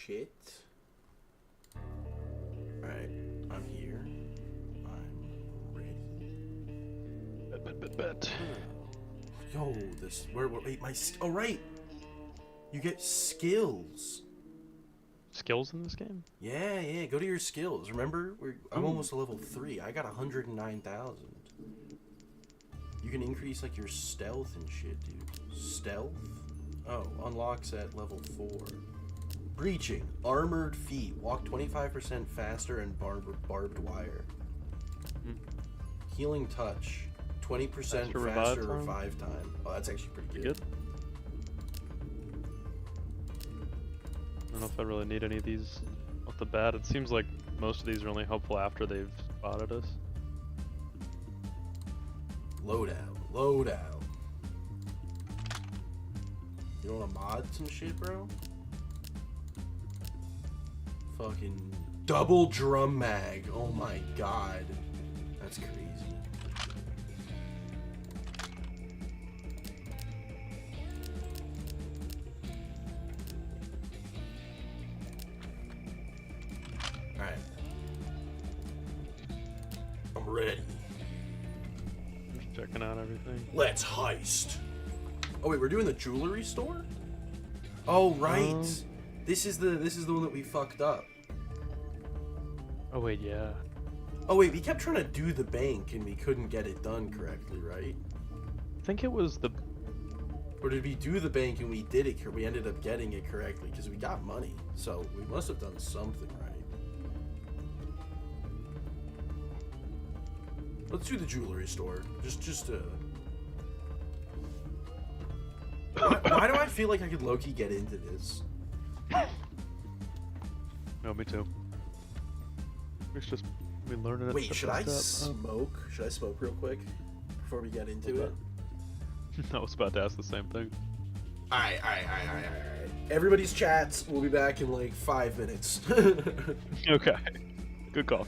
shit. Alright, I'm here. I'm ready. Bet. Yo, this... wait, oh, right! You get skills. Skills in this game? Yeah, go to your skills. Remember? I'm Ooh. almost a level 3. I got 109,000. You can increase, like, your stealth and shit, dude. Stealth? Oh, unlocks at level 4. Breaching. Armored feet. Walk 25% faster and barbed wire. Healing touch. 20% faster revive time. Oh, that's actually pretty good. I don't know if I really need any of these off the bat. It seems like most of these are only helpful after they've spotted us. Loadout. You wanna mod some shit, bro? Fucking double drum mag. Oh my god. That's crazy. Alright. I'm ready. Just checking out everything. Let's heist. Oh wait, we're doing the jewelry store? Oh right. This is the one that we fucked up. Oh wait, yeah. Oh wait, we kept trying to do the bank and we couldn't get it done correctly, right? I think it was the... Or did we do the bank and we did it? We ended up getting it correctly because we got money. So we must have done something right. Let's do the jewelry store. Why do I feel like I could low-key get into this? No, me too. It's just we learned it. Wait, should I smoke? Should I smoke real quick before we get into it? I was about to ask the same thing. Alright. Everybody's chats. We'll be back in like 5 minutes. Okay. Good call.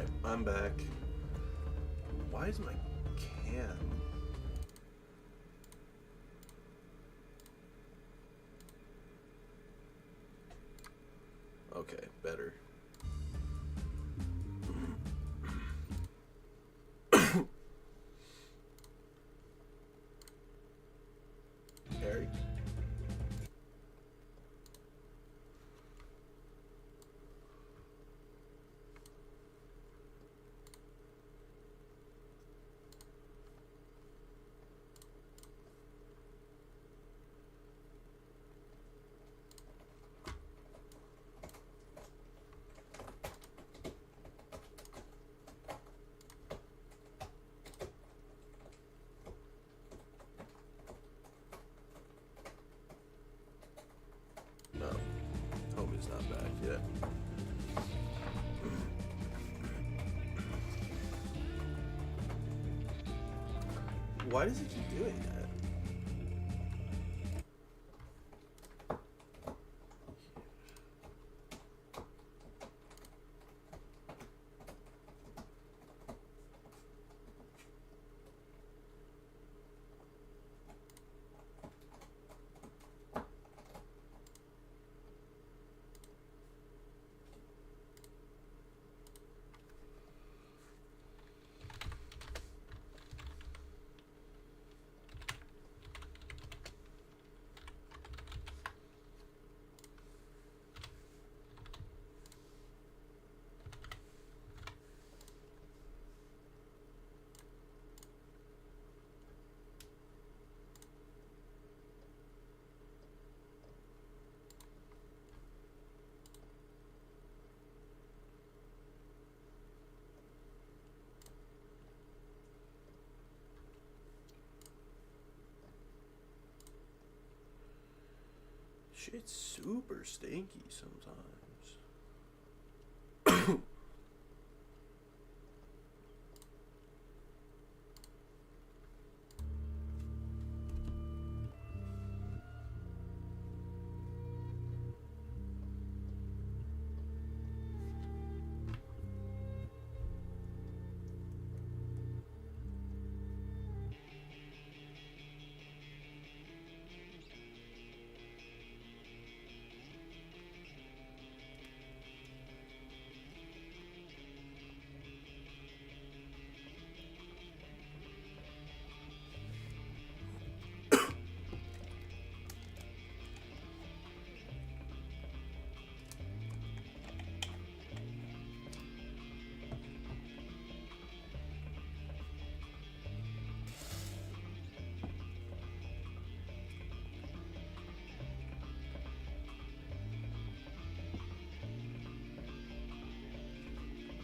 Alright, I'm back. Why is my cam? Okay, better. Harry? No. Homie's not back yet. Why does it keep doing that? Shit's super stinky sometimes.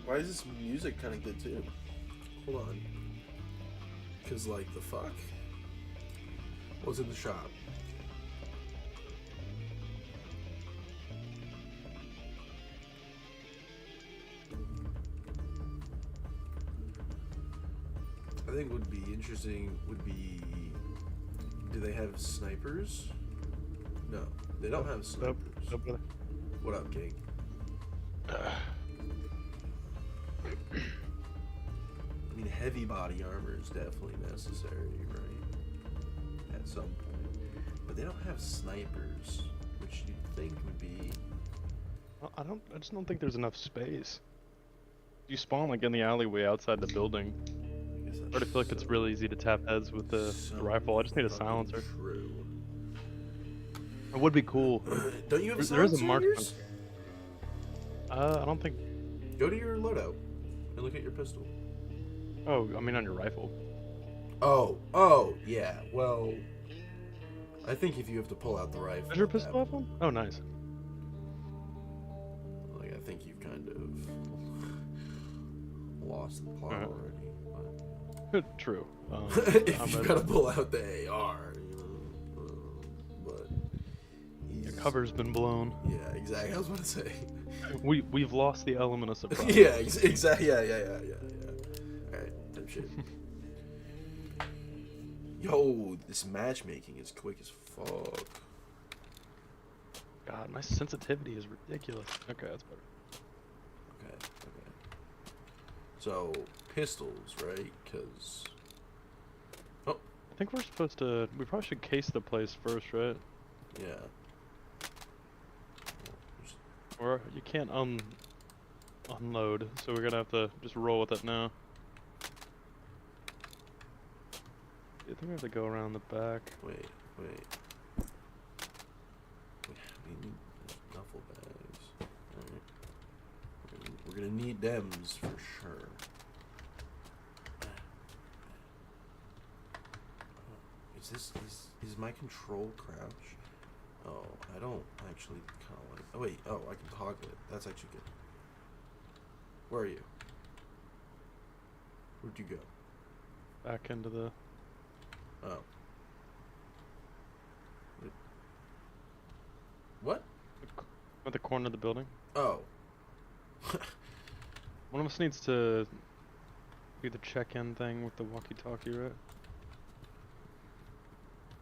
Why is this music kind of good too? Hold on. Cause like the fuck? What's in the shop? I think would be interesting would be, do they have snipers? No, they don't have snipers. Nope, brother. What up, King? I mean, heavy body armor is definitely necessary, right? At some point. But they don't have snipers, which you'd think would be... I just don't think there's enough space. You spawn like in the alleyway outside the building. I already feel like it's really easy to tap heads with the rifle. I just need a silencer. True. It would be cool. Don't you have a There is silencer a mark. in yours? I don't think. Go to your loadout and look at your pistol. Oh, I mean on your rifle. Oh, yeah. Well, I think if you have to pull out the rifle... Is your pistol have one? Oh, nice. Like, I think you've kind of lost the plot already. But... True. if you gotta pull out the AR, you know, but... Your cover's been blown. Yeah, exactly. I was about to say. We've lost the element of surprise. Yeah, exactly. Yeah. Alright, that shit. Yo, this matchmaking is quick as fuck. God, my sensitivity is ridiculous. Okay, that's better. Okay. So, pistols, right? Because... Oh, I think we're supposed to. We probably should case the place first, right? yeah. Or you can't unload, so we're gonna have to just roll with it now. I think we have to go around the back. Wait. We need duffel bags. Alright. We're gonna need dems for sure. Is my control crouch? Oh, I don't actually kind of like. Oh wait. Oh, I can toggle it. That's actually good. Where are you? Where'd you go? Back into the. Oh. Wait. What? At the corner of the building. Oh. One of us needs to do the check-in thing with the walkie-talkie, right?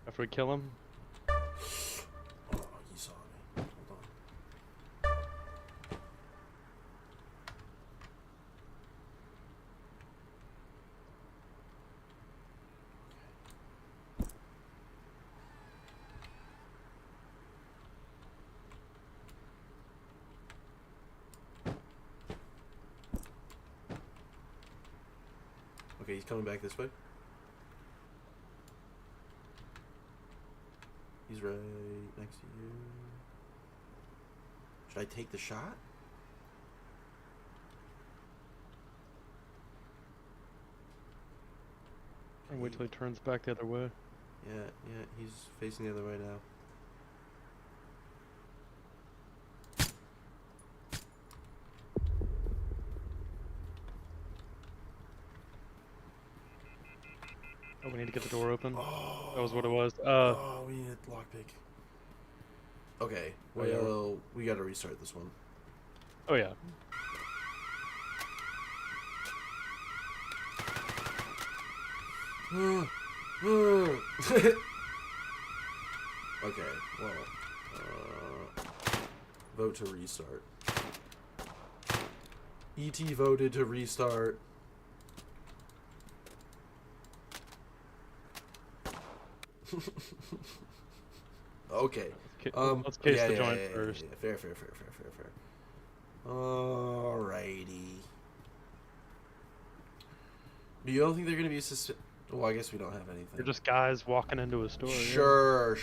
After we kill him. Oh, he saw me. Hold on. Okay, he's coming back this way. He's right next to you. Should I take the shot? And wait till he turns back the other way. Yeah, he's facing the other way now. Oh, we need to get the door open. Oh, That was what it was. oh, we need a lockpick. Okay, Oh, yeah. well, we gotta restart this one. Oh yeah. Okay, well, vote to restart. ET voted to restart. Okay. Let's case the joint first. Fair. Alrighty. You don't think they're gonna be well, I guess we don't have anything. They're just guys walking into a store. Sure.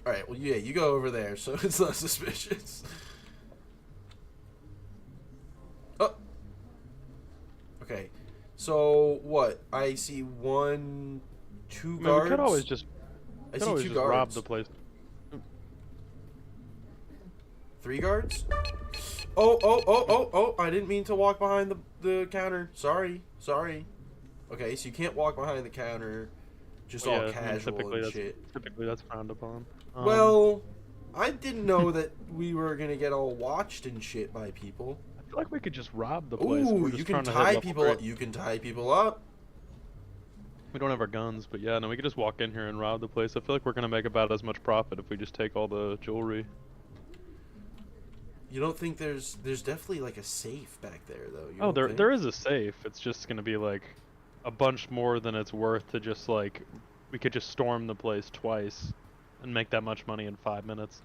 Alright, well, yeah, you go over there, so it's not suspicious. Oh! Okay. So, what? I see two guards. We could always just, I see two guards. rob the place. 3 guards? Oh, I didn't mean to walk behind the counter. Sorry. Okay, so you can't walk behind the counter just all casual and shit. Typically that's frowned upon. Well, I didn't know that we were gonna get all watched and shit by people. I feel like we could just rob the place. Ooh, you can tie people up. You can tie people up. We don't have our guns, but yeah, no, we could just walk in here and rob the place. I feel like we're gonna make about as much profit if we just take all the jewelry. You don't think there's definitely like a safe back there though? You don't think? There is a safe. It's just gonna be like a bunch more than it's worth to just like we could just storm the place twice and make that much money in 5 minutes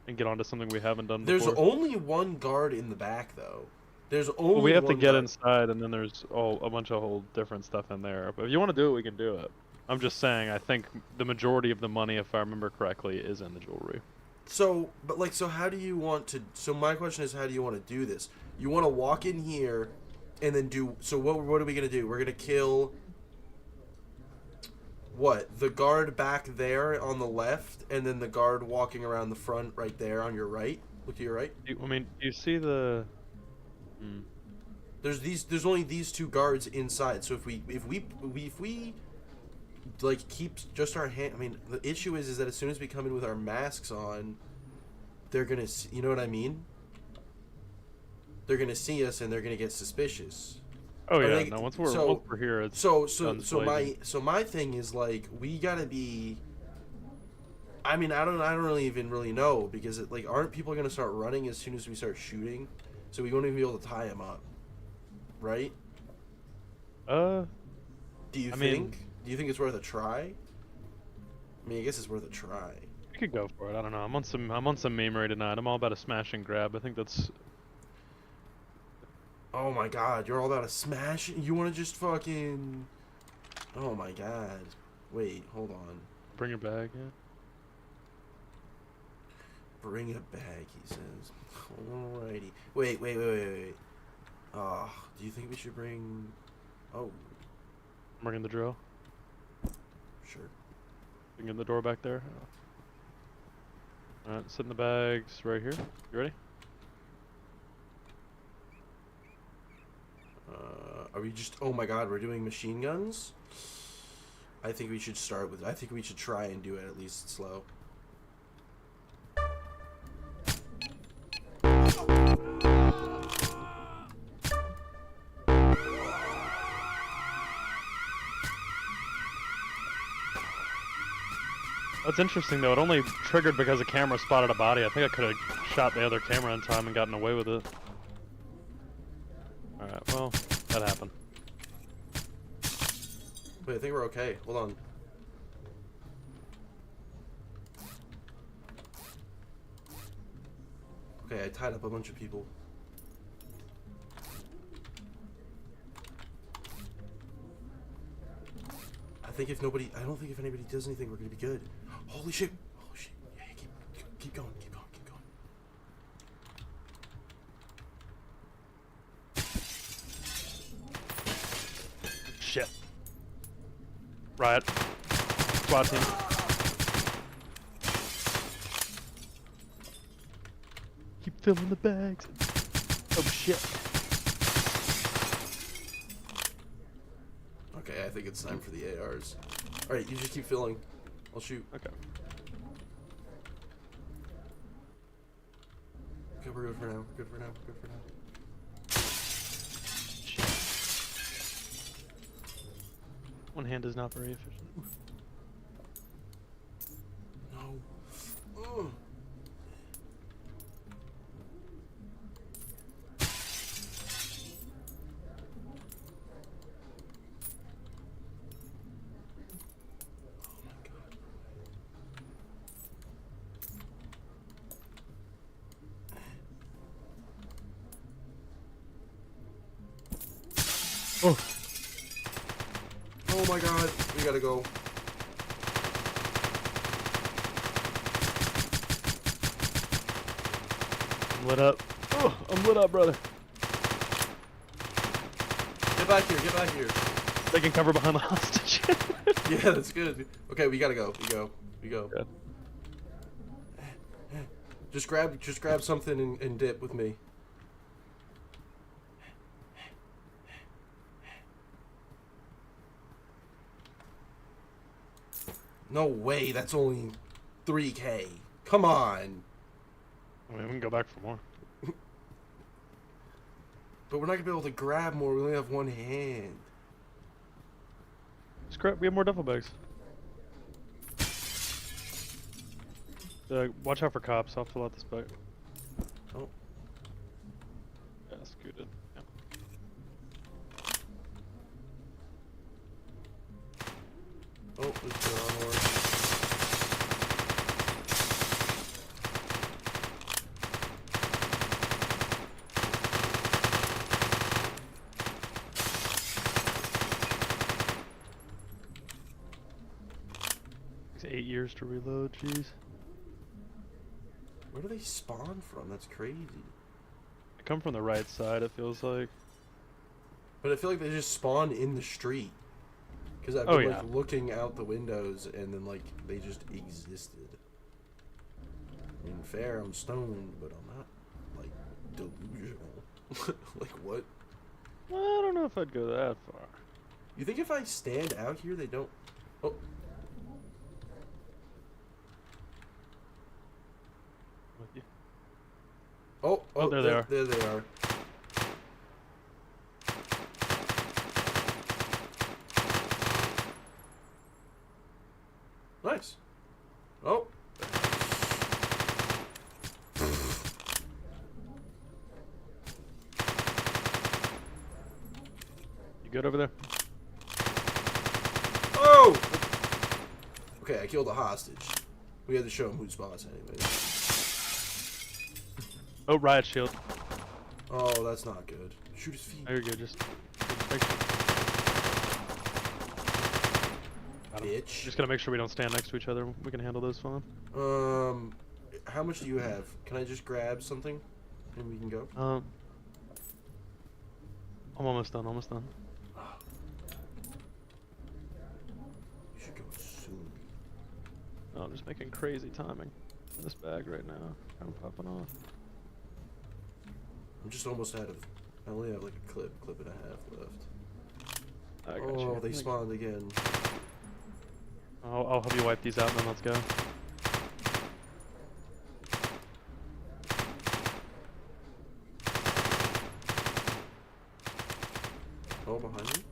and get onto something we haven't done before. There's only one guard in the back though. There's only well, we have to one get guard. inside, and then there's a bunch of whole different stuff in there. But if you want to do it, we can do it. I'm just saying, I think the majority of the money, if I remember correctly, is in the jewelry. So, but like, so how do you want to? So my question is, how do you want to do this? You want to walk in here, and then do. So what are we gonna do? We're gonna kill. What? The guard back there on the left, and then the guard walking around the front right there on your right. Look to your right. Do you see the? There's only these 2 guards inside. So if we like keep just our hand. I mean, the issue is that as soon as we come in with our masks on, they're gonna. You know what I mean? They're gonna see us and they're gonna get suspicious. Oh yeah. No, once we're here, it's so my thing is like we gotta be. I mean, I don't really even really know because like, aren't people gonna start running as soon as we start shooting? So we won't even be able to tie them up, right? Uh, Do you I think? mean, Do you think it's worth a try? I mean, I guess it's worth a try. we could go for it. I don't know. I'm on some memery tonight. I'm all about a smash and grab. I think that's. Oh my god, you're all about a smash. You want to just fucking. Oh my god. Wait, hold on. Bring your bag, yeah. Bring it back, he says. Alrighty. Wait. Do you think we should bring... Oh, I'm bringing the drill. sure. Bringing the door back there. Alright, sit in the bags right here. You ready? Are we just... Oh my god, we're doing machine guns? I think we should start with... I think we should try and do it at least slow. What's interesting though, it only triggered because the camera spotted a body. I think I could have shot the other camera in time and gotten away with it. Alright, well, that happened. Wait, I think we're okay. Hold on. Okay, I tied up a bunch of people. I don't think if anybody does anything, we're gonna be good. Holy shit! Oh shit! Yeah, keep going. Shit. Riot. Squad team. Keep filling the bags. Oh shit. Okay, I think it's time for the ARs. Alright, you just keep filling. I'll shoot. Okay. Okay, we're good for now. Good for now. Shit. One hand is not very efficient. No. Ugh. Oh. Oh my god, we gotta go. I'm lit up. Oh, I'm lit up, brother. Get back here. Taking cover behind the hostage. Yeah, that's good. Okay, we gotta go. We go. Good. Just grab something and dip with me. No way, that's only 3K. Come on. I mean, we can go back for more. But we're not gonna be able to grab more. We only have one hand. Scrap. We have more duffel bags. Watch out for cops. I'll fill out this bag. Oh. Yeah, scooted. Yeah. Oh, it's on board. Takes 8 years to reload. Jeez. Where do they spawn from? That's crazy. They come from the right side. It feels like. But I feel like they just spawn in the street. Because I've Oh, been yeah. like looking out the windows and then like they just existed. I mean, fair, I'm stoned, but I'm not like delusional. Like what? Well, I don't know if I'd go that far. You think if I stand out here, they don't? Oh, With you. oh, there they are. There they are. Nice. Oh, You good over there? Oh! Okay, I killed a hostage. We had to show him who's boss anyways. Oh, riot shield. Oh, that's not good. Shoot his feet. Oh, you're good. Just Bitch. just gotta make sure we don't stand next to each other. We can handle those fine. How much do you have? Can I just grab something and we can go? I'm almost done. Almost done. You should go soon. Oh, I'm just making crazy timing in this bag right now. I'm popping off. I'm just almost out of. I only have like a clip and a half left. I got you. Oh, they spawned again. I'll help you wipe these out, and then let's go. Oh, behind me.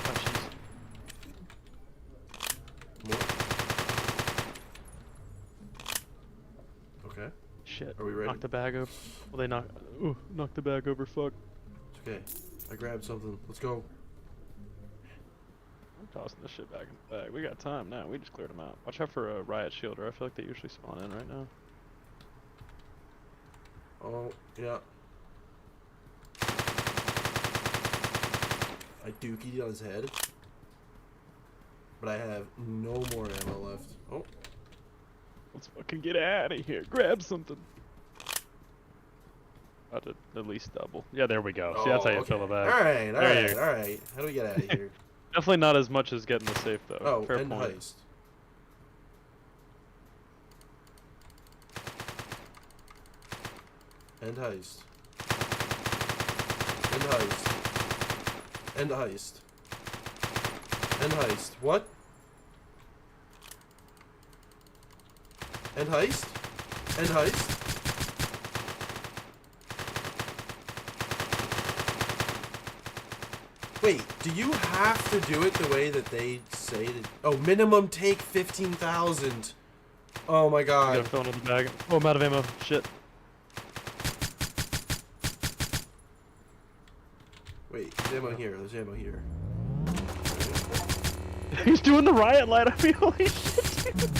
Oh, jeez. More. Okay. Shit. Are we ready? Knock the bag over. Well, they knock. Ooh, knock the bag over. Fuck. It's okay. I grabbed something. Let's go. I'm tossing this shit back in the bag. We got time now. We just cleared them out. Watch out for a riot shielder. I feel like they usually spawn in right now. Oh, yeah. I dookied on his head. But I have no more ammo left. Oh. Let's fucking get out of here. Grab something. About to at least double. Yeah, there we go. See, that's how you fill a bag. Alright, There you alright, go. alright. How do we get out of here? Definitely not as much as getting the safe, though. Oh, Fair end point. heist. End heist. End heist. End heist. End heist. What? End heist? End heist? Wait, do you have to do it the way that they say to... Oh, minimum take 15,000. Oh my I god. gotta fill another bag. Oh, I'm out of ammo. Shit. Wait, there's ammo here. There's ammo here. He's doing the riot light on me. Holy shit, dude.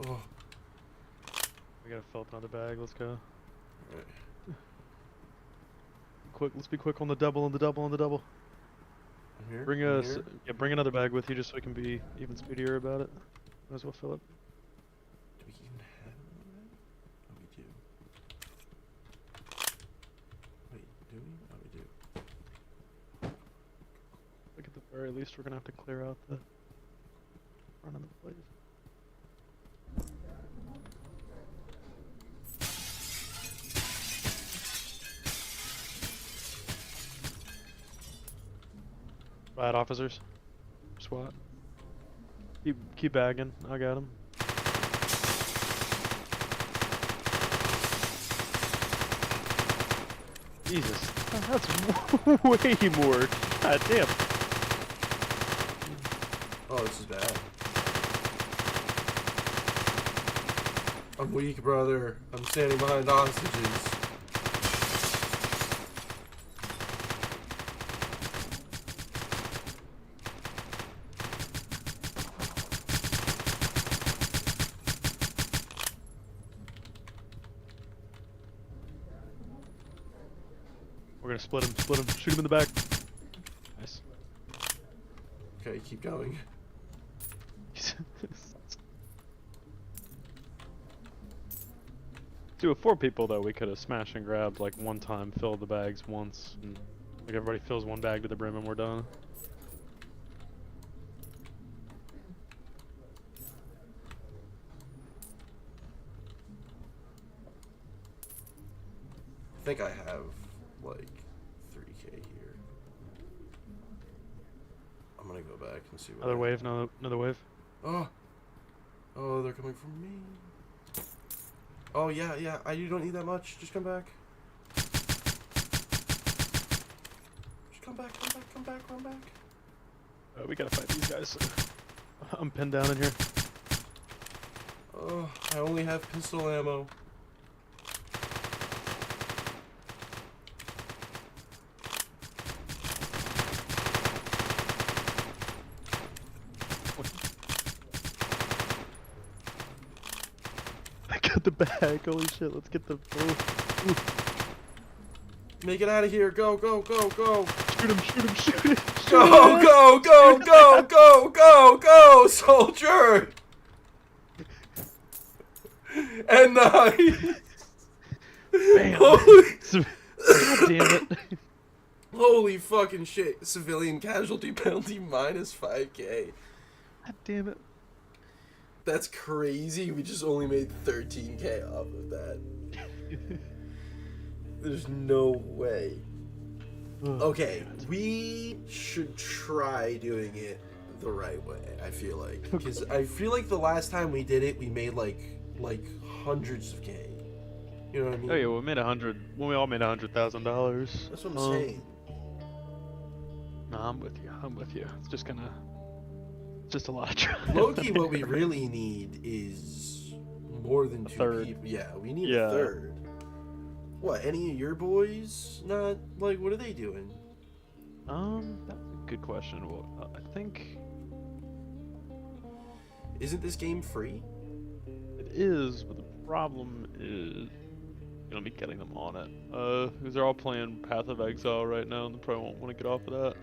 Oh. We gotta fill up another bag. Let's go. Alright. Quick. Let's be quick on the double, on the double, on the double. I'm here. Bring I'm us. here. Yeah, bring another bag with you just so we can be even speedier about it. Might as well fill it. Do we even have it? Oh, we do. Wait, do we? Oh, we do. Like at the very least, we're gonna have to clear out the front of the place. Riot officers. SWAT. Keep bagging. I got him. Jesus. That's way more. God damn. Oh, this is bad. I'm weak, brother. I'm standing behind hostages. We're gonna split him, shoot him in the back. Nice. Okay, keep going. Dude, with 4 people though, we could have smashed and grabbed like one time, filled the bags once, and like everybody fills one bag to the brim and we're done. I think I have like 3K here. I'm gonna go back and see what. Another wave, another wave. Oh, oh, they're coming from me. Oh yeah, yeah. You don't need that much. Just come back. Just come back. Come back. Come back. Come back. We gotta fight these guys. I'm pinned down in here. Oh, I only have pistol ammo. I got the bag. Holy shit! Let's get the. Ooh. Make it out of here. Go, go, go, go. Shoot him! Shoot him! Shoot him! Go, go, go, go, go, go, go, soldier. And nice. Bam! Holy, God damn it! holy fucking shit. Civilian casualty penalty minus 5K. God damn it! That's crazy. We just only made 13K off of that. There's no way. Okay, we should try doing it the right way, I feel like. Because I feel like the last time we did it, we made like hundreds of K. You know what I mean? Oh yeah, we made 100. Well, we all made $100,000. That's what I'm saying. No, I'm with you. I'm with you. It's just gonna. It's just a lot of trying. Low-key, what we really need is more than two people. Yeah, we need a third. What, any of your boys not, like, what are they doing? That's a good question. Well, I think... Isn't this game free? It is, but the problem is... gonna be getting them on it. Because they're all playing Path of Exile right now, and they probably won't want to get off of that.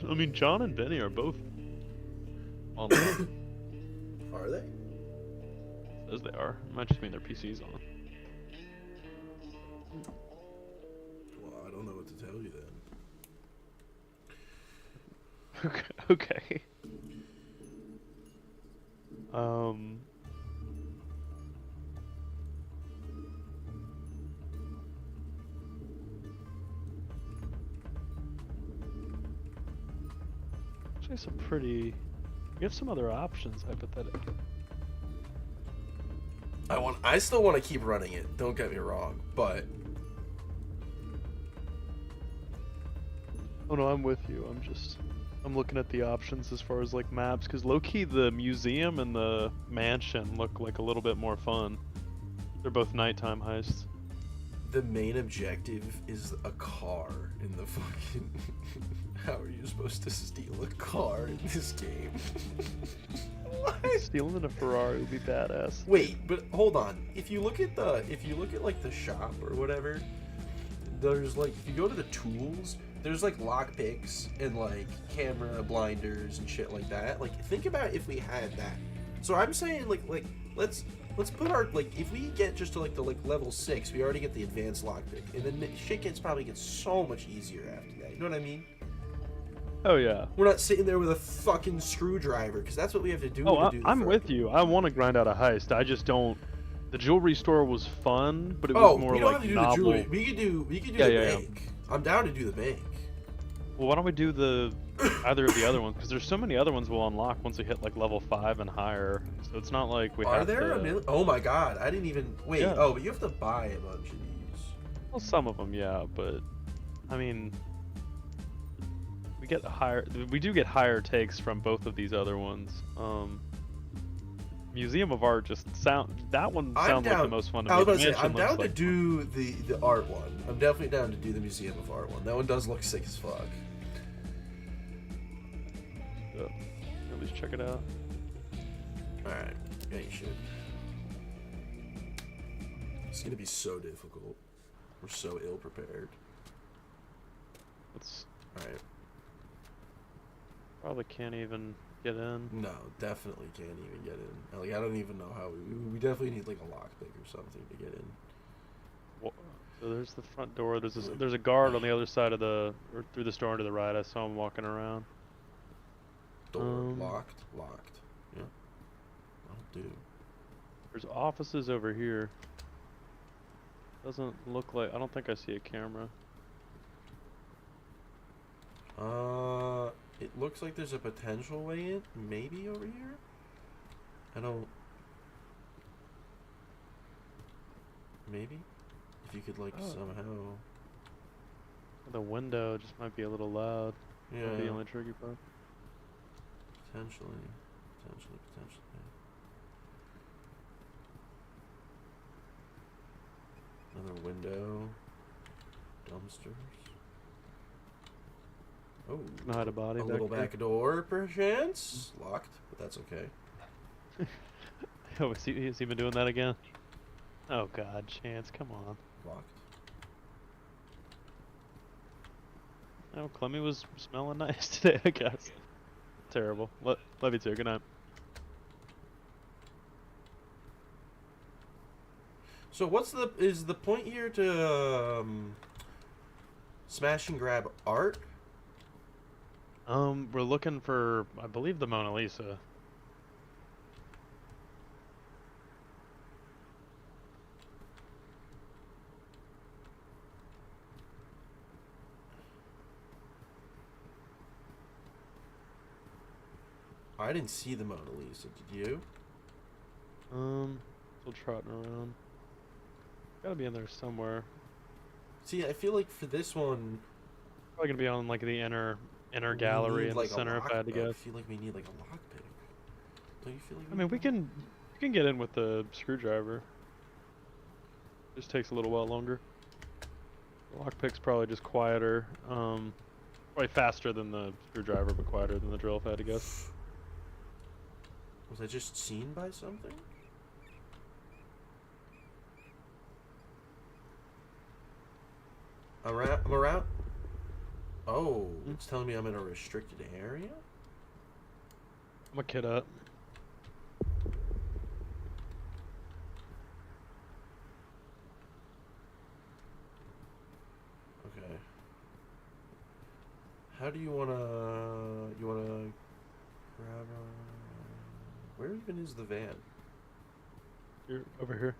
I mean, John and Benny are both online. Are they? As they are. It might just mean their PC's on. Well, I don't know what to tell you then. Okay. Actually, some pretty. We have some other options, hypothetically. I still want to keep running it. Don't get me wrong, but. Oh no, I'm with you. I'm looking at the options as far as like maps, because low-key the museum and the mansion look like a little bit more fun. They're both nighttime heists. The main objective is a car in the fucking. How are you supposed to steal a car in this game? What? Stealing a Ferrari would be badass. Wait, but hold on. If you look at like the shop or whatever, there's like if you go to the tools, there's like lockpicks and like camera blinders and shit like that. Like think about if we had that. So I'm saying like let's put our like if we get just to like the level 6, we already get the advanced lockpick, and then shit probably gets so much easier after that. You know what I mean? Oh yeah. We're not sitting there with a fucking screwdriver because that's what we have to do. I'm with you. I want to grind out a heist. I just don't. The jewelry store was fun, but it was more we don't like have to do novel. the jewelry. We could do the bank. I'm down to do the bank. Well, why don't we do the either of the other ones? Because there's so many other ones we'll unlock once we hit like level 5 and higher. So it's not like we have to. Are there a million? Oh my god! I didn't even wait. Yeah. Oh, but you have to buy a bunch of these. Well, some of them, yeah, but I mean, we do get higher takes from both of these other ones. Museum of Art that one sounds like the most fun to me. I was about to say, I'm Mansion down looks to do the art one. I'm definitely down to do the Museum of Art one. That one does look sick as fuck. Yeah, at least check it out. Alright, yeah, you should. It's gonna be so difficult. We're so ill prepared. Alright. Probably can't even get in. No, definitely can't even get in. Like, I don't even know how we definitely need like a lockpick or something to get in. Well, so there's the front door. There's a guard on the other side of or through the store to the right. I saw him walking around. Door locked. Yeah. That'll do. There's offices over here. Doesn't look like. I don't think I see a camera. It looks like there's a potential way in. Maybe over here. I don't. Maybe, if you could like somehow. The window just might be a little loud. Yeah. That'd be the only tricky part. Potentially. Potentially. Another window. Dumpsters. Oh. Can hide a body A back little here? back door, perchance. Locked, but that's okay. Oh, has he been doing that again? Oh God, Chance, come on. Locked. Oh, Clemmy was smelling nice today, I guess. Terrible. Love you too. Good night. So is the point here to smash and grab art? We're looking for, I believe, the Mona Lisa. I didn't see the Mona Lisa. Did you? Still trotting around. Gotta be in there somewhere. See, I feel like for this one, Probably gonna be on like the inner we gallery need, in like, the center, if I had to I guess. feel like we need like a lockpick. Don't you feel like? I mean, we can get in with the screwdriver. Just takes a little while longer. The lockpick's probably just quieter. Probably faster than the screwdriver, but quieter than the drill, if I had to guess. Was I just seen by something? I'm around. Oh, it's telling me I'm in a restricted area? I'm a kid up. Okay. How do you wanna grab a... Where even is the van? You're over here.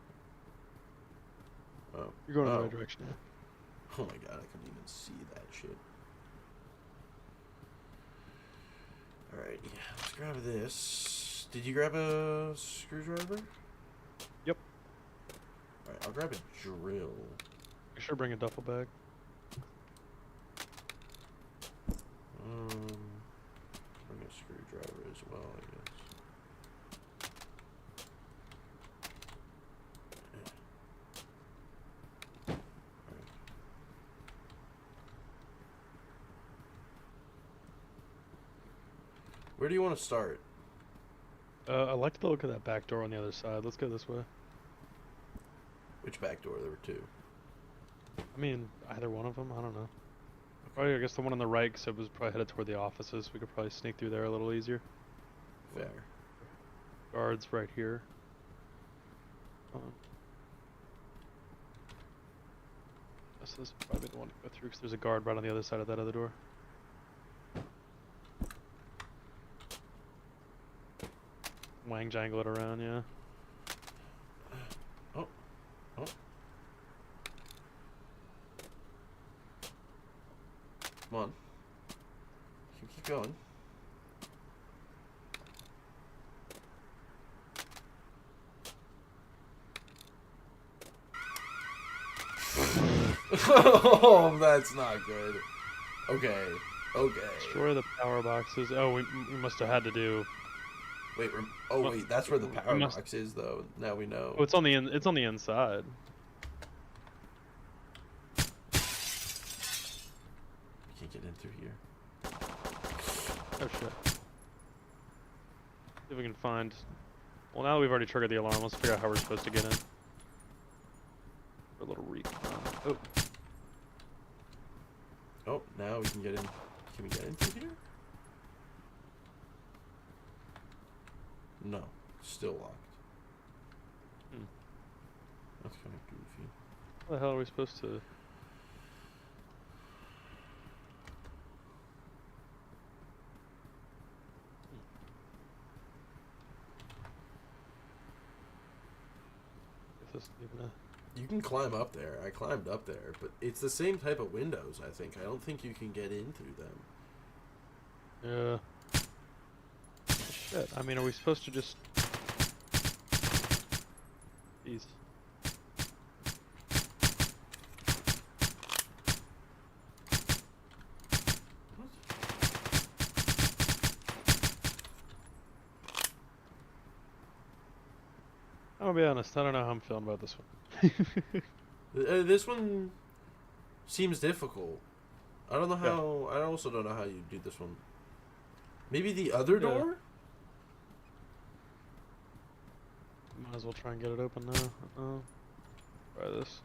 Oh. You're going in the Oh. right direction. Oh my god, I couldn't even see that shit. Alright, yeah, let's grab this. Did you grab a screwdriver? Yep. Alright, I'll grab a drill. Make sure to bring a duffel bag. Bring a screwdriver as well, I guess. Yeah. Alright. Where do you want to start? I like the look of that back door on the other side. Let's go this way. Which back door? There were two. I mean, either one of them. I don't know. Probably, I guess the one on the right, because it was probably headed toward the offices. We could probably sneak through there a little easier. Fair. Guards right here. This is probably the one to go through, because there's a guard right on the other side of that other door. Wang jangle it around, yeah. Oh. Come on. Keep going. Oh, that's not good. Okay. Destroy the power boxes. Oh, we must have had to do. Wait, wait, that's where the power box is, though. Now we know. Oh, it's on the it's on the inside. Can't get in through here. Oh shit. See if we can find. Well, now that we've already triggered the alarm, let's figure out how we're supposed to get in. For a little recon. Oh. Oh, now we can get in. Can we get in through here? No, still locked. That's kind of goofy. How the hell are we supposed to? If this is even a... You can climb up there. I climbed up there, but it's the same type of windows, I think. I don't think you can get in through them. Yeah. Shit. I mean, are we supposed to just... Jeez. I'll be honest, I don't know how I'm feeling about this one. This one seems difficult. I don't know Yeah. how. I also don't know how you do this one. Maybe the other Yeah. door? Might as well try and get it open now. Try this.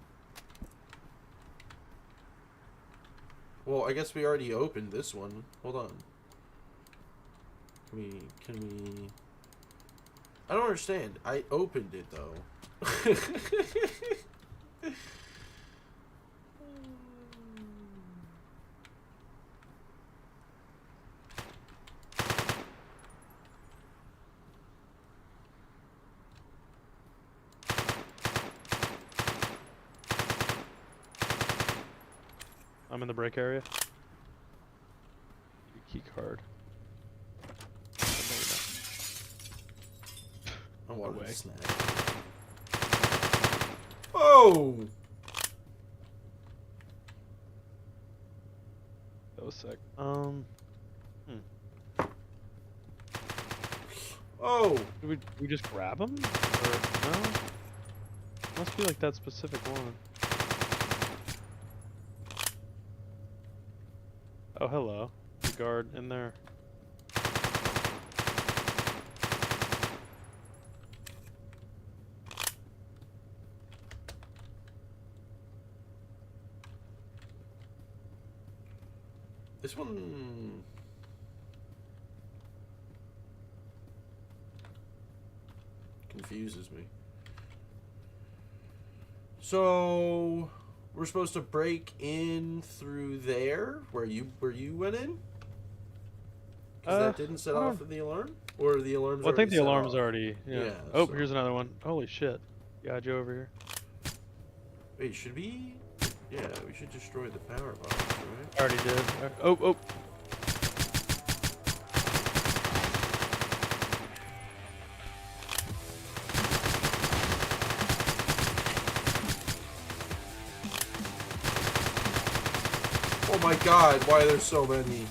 Well, I guess we already opened this one. Hold on. Can we... I don't understand. I opened it, though. I'm in the break area. Key card. I wanted Away. a snack. Oh! That was sick. Oh! Did we just grab him? Or no? Must be like that specific one. Oh, hello. The guard in there. This one... confuses me. So... we're supposed to break in through there, where you went in? Because that didn't set off the alarm? Or the alarm's Well, I think already the set alarm's off? already. Yeah. Yeah, Oh, so- here's another one. Holy shit. Yeah, Joe over here. Wait, should we... yeah, we should destroy the power box, right? I already did. Oh. Oh my god, why are there so many?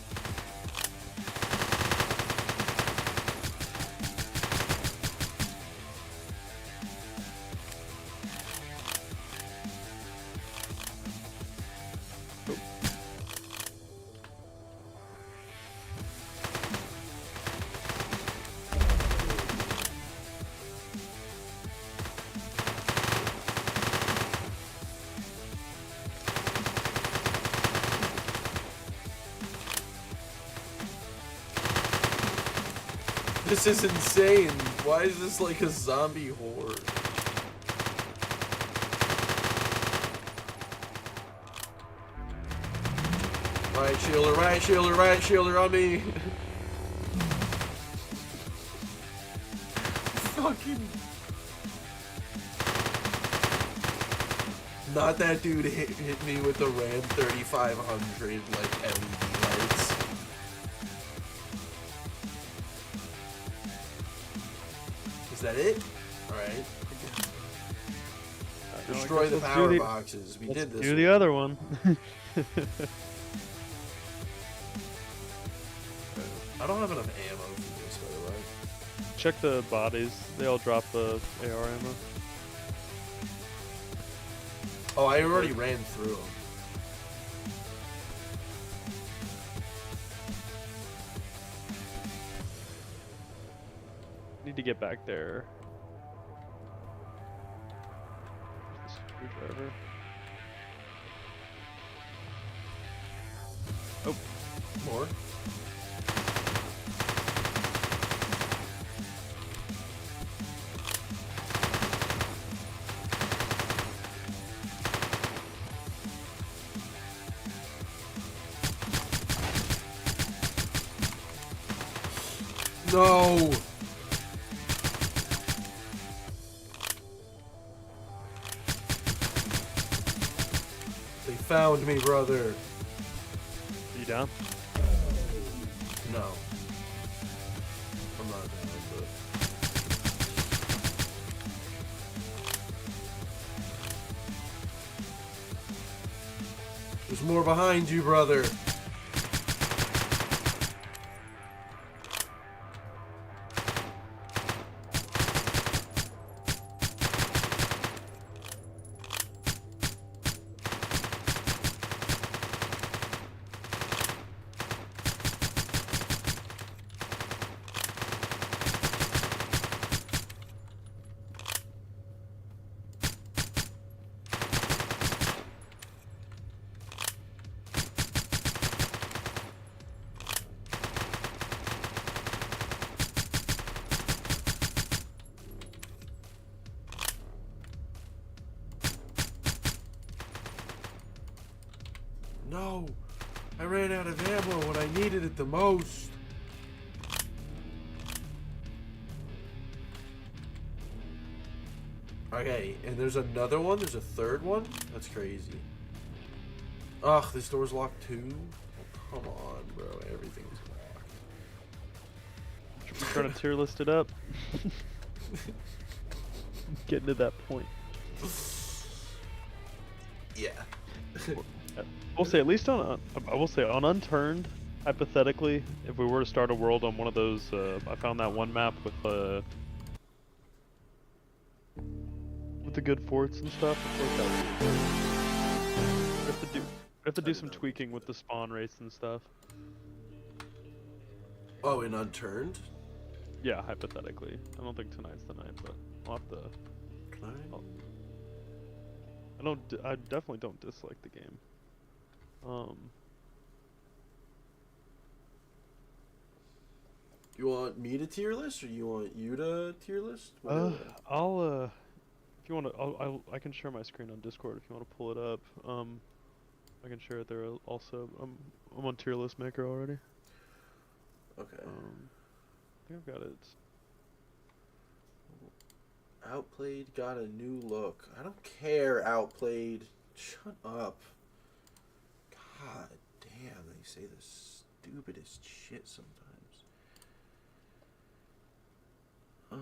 This is insane. Why is this like a zombie horde? Right shielder, right shielder, right shielder on me. Fucking. Not that dude hit me with the Ram 3500 like LED lights. Is that it? Alright. Destroy the power boxes. We did this. Do the other one. I don't have enough ammo for this, by the way. Check the bodies. They all drop the AR ammo. Oh, I already ran through them. Need to get back there. Where's the screwdriver? Oh, More? No! They found me, brother. you down? No. I'm not down, but... There's more behind you, brother. no! I ran out of ammo when I needed it the most. Okay, and there's another one? There's a third one? That's crazy. Ugh, this door's locked too? Oh, come on, bro. Everything's locked. Should we try to tier list it up? Getting to that point. Yeah. We'll say at least on I will say on Unturned, hypothetically, if we were to start a world on one of those, I found that one map with the good forts and stuff. It's worked out pretty good. We have to do some tweaking with the spawn rates and stuff. Oh, in Unturned? Yeah, hypothetically. I don't think tonight's the night, but I'll have to. I definitely don't dislike the game. You want me to tier list, or you want you to tier list? I'll if you want to, I can share my screen on Discord if you want to pull it up. I can share it there also. I'm on tier list maker already. Okay. I think I've got it. Outplayed got a new look. I don't care, Outplayed. Shut up. God damn, they say the stupidest shit sometimes. How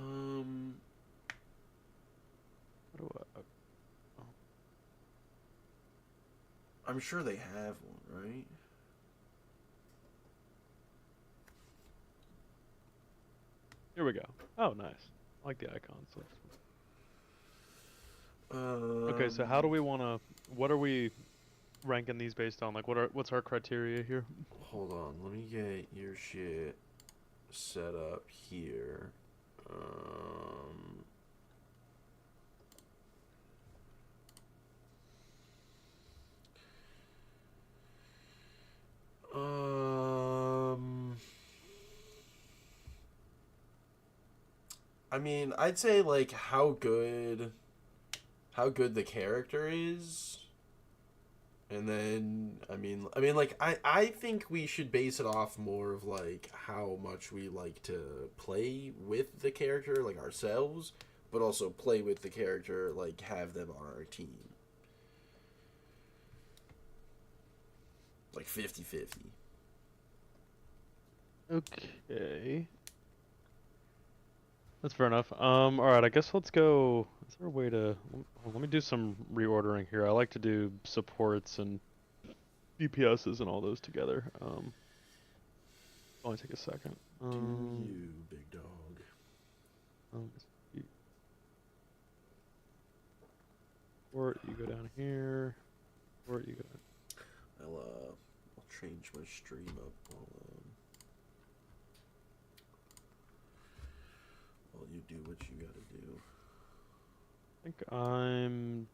do I? I'm sure they have one, right? Here we go. Oh, nice. I like the icons. Okay, so how do we want to? What are we ranking these based on? Like, what's our criteria here? Hold on, let me get your shit set up here. I mean, I'd say like how good the character is. And then like I think we should base it off more of like how much we like to play with the character, like ourselves, but also play with the character, like have them on our team. Like 50-50. Okay. That's fair enough. Alright, I guess let's go. Is there a way to. Let me do some reordering here. I like to do supports and DPSs and all those together. Only take a second. Do you, big dog? Or you go down here. Or you go. I'll change my stream up while you do what you gotta do. I think I'm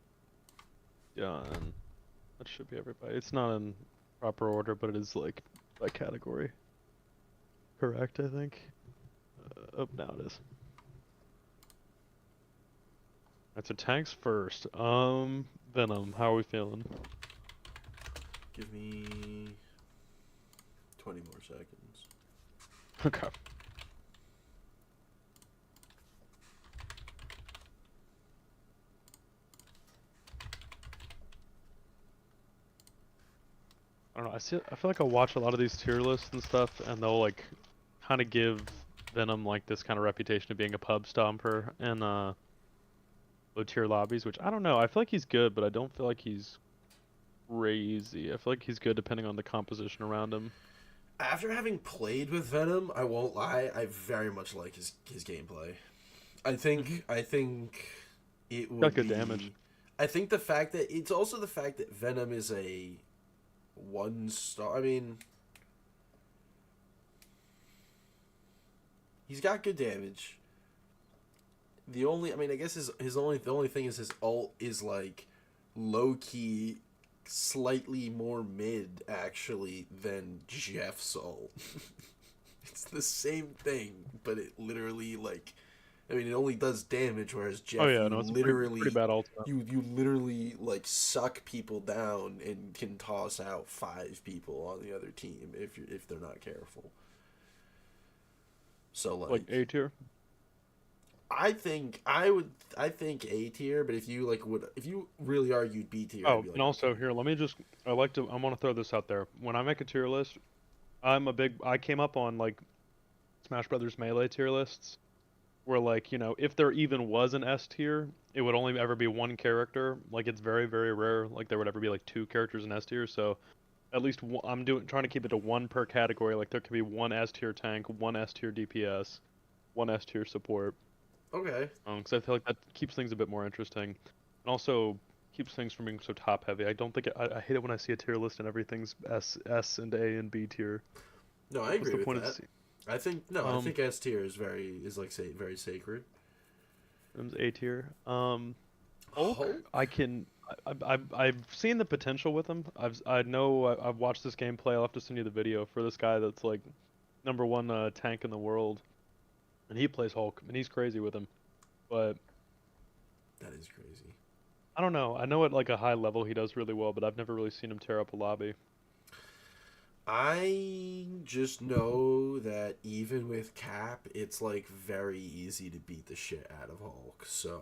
done. That should be everybody. It's not in proper order, but it is like by category. Correct, I think. Oh, now it is. Alright, so tanks first. Venom, how are we feeling? Give me 20 more seconds. Okay. I don't know. I feel like I watch a lot of these tier lists and stuff, and they'll like kind of give Venom like this kind of reputation of being a pub stomper in low tier lobbies, which I don't know. I feel like he's good, but I don't feel like he's crazy. I feel like he's good depending on the composition around him. After having played with Venom, I won't lie, I very much like his gameplay. I think it would got good damage. I think the fact that it's also the fact that Venom is a 1-star. I mean, he's got good damage. The only thing is his ult is like low key slightly more mid actually than Jeff's ult. It's the same thing, but it literally like I mean, it only does damage, whereas Oh Jeff, yeah, you no, it's a pretty literally, bad ultimate. you literally like suck people down and can toss out 5 people on the other team if they're not careful. So Like like, A tier. I think A tier, but if you really argued B tier, I'd Oh, be and like also okay. here, let me just. I want to throw this out there. When I make a tier list, I came up on like Smash Brothers Melee tier lists where like, if there even was an S tier, it would only ever be one character. Like it's very, very rare. Like there would ever be like two characters in S tier. So at least trying to keep it to one per category. Like there could be one S tier tank, one S tier DPS, one S tier support. Okay. Because I feel like that keeps things a bit more interesting, and also keeps things from being so top heavy. I don't think I hate it when I see a tier list and everything's S and A and B tier. No, I Like, what's agree the with point of that. C? I think S tier is like say very sacred. Them's A tier. Hulk, Hulk? I've seen the potential with him. I've watched this gameplay. I'll have to send you the video for this guy that's like number one tank in the world, and he plays Hulk, and he's crazy with him. But That is crazy. I don't know. I know at like a high level he does really well, but I've never really seen him tear up a lobby. I just know that even with Cap, it's like very easy to beat the shit out of Hulk. So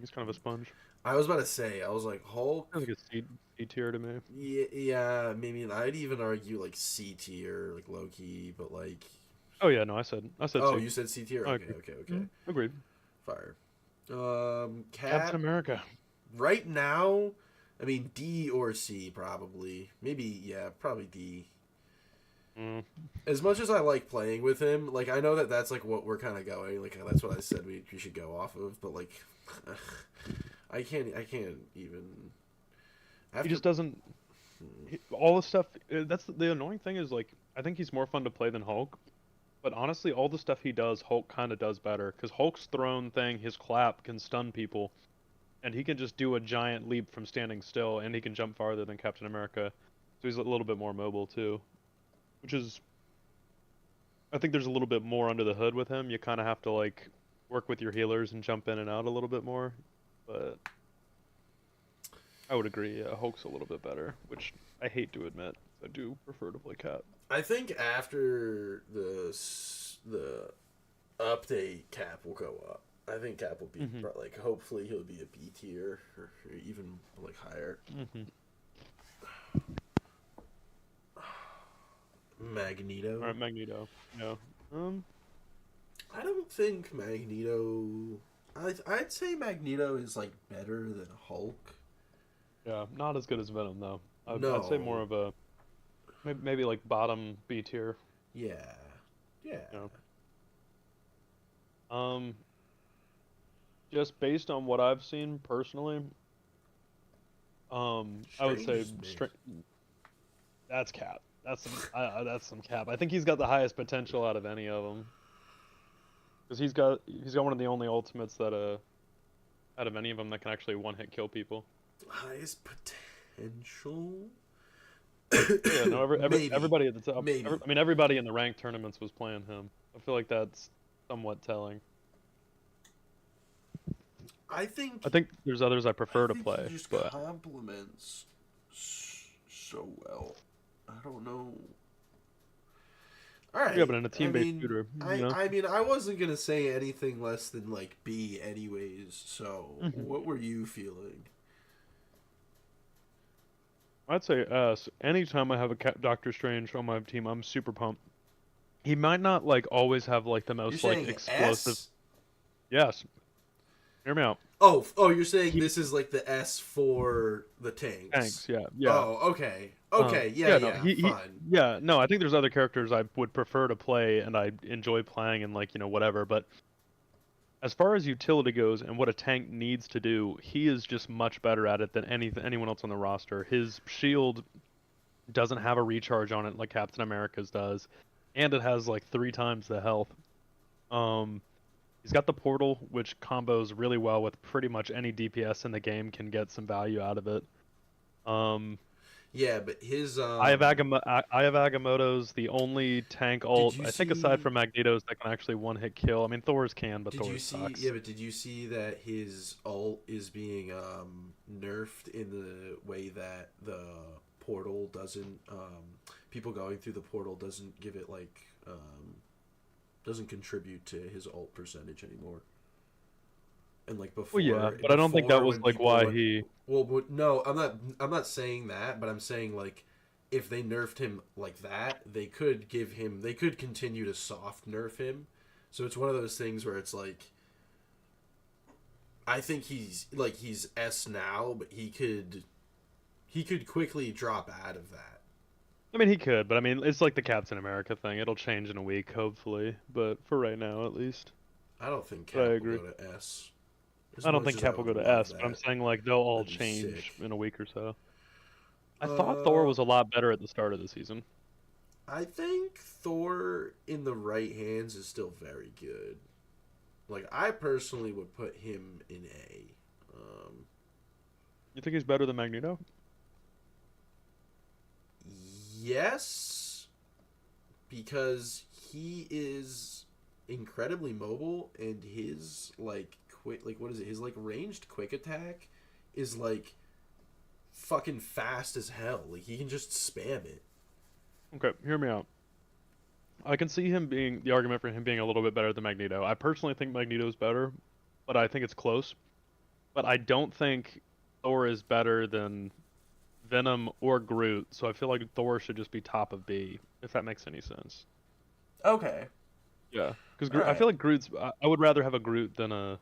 He's kind of a sponge. I was about to say, I was like Hulk. Sounds like a C tier to me. Yeah, yeah. Maybe I'd even argue like C tier, like low key, but like. Oh yeah, no, I said Oh, C. you said C tier. I Okay, agree. okay, okay. Agreed. Fire. Captain Cap. America. Right now, I mean D or C probably. Maybe yeah, probably D. Mm. As much as I like playing with him, like I know that that's like what we're kind of going. Like that's what I said we should go off of. But like, I can't even. He just doesn't. All the stuff. That's the annoying thing is like I think he's more fun to play than Hulk. But honestly, all the stuff he does, Hulk kind of does better. Because Hulk's throne thing, his clap can stun people, and he can just do a giant leap from standing still, and he can jump farther than Captain America. So he's a little bit more mobile too, which is, I think there's a little bit more under the hood with him. You kind of have to like work with your healers and jump in and out a little bit more. But I would agree, yeah, Hulk's a little bit better, which I hate to admit. I do prefer to play Cap. I think after the update, Cap will go up. I think Cap will be like hopefully he'll be a B tier or even like higher. Magneto. All right, Magneto. Yeah. I don't think Magneto. I'd say Magneto is like better than Hulk. Yeah, not as good as Venom though. I'd say more No. of a maybe like bottom B tier. Yeah. Yeah. You know. Just based on what I've seen personally, I would Strange say is me. that's Cap. That's some Cap. I think he's got the highest potential out of any of them. Because he's got one of the only ultimates that out of any of them that can actually one hit kill people. Highest potential. Yeah, no, Maybe. everybody at the top. Maybe. I mean, everybody in the ranked tournaments was playing him. I feel like that's somewhat telling. I think. I think there's others I prefer to He play, just but complements so well. I don't know. All right. yeah, but in a team-based shooter, I mean, I wasn't gonna say anything less than like B, anyways. So, what were you feeling? I'd say S. Anytime I have a Doctor Strange on my team, I'm super pumped. He might not like always have like the You're most like saying explosive. S? Yes, hear me out. Oh, you're saying He this is like the S for the tanks. tanks, yeah, yeah. Oh, okay. Okay, yeah, no, fine. yeah, no. I think there's other characters I would prefer to play and I enjoy playing and like whatever. But as far as utility goes and what a tank needs to do, he is just much better at it than anyone else on the roster. His shield doesn't have a recharge on it like Captain America's does, and it has like 3 times the health. He's got the portal, which combos really well with pretty much any DPS in the game can get some value out of it. Yeah, but his I have Agamotto's the only tank did ult, you I think aside see from Magneto's, that can actually one-hit kill. I mean, Thor's can, but did you Thor's see yeah, sucks. but did you see that his ult is being nerfed in the way that the portal doesn't people going through the portal doesn't give it like doesn't contribute to his ult percentage anymore. And like Well, yeah, before but I don't think that before was when like people why went he. well no, I'm not saying that, but I'm saying like if they nerfed him like that, they could continue to soft nerf him. So it's one of those things where it's like I think he's S now, but he could quickly drop out of that. I mean, he could, but I mean, it's like the Captain America thing. It'll change in a week, hopefully. But for right now, at least. I don't think But I Cap will agree. go to S. As I don't much think as I Cap will would go to love S, but I'm that, saying like they'll all that'd be change sick. in a week or so. I thought Thor Uh, was a lot better at the start of the season. I think Thor in the right hands is still very good. Like I personally would put him in A. You think he's better than Magneto? Yes, because he is incredibly mobile, and his like quick, like what is it? His like ranged quick attack is like fucking fast as hell. Like he can just spam it. Okay, hear me out. I can see him being the argument for him being a little bit better than Magneto. I personally think Magneto's better, but I think it's close. But I don't think Thor is better than Venom or Groot, so I feel like Thor should just be top of B, if that makes any sense. Okay. Yeah, because All I feel right. like Groot's. I would rather have a Groot than a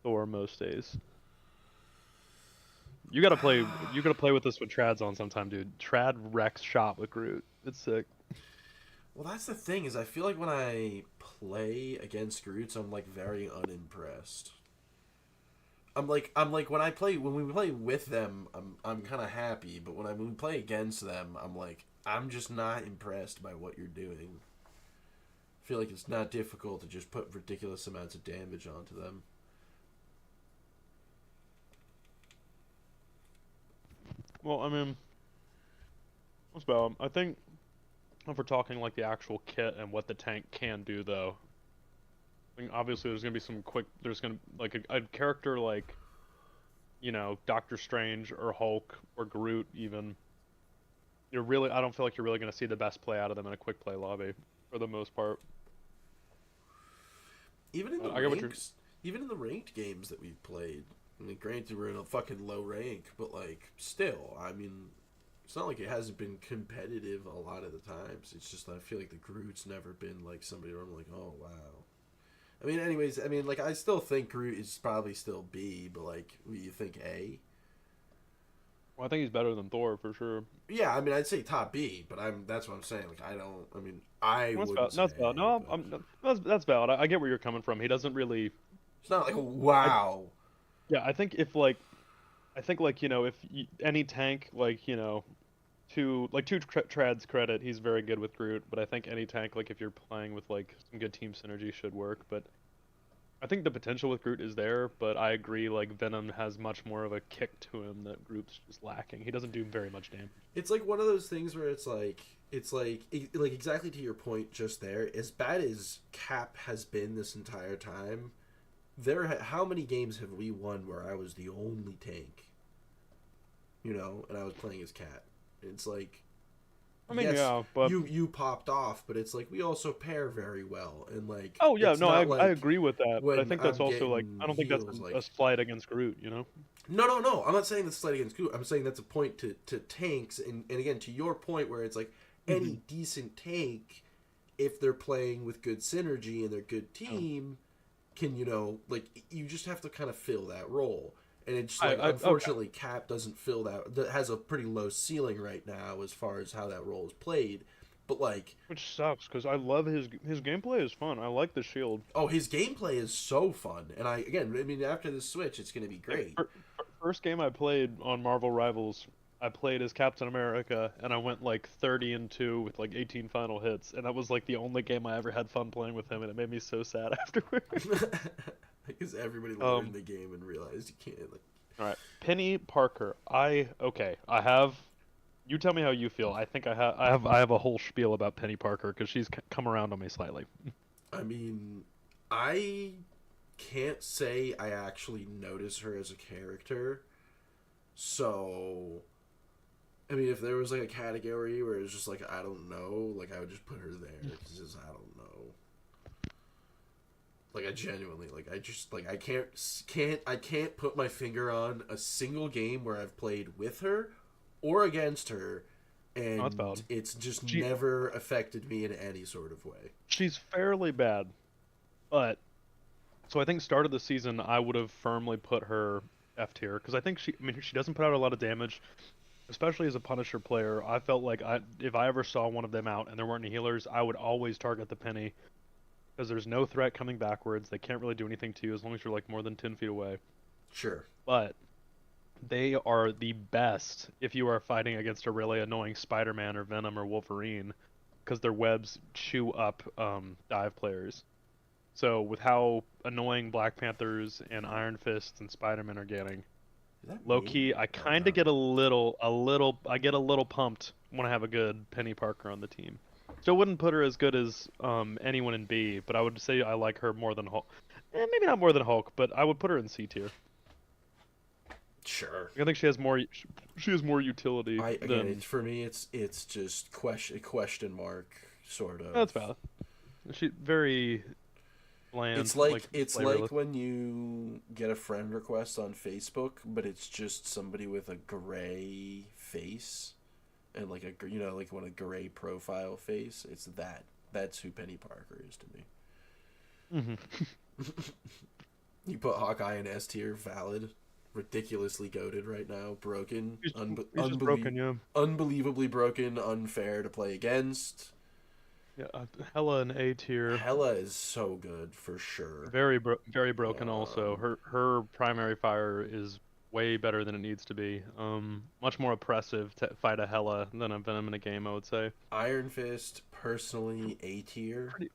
Thor most days. You gotta play. You gotta play with this with Trads on sometime, dude. Trad wrecks shop with Groot. It's sick. Well, that's the thing is I feel like when I play against Groots, I'm like very unimpressed. I'm like when we play with them, I'm kind of happy, but when we play against them, I'm like I'm just not impressed by what you're doing. I feel like it's not difficult to just put ridiculous amounts of damage onto them. Well, I mean, what's about? I think if we're talking like the actual kit and what the tank can do, though, I mean, obviously there's gonna be some quick. There's gonna like a character like Doctor Strange or Hulk or Groot even. You're really. I don't feel like you're really gonna see the best play out of them in a quick play lobby for the most part. Even in the I get what you're. ranks, even in the ranked games that we've played. I mean, granted we're in a fucking low rank, but like still, I mean, it's not like it hasn't been competitive a lot of the times. It's just that I feel like the Groot's never been like somebody where I'm like, oh wow. I mean, anyways, I mean, like I still think Groot is probably still B, but like, you think A? Well, I think he's better than Thor for sure. Yeah, I mean, I'd say top B, but that's what I'm saying. Like, I don't. I mean, I Well, that's wouldn't valid. say No, that's valid. A, No, but that's valid. I get where you're coming from. He doesn't really. it's not like I wow. Yeah, I think if like I think like if any tank like to Trad's credit, he's very good with Groot. But I think any tank like if you're playing with like some good team synergy should work. But I think the potential with Groot is there. But I agree like Venom has much more of a kick to him that Groot's just lacking. He doesn't do very much damage. It's like one of those things where it's like exactly to your point just there. As bad as Cap has been this entire time, how many games have we won where I was the only tank, and I was playing as Cap. It's like, I mean, yes, yeah, but you popped off, but it's like we also pair very well, and like oh yeah, it's no, not I like agree with that. But I when think that's I'm also like getting I don't think that's heals a like slight against Groot. no, no, no. I'm not saying that's slight against Groot. I'm saying that's a point to tanks, and again to your point where it's like Hmm. any decent tank, if they're playing with good synergy and they're good Oh. team, can like you just have to kind of fill that role. And it's like I okay. unfortunately Cap doesn't fill that has a pretty low ceiling right now as far as how that role is played. But like Which sucks because I love his gameplay is fun. I like the shield. oh his gameplay is so fun. And I mean after the switch it's gonna be Like great. first game I played on Marvel Rivals, I played as Captain America and I went like 30-2 with like 18 final hits, and that was like the only game I ever had fun playing with him, and it made me so sad afterwards. Because everybody learned Um, the game and realized you can't like all right, Penny Parker. I have You tell me how you feel. I think I have a whole spiel about Penny Parker because she's come around on me slightly. I mean, I can't say I actually notice her as a character. So, I mean, if there was like a category where it's just like I don't know, like I would just put her there. It's just I don't know. Like I genuinely like I just like I can't put my finger on a single game where I've played with her or against her, Oh, that's and valid. it's just She never affected me in any sort of way. she's fairly bad, but so I think start of the season I would have firmly put her F tier because I think I mean she doesn't put out a lot of damage, especially as a Punisher player. I felt like if I ever saw one of them out and there weren't any healers, I would always target the Penny because there's no threat coming backwards. They can't really do anything to you as long as you're like more than 10 feet away. Sure. But they are the best if you are fighting against a really annoying Spider-Man or Venom or Wolverine because their webs chew up dive players. So with how annoying Black Panthers and Iron Fists and Spider-Man are getting, Is that low me? key, I Oh kind of no. get I get a little pumped when I have a good Penny Parker on the team. Still wouldn't put her as good as anyone in B, but I would say I like her more than Hulk. Maybe not more than Hulk, but I would put her in C tier. Sure. I think she has more utility I again, than it's for me. It's just question mark sort of. that's valid. She very bland, like It's like flavorless. when you get a friend request on Facebook, but it's just somebody with a gray face and like like when a gray profile face. It's that. That's who Penny Parker is to me. Hmm. You put Hawkeye in S tier, valid. Ridiculously goaded right now, broken, He's just broken, yeah. unbelievably broken, unfair to play against. Yeah, Hella an A tier. Hella is so good for sure. Very broken. Also, Um, her primary fire is way better than it needs to be. Much more oppressive to fight a Hella than a Venom in a game. I would say. Iron Fist, personally A tier. Pretty.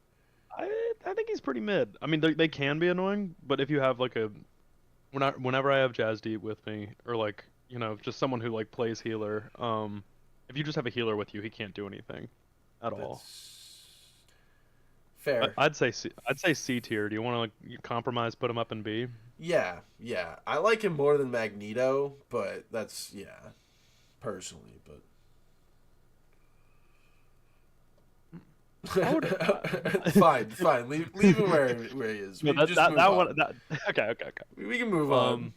I think he's pretty mid. I mean, they can be annoying, but if you have like whenever I have Jazz Deep with me, or like just someone who like plays healer, if you just have a healer with you, he can't do anything at all. That's fair. I'd say C tier. Do you want to like compromise, put him up in B? Yeah, yeah. I like him more than Magneto, but that's yeah, personally. I would. But fine, fine. Leave him where he is. No, We that just that move that on. one. That okay. We can move on. Um,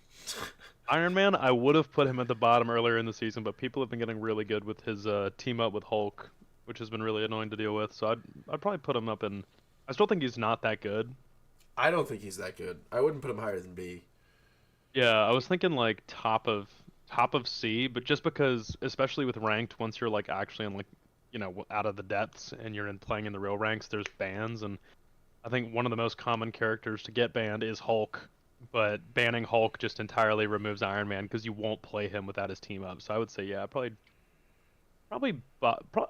Iron Man, I would have put him at the bottom earlier in the season, but people have been getting really good with his team up with Hulk, which has been really annoying to deal with. So I'd probably put him up in. I still think he's not that good. I don't think he's that good. I wouldn't put him higher than B. Yeah, I was thinking like top of C, but just because, especially with ranked, once you're like actually in like out of the depths and you're in playing in the real ranks, there's bans, and I think one of the most common characters to get banned is Hulk, but banning Hulk just entirely removes Iron Man because you won't play him without his team up. So I would say yeah,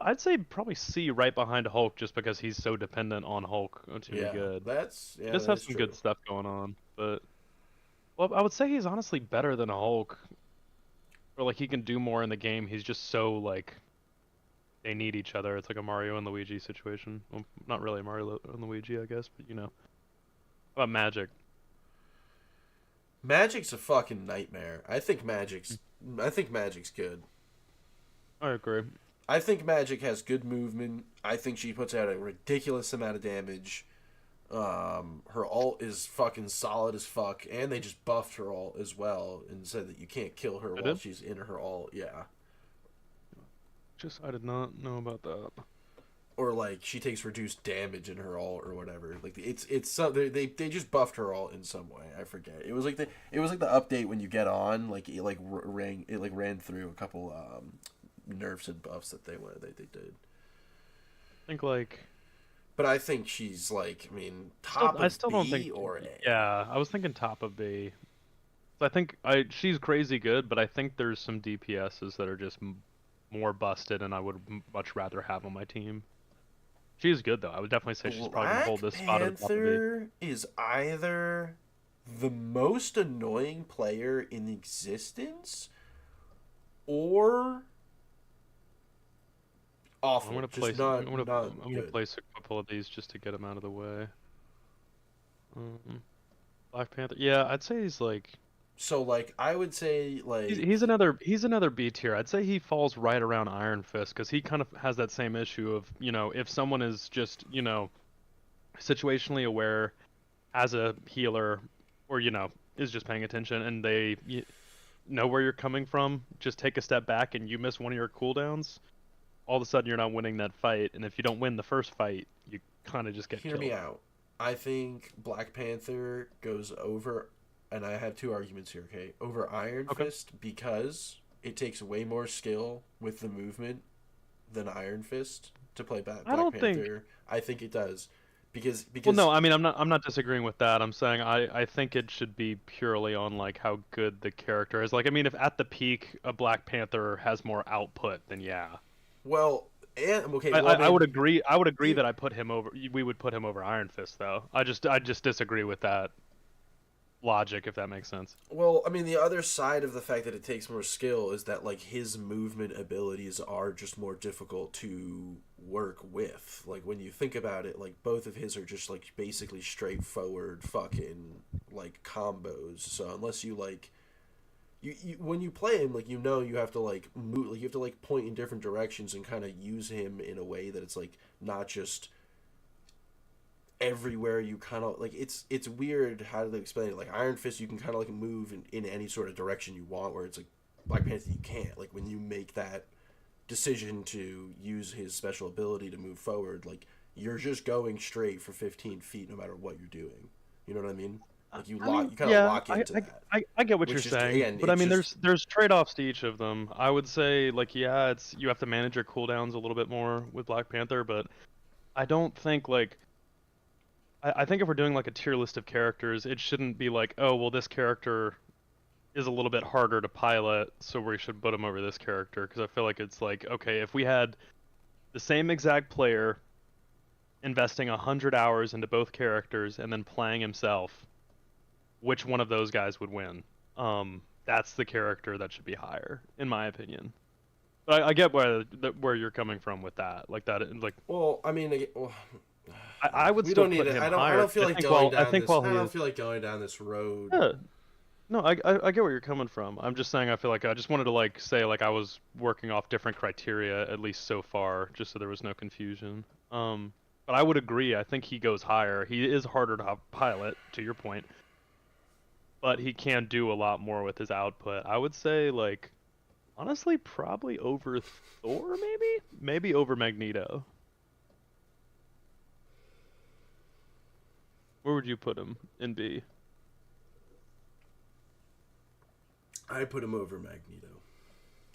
I'd say probably C right behind Hulk just because he's so dependent on Hulk to be Yeah, good. He does that have is some good true. stuff going on, but well, I would say he's honestly better than Hulk. Or like he can do more in the game. He's just so like they need each other. It's like a Mario and Luigi situation. Well, not really Mario and Luigi, I guess, but How about Magic? Magic's a fucking nightmare. I think Magic's good. I agree. I think Magic has good movement. I think she puts out a ridiculous amount of damage. Her ult is fucking solid as fuck, and they just buffed her ult as well and said that you can't kill her I while did. she's in her ult. Yeah, Just I did not know about that. or like she takes reduced damage in her ult or whatever. Like it's some they just buffed her ult in some way. I forget. It was like the update when you get on like it ran through a couple nerfs and buffs that they did. I think like But I think she's like, I mean, still, top I of still don't B think. or A. Yeah, I was thinking top of B. So I think she's crazy good, but I think there's some DPSs that are just more busted, and I would much rather have on my team. She is good though. I would definitely say she's probably gonna hold Black this spot at the top of B. Panther is either the most annoying player in existence or I'm Awful. gonna Just place. not not I'm gonna good. place a couple of these just to get him out of the way. Um, Black Panther. Yeah, I'd say he's like So like I would say he's another B tier. I'd say he falls right around Iron Fist because he kind of has that same issue of if someone is just situationally aware as a healer or is just paying attention and they know where you're coming from, just take a step back and you miss one of your cooldowns, all of a sudden you're not winning that fight, and if you don't win the first fight, you kind of just get hear me killed. out. I think Black Panther goes over, and I have two arguments here. Okay, over Iron Okay. Fist because it takes way more skill with the movement than Iron Fist to play I Black don't think. Panther. I think it does because Well, because no, I mean I'm not disagreeing with that. I'm saying I think it should be purely on like how good the character is. Like I mean if at the peak a Black Panther has more output, then yeah. well and okay I, well I, I I would mean agree. I would agree you that I put him over. We would put him over Iron Fist, though. I just disagree with that logic, if that makes sense. Well, I mean, the other side of the fact that it takes more skill is that like his movement abilities are just more difficult to work with. Like when you think about it, like both of his are just like basically straightforward fucking like combos. So unless you like you when you play him, like you have to like move, like you have to like point in different directions and kind of use him in a way that it's like not just everywhere you kind of like it's weird how to explain it. Like Iron Fist you can kind of like move in any sort of direction you want, where it's like Black Panther you can't. Like when you make that decision to use his special ability to move forward, like you're just going straight for 15 feet no matter what you're doing. You know what I mean? Like I mean, you kind of yeah, lock into that, I get what you're which just saying, again but I it's mean, just there's trade-offs to each of them. I would say, like, yeah, it's you have to manage your cooldowns a little bit more with Black Panther, but I don't think like I think if we're doing like a tier list of characters, it shouldn't be like, oh, well, this character is a little bit harder to pilot, so we should put him over this character. Because I feel like it's like, okay, if we had the same exact player investing 100 hours into both characters and then playing himself, which one of those guys would win? That's the character that should be higher, in my opinion. But I get where you're coming from with that, like that, like well I mean well, I would we still don't need put it. him I higher. don't feel like going I down think this. while I he don't is, feel like going down this road. yeah, no, I get where you're coming from. I'm just saying I feel like I just wanted to like say like I was working off different criteria at least so far, just so there was no confusion. But I would agree. I think he goes higher. He is harder to pilot, to your point, but he can do a lot more with his output. I would say like honestly probably over Thor, maybe over Magneto. Where would you put him in B? I put him over Magneto.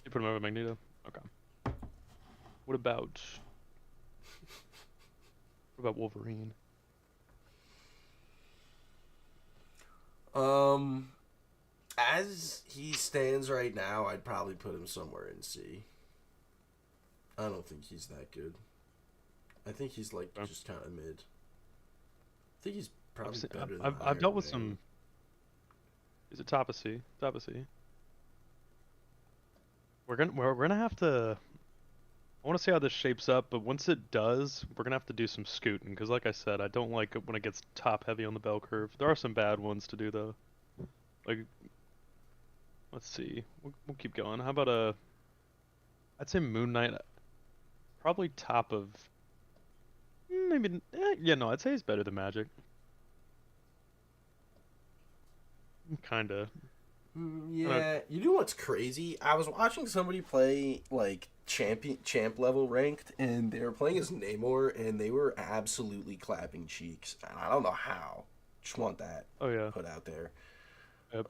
You put him over Magneto. Okay. What about Wolverine? Um, as he stands right now, I'd probably put him somewhere in C. I don't think he's that good. I think he's like Okay. just kind of mid. I think he's probably better than I've dealt Iron with Man. some. Is it top of C? Top of C. We're gonna have to. I want to see how this shapes up, but once it does, we're gonna have to do some scooting because, like I said, I don't like it when it gets top heavy on the bell curve. There are some bad ones to do though. Like, let's see. We'll keep going. How about I'd say Moon Knight, probably top of. Maybe. Yeah, no, I'd say he's better than Magic. Kinda. Yeah, you know what's crazy? I was watching somebody play like champ level ranked, and they were playing as Namor, and they were absolutely clapping cheeks. And I don't know how. Just want that Oh yeah. put out there.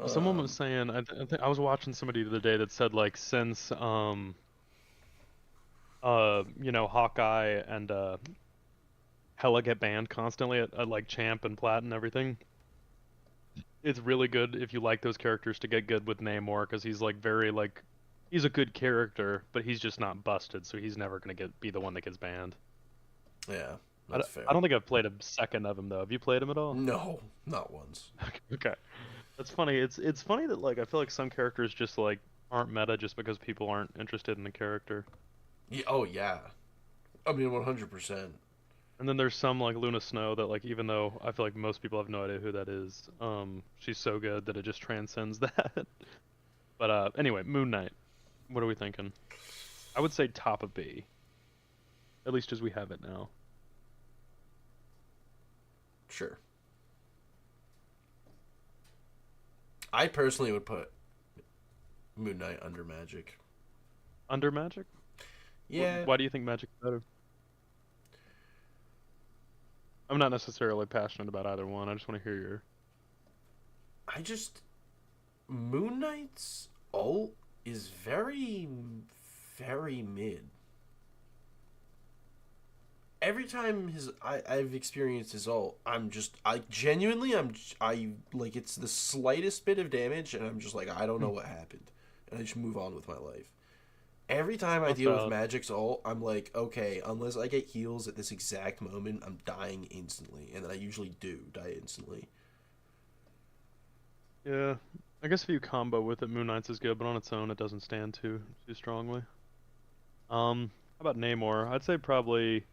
Someone was Um, saying, I think I was watching somebody the other day that said like since Hawkeye and Hela get banned constantly at like Champ and Plat and everything. It's really good if you like those characters to get good with Namor because he's like very like he's a good character, but he's just not busted, so he's never gonna be the one that gets banned. yeah, I that's don't, fair. I don't think I've played a second of him though. Have you played him at all? No, not once. Okay. That's funny. It's funny that like I feel like some characters just like aren't meta just because people aren't interested in the character. Yeah, oh yeah, I mean, 100%. And then there's some like Luna Snow that like even though I feel like most people have no idea who that is, she's so good that it just transcends that. But anyway, Moon Knight. What are we thinking? I would say top of B, at least as we have it now. Sure. I personally would put Moon Knight under Magic. Under Magic? Yeah. Why do you think Magic's better? I'm not necessarily passionate about either one. I just want to hear your. I just Moon Knight's ult is very, very mid. Every time I've experienced his ult, I genuinely I like it's the slightest bit of damage, and I'm just like I don't know what happened, and I just move on with my life. Every time I That's deal with valid. Magic's ult, I'm like, okay, unless I get heals at this exact moment, I'm dying instantly, and then I usually do die instantly. Yeah, I guess if you combo with it, Moon Knight's is good, but on its own, it doesn't stand too strongly. How about Namor? I'd say probably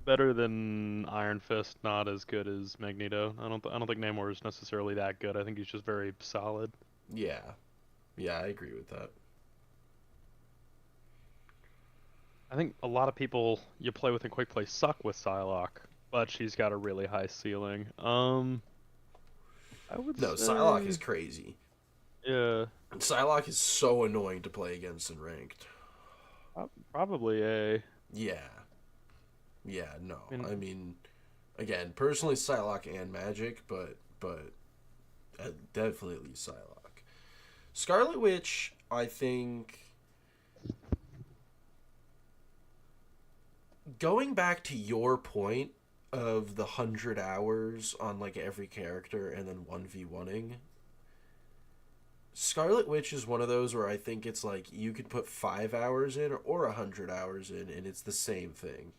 better than Iron Fist, not as good as Magneto. I don't think Namor is necessarily that good. I think he's just very solid. Yeah, yeah, I agree with that. I think a lot of people you play with in Quick Play suck with Psylocke, but she's got a really high ceiling. I would No, Psylocke is say, crazy. yeah, Psylocke is so annoying to play against in ranked. probably a. Yeah, yeah, no. I mean, I mean, again, personally, Psylocke and Magic, but definitely Psylocke. Scarlet Witch, I think. Going back to your point of the 100 hours on like every character and then 1v1ing, Scarlet Witch is one of those where I think it's like you could put 5 hours in or 100 hours in, and it's the same thing.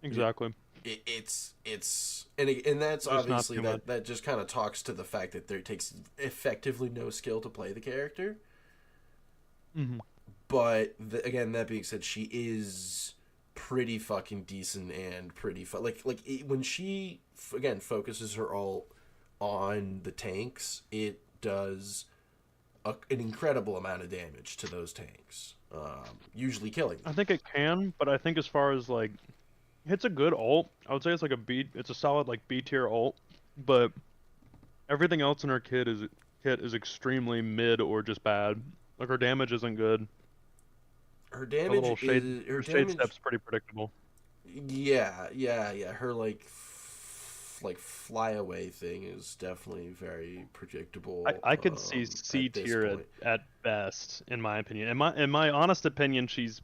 It, exactly. and that's There's not obviously too much. that just kind of talks to the fact that there takes effectively no skill to play the character. Hmm. But again, that being said, she is pretty fucking decent and pretty when she again focuses her ult on the tanks, it does an incredible amount of damage to those tanks, usually killing I them. think it can, but I think as far as like, it's a good ult. I would say it's like a B. It's a solid like B tier ult, but everything else in her kit is extremely mid or just bad. Like her damage isn't good. Her Her damage little is her her shade damage. step's pretty predictable. Yeah, yeah, yeah. Her like flyaway thing is definitely very predictable. I could see C At this tier point. at best, in my opinion. In my honest opinion, she's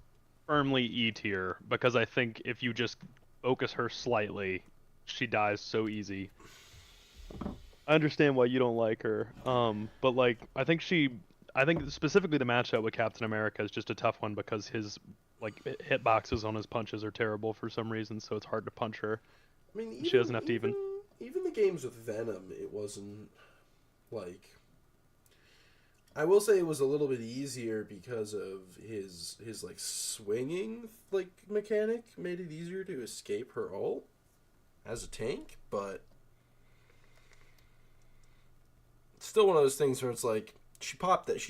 firmly E tier because I think if you just focus her slightly, she dies so easy. I understand why you don't like her. But like I think specifically the matchup with Captain America is just a tough one because his like hitboxes on his punches are terrible for some reason, so it's hard to punch her. I mean, She doesn't have to even the games with Venom, it wasn't like. I will say it was a little bit easier because of his like swinging like mechanic made it easier to escape her ult as a tank, but it's still one of those things where it's like she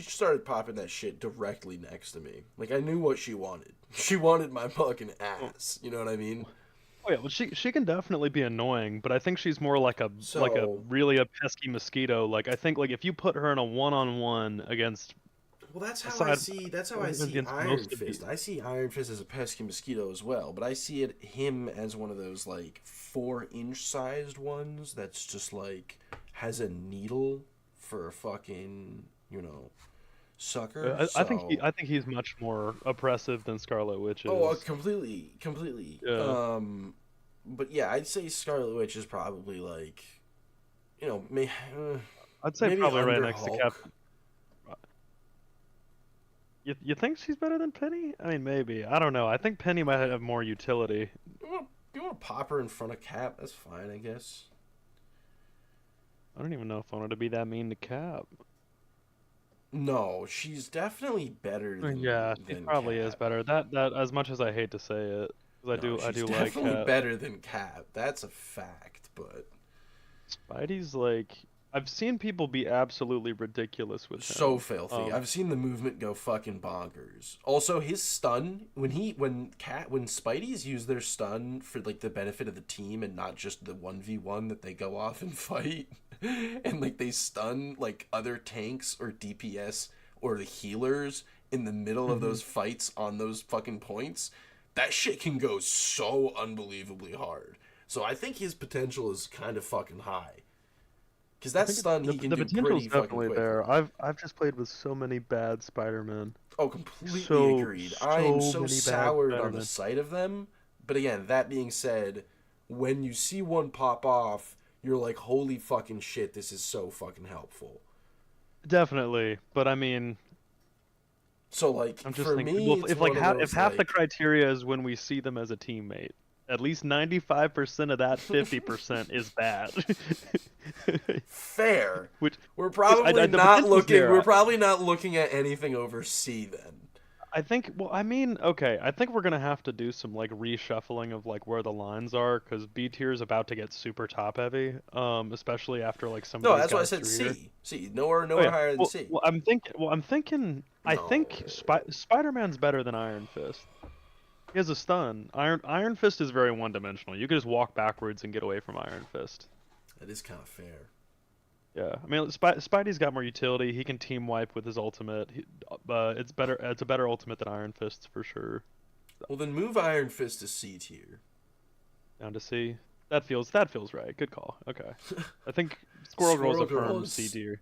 started popping that shit directly next to me. Like I knew what she wanted. She wanted my fucking ass. You know what I mean? Oh yeah, well she can definitely be annoying, but I think she's more like a So, really a pesky mosquito. Like I think like if you put her in a one-on-one against well, aside that's how I see against Iron most of the Fist. I see Iron Fist as a pesky mosquito as well, but I see him as one of those like 4-inch sized ones that's just like has a needle for a fucking sucker. So I think he's much more oppressive than Scarlet Witch oh, is. completely. Yeah. But yeah, I'd say Scarlet Witch is probably like I'd say maybe probably right under next to Hulk. Captain. You think she's better than Penny? I mean, maybe. I don't know. I think Penny might have more utility. You want to pop her in front of Cap? That's fine, I guess. I don't even know if I wanted to be that mean to Cap. No, she's definitely better Yeah, she than probably is Cap. better. That as much as I hate to say it, 'cause No, I she's do like definitely Cat. better than Cap. That's a fact, but Spidey's like I've seen people be absolutely ridiculous with so him. filthy. I've seen the movement go fucking bonkers. Also, his stun when Spidey's use their stun for like the benefit of the team and not just the 1v1 that they go off and fight and like they stun like other tanks or DPS or the healers in the middle of Hmm. those fights on those fucking points, that shit can go so unbelievably hard. So I think his potential is kind of fucking high. Because I that think stun the he can the do potential's pretty fucking definitely quickly. there. I've just played with so many bad Spider-Man. Oh, completely So agreed. I'm so so many bad soured on the Spider-Man. sight of them. But again, that being said, when you see one pop off, you're like, holy fucking shit, this is so fucking helpful. Definitely, but I mean, So, like, I'm just for thinking, me, well, it's if like one of if those, half the like, criteria is when we see them as a teammate, at least 95% of that 50% is bad. fair. Which, We're probably the not potential's looking, there. we're probably not looking at anything over C then. I think, well, I mean, okay, I think we're gonna have to do some like reshuffling of like where the lines are, because B tier is about to get super top heavy, especially after like some of No, these that's why I guys said through here. C. C. Nowhere, Oh nowhere yeah, higher than C. I'm thinking, I No. think Spider-Man's better than Iron Fist. He has a stun. Iron Fist is very one-dimensional. You can just walk backwards and get away from Iron Fist. That is kind of fair. Yeah, I mean, Spidey's got more utility. He can team wipe with his ultimate. It's better. It's a better ultimate than Iron Fist for sure. Well, then move Iron Fist to C tier. Down to C. That feels right. Good call. Okay. I think Squirrel Girl's Squirrel a Girl firm C is tier.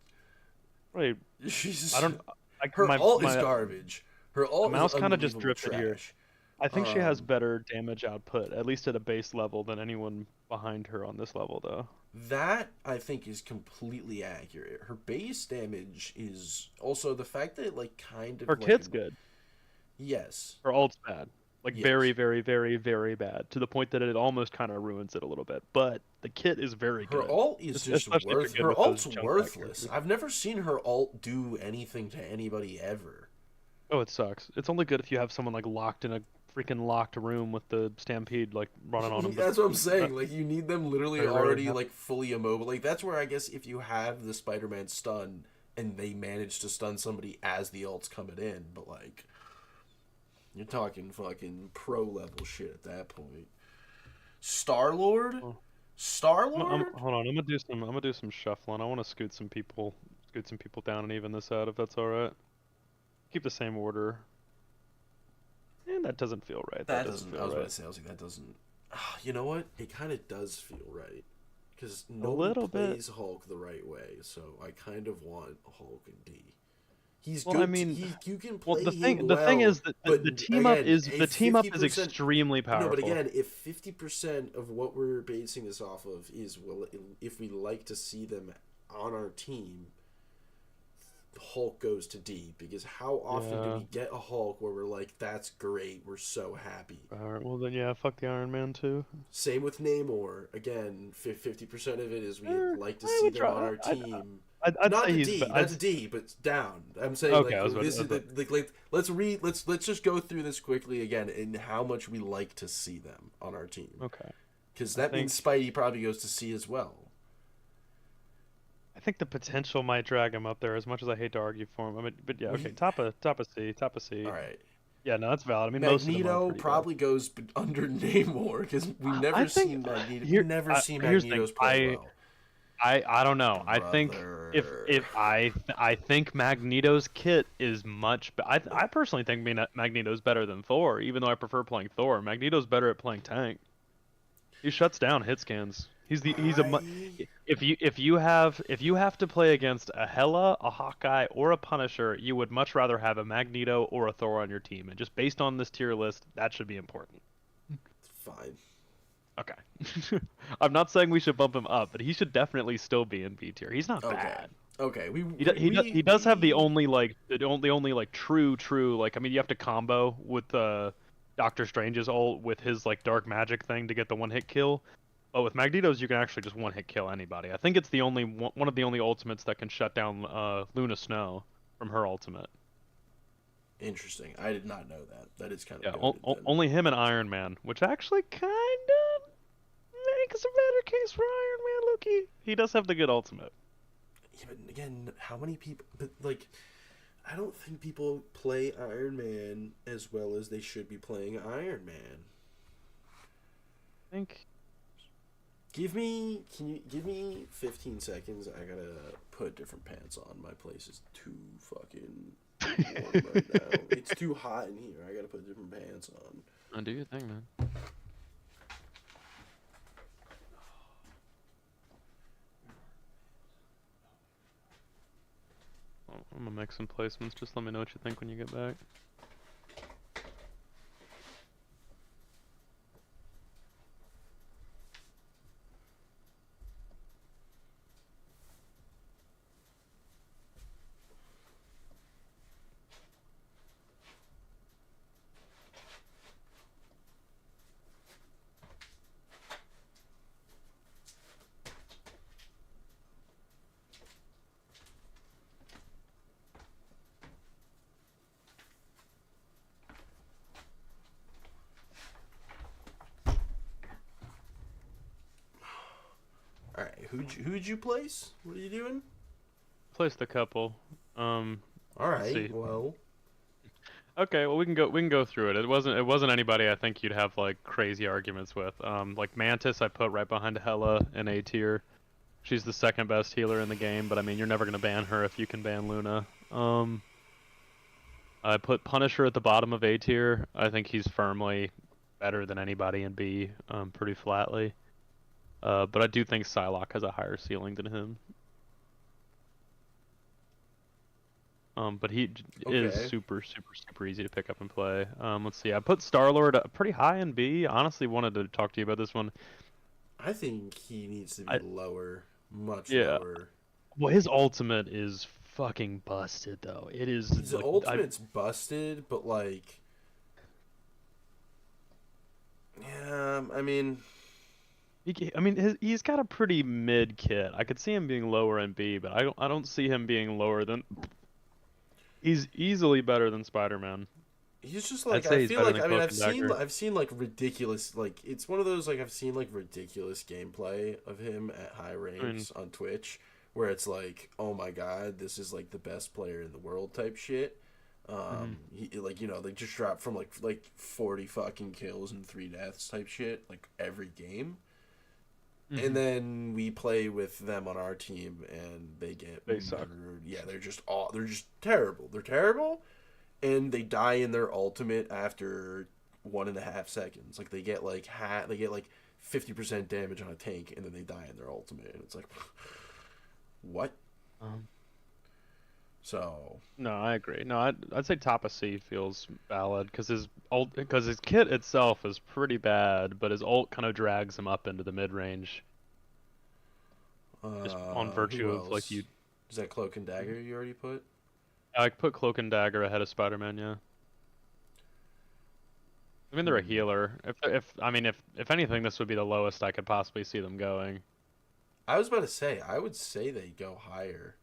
Right. I she's don't. I her alt is my garbage. Her the alt is mouse kind of just unbelievable drifted here. trash. I think she has Um, better damage output, at least at a base level, than anyone behind her on this level, though. that I think is completely accurate. Her base damage is also the fact that it like kind Her of like kit's good. yes, Her ult's bad. Like very, yes. very, very, very bad. To the point that it almost kind of ruins it a little bit. But the kit is very Her good. alt is just Especially if you're good her with those alt's jump back worthless. characters. I've never seen her alt do anything to anybody ever. Oh, it sucks. It's only good if you have someone like locked in a freaking locked room with the Stampede like running on them, but That's what I'm that, saying. Like you need them literally very rarely already happens. like fully immobile. Like that's where I guess if you have the Spider-Man stun and they manage to stun somebody as the ult's coming in, but like you're talking fucking pro level shit at that point. Star Lord, Well, Star Lord. hold on. I'm gonna do some shuffling. I want to scoot some people down and even this out if that's all right. Keep the same order. And that doesn't feel right. That That doesn't doesn't. I feel was about right. to say. I was like, that doesn't. You know what? It kind of does feel right because A nobody little bit. plays Hulk the right way. So I kind of want Hulk and D. He's Well, I good. mean, You can well, play him the thing well, is that but again, a the team up is 50%. extremely No, but powerful. again, if 50% of what we're basing this off of is well, if we like to see them on our team, Hulk goes to D because how often do Yeah. we get a Hulk where we're like, that's great, we're so happy. All right. Well then, yeah. Fuck the Iron Man too. Same with Namor. Again, 50% of it is we like to I see would them on try. our team. I'd Not say to he's. D, not to D, but down. I'm saying Okay. like this I is was about, like let's just go through this quickly again and how much we like to see them on our team okay. because I that think means Spidey probably goes to C as well. I think the potential might drag him up there as much as I hate to argue for him. I mean, but yeah. Okay. We Top of C. all right. Yeah. No, that's valid. I mean, most of them are Magneto pretty bad. probably goes under Namor because we've I never think seen Magneto. We here. never see Here's the thing. Magneto's play well, I don't know. I think brother. I think Magneto's kit is much. I personally think Magneto's better than Thor, even though I prefer playing Thor. Magneto's better at playing tank. He shuts down hit scans. He's a I if you have to play against a Hela, a Hawkeye, or a Punisher, you would much rather have a Magneto or a Thor on your team. And just based on this tier list, that should be important. fine. Okay. I'm not saying we should bump him up, but he should definitely still be in B tier. He's not Okay. bad. Okay. He does have the only like true like I mean you have to combo with Doctor Strange's ult with his like dark magic thing to get the one hit kill. But with Magneto's you can actually just one hit kill anybody. I think it's the only one of the only ultimates that can shut down Luna Snow. from her ultimate. Interesting. I did not know that. That is kind Yeah, of goated then. only him and Iron Man, which actually kind of makes a better case for Iron Man, Loki. He does have the good ultimate. Yeah, but again, how many people? But like, I don't think people play Iron Man as well as they should be playing Iron Man. I think. Can you give me 15 seconds? I gotta put different pants on. My place is too fucking warm right now. It's too hot in here. I gotta put different pants on. Do your thing, man. I'm gonna make some placements. Just let me know what you think when you get back. All right, who'd you place? What are you doing? Placed a couple. All Let's right, see. well, Okay, well we can go through it. It wasn't anybody I think you'd have like crazy arguments with. Like Mantis I put right behind Hela in A tier. She's the second best healer in the game, but I mean you're never gonna ban her if you can ban Luna. I put Punisher at the bottom of A tier. I think he's firmly better than anybody in B, pretty flatly. But I do think Psylocke has a higher ceiling than him. But he is okay. super easy to pick up and play. Let's see. I put Star-Lord pretty high in B. Honestly, wanted to talk to you about this one. I think he needs to be I lower, much Yeah. lower. Well, his ultimate is fucking busted though. It is His like ultimate's busted, but like, yeah, I mean, he's got a pretty mid kit. I could see him being lower in B, but I don't see him being lower than. He's easily better than Spider-Man. he's just I'd like I say he's feel better like than I mean Cloak and Dagger. I've seen like ridiculous like it's one of those like I've seen like ridiculous gameplay of him at high I mean, ranks on Twitch where it's like oh my god this is like the best player in the world type shit. mhm, He like they just drop from like 40 fucking kills and 3 deaths type shit like every game. And mhm. then we play with them on our team and they get They suck. murdered. Yeah, they're just terrible. They're terrible and they die in their ultimate after 1.5 seconds. Like they get like 50% damage on a tank and then they die in their ultimate and it's like what? Um, So no, I agree. No, I'd say top of C feels valid because his kit itself is pretty bad, but his ult kind of drags him up into the mid range, just on virtue who of like else? you. Is that Cloak and Dagger you already put? I put Cloak and Dagger ahead of Spider-Man. Yeah. I mean, they're a Hmm. healer. If anything, this would be the lowest I could possibly see them going. I was about to say I would say they go higher.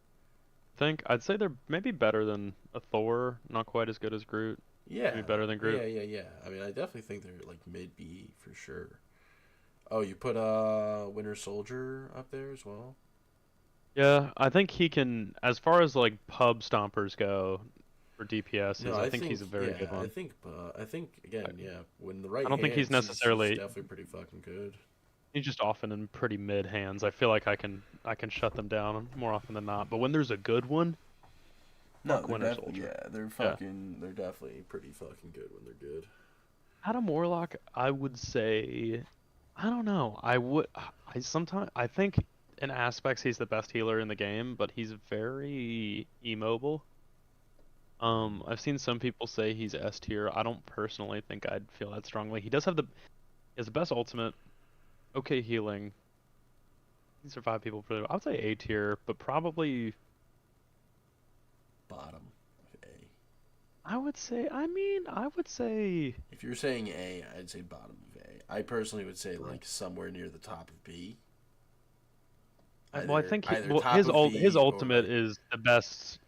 I'd say they're maybe better than a Thor, not quite as good as Groot. Yeah. Maybe better than Groot. Yeah. I mean, I definitely think they're like mid B for sure. Oh, you put Winter Soldier up there as well? Yeah, I think he can, as far as like pub stompers go for No, DPSs, I I think think he's a very good one. I think I, again, yeah, when the I right don't think he's hands, he's necessarily, definitely pretty fucking good. he's just often in pretty mid hands. I feel like I can shut them down more often than not. But when there's a good one, No, fuck they're Winter definitely Soldier. Yeah. they're definitely pretty fucking good when they're good. Adam Warlock, I would say, I don't know. I think in aspects he's the best healer in the game, but he's very immobile. I've seen some people say he's S tier. I don't personally think I'd feel that strongly. He has the best ultimate, okay healing. He can survive people pretty well. I would say A tier, but probably Bottom of A. I would say If you're saying A, I'd say bottom of A. I personally would say like somewhere near the top of B. well, I think Either top of his B or ultimate like is the best